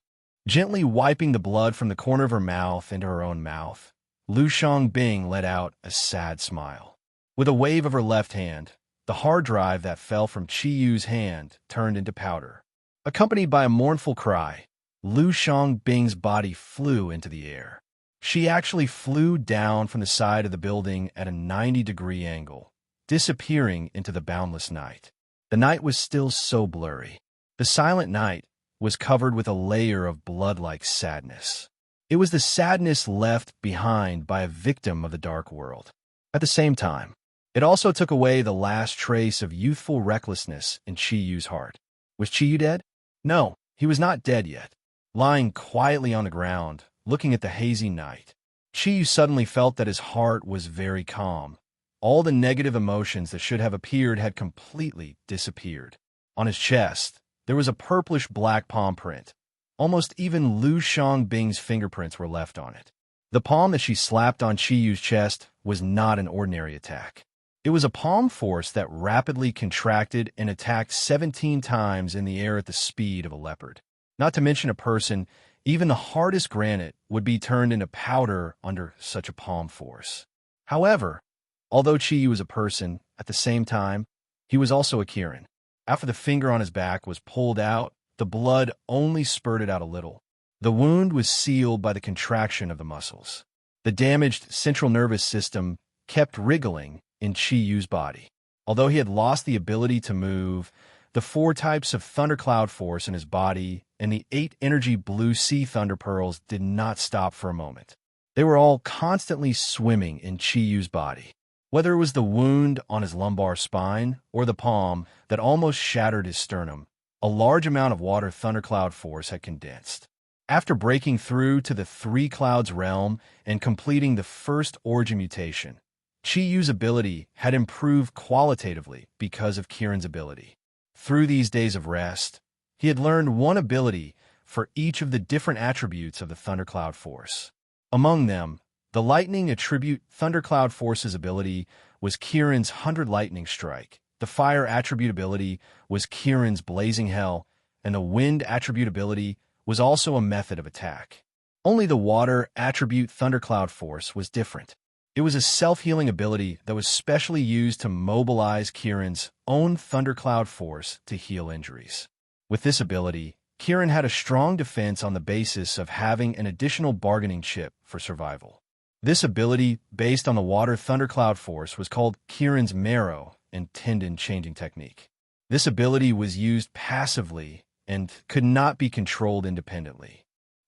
Gently wiping the blood from the corner of her mouth into her own mouth, Lu Xiangbing let out a sad smile. With a wave of her left hand, the hard drive that fell from Qiyu's hand turned into powder. Accompanied by a mournful cry, Lu Xiangbing's body flew into the air. She actually flew down from the side of the building at a 90-degree angle, disappearing into the boundless night. The night was still so blurry. The silent night was covered with a layer of blood-like sadness. It was the sadness left behind by a victim of the dark world. At the same time, it also took away the last trace of youthful recklessness in Qiyu's heart. Was Qiyu dead? No, he was not dead yet. Lying quietly on the ground, looking at the hazy night, Qiyu suddenly felt that his heart was very calm. All the negative emotions that should have appeared had completely disappeared. On his chest, there was a purplish-black palm print. Almost even Lu Xiangbing's fingerprints were left on it. The palm that she slapped on Qiyu's chest was not an ordinary attack. It was a palm force that rapidly contracted and attacked 17 times in the air at the speed of a leopard. Not to mention a person, even the hardest granite would be turned into powder under such a palm force. However, although Qiyu was a person, at the same time, he was also a Kirin. After the finger on his back was pulled out, the blood only spurted out a little. The wound was sealed by the contraction of the muscles. The damaged central nervous system kept wriggling in Qiyu's body. Although he had lost the ability to move, the 4 types of thundercloud force in his body and the 8 energy blue sea thunder pearls did not stop for a moment. They were all constantly swimming in Qiyu's body. Whether it was the wound on his lumbar spine or the palm that almost shattered his sternum, a large amount of water thundercloud force had condensed. After breaking through to the 3 clouds realm and completing the first origin mutation, Qiyu's ability had improved qualitatively because of Kirin's ability. Through these days of rest, he had learned one ability for each of the different attributes of the thundercloud force. Among them, the lightning attribute thundercloud force's ability was Kirin's 100 lightning strike, the fire attribute ability was Kirin's blazing hell, and the wind attribute ability was also a method of attack. Only the water attribute thundercloud force was different. It was a self-healing ability that was specially used to mobilize Kirin's own thundercloud force to heal injuries. With this ability, Kirin had a strong defense on the basis of having an additional bargaining chip for survival. This ability, based on the water thundercloud force, was called Kirin's marrow and tendon changing technique. This ability was used passively and could not be controlled independently.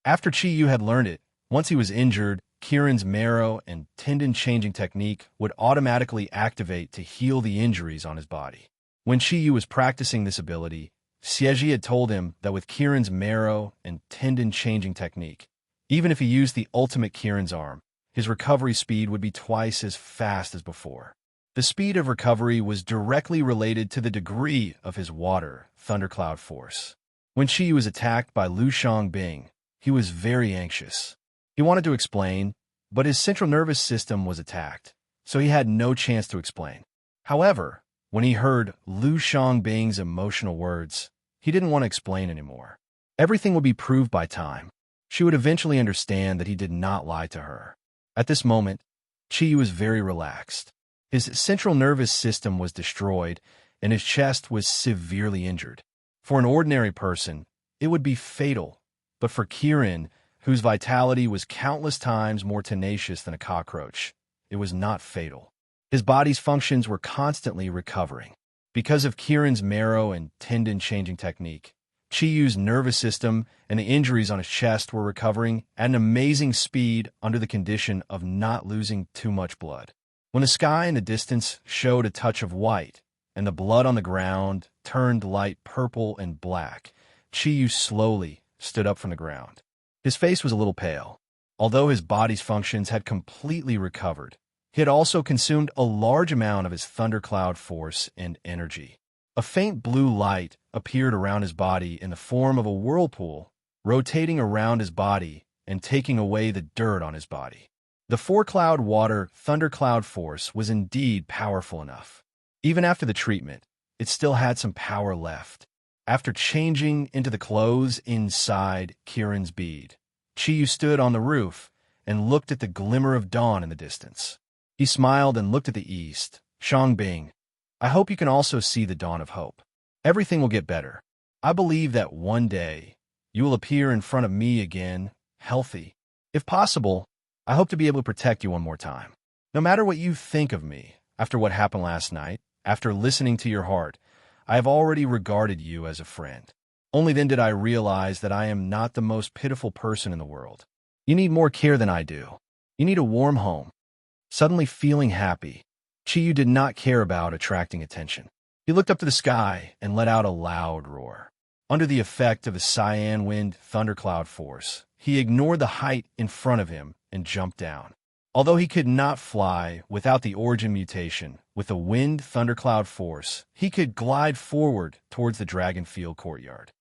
After Qiyu had learned it, once he was injured, Kieran's marrow and tendon-changing technique would automatically activate to heal the injuries on his body. When Chiyu was practicing this ability, Xieji had told him that with Kieran's marrow and tendon-changing technique, even if he used the ultimate Kieran's arm, his recovery speed would be twice as fast as before. The speed of recovery was directly related to the degree of his water thundercloud force. When Chiyu was attacked by Lu Xiangbing, he was very anxious. He wanted to explain, but his central nervous system was attacked, so he had no chance to explain. However, when he heard Lu Xiangbing's emotional words, he didn't want to explain anymore. Everything would be proved by time. She would eventually understand that he did not lie to her. At this moment, Chiyu was very relaxed. His central nervous system was destroyed, and his chest was severely injured. For an ordinary person, it would be fatal, but for Kieran, whose vitality was countless times more tenacious than a cockroach, it was not fatal. His body's functions were constantly recovering. Because of Kieran's marrow and tendon-changing technique, Chiyu's nervous system and the injuries on his chest were recovering at an amazing speed under the condition of not losing too much blood. When the sky in the distance showed a touch of white, and the blood on the ground turned light purple and black, Chiyu slowly stood up from the ground. His face was a little pale. Although his body's functions had completely recovered, he had also consumed a large amount of his thundercloud force and energy. A faint blue light appeared around his body in the form of a whirlpool, rotating around his body and taking away the dirt on his body. The four-cloud water thundercloud force was indeed powerful enough. Even after the treatment, it still had some power left. After changing into the clothes inside Kieran's bead, Chiyu stood on the roof and looked at the glimmer of dawn in the distance. He smiled and looked at the east. Xiangbing, I hope you can also see the dawn of hope. Everything will get better. I believe that one day you will appear in front of me again, healthy. If possible, I hope to be able to protect you one more time. No matter what you think of me, after what happened last night, after listening to your heart, I have already regarded you as a friend. Only then did I realize that I am not the most pitiful person in the world. You need more care than I do. You need a warm home. Suddenly feeling happy, Chiyu did not care about attracting attention. He looked up to the sky and let out a loud roar. Under the effect of the cyan wind thundercloud force, he ignored the height in front of him and jumped down. Although he could not fly without the origin mutation, with the wind thundercloud force, he could glide forward towards the Dragonfield courtyard.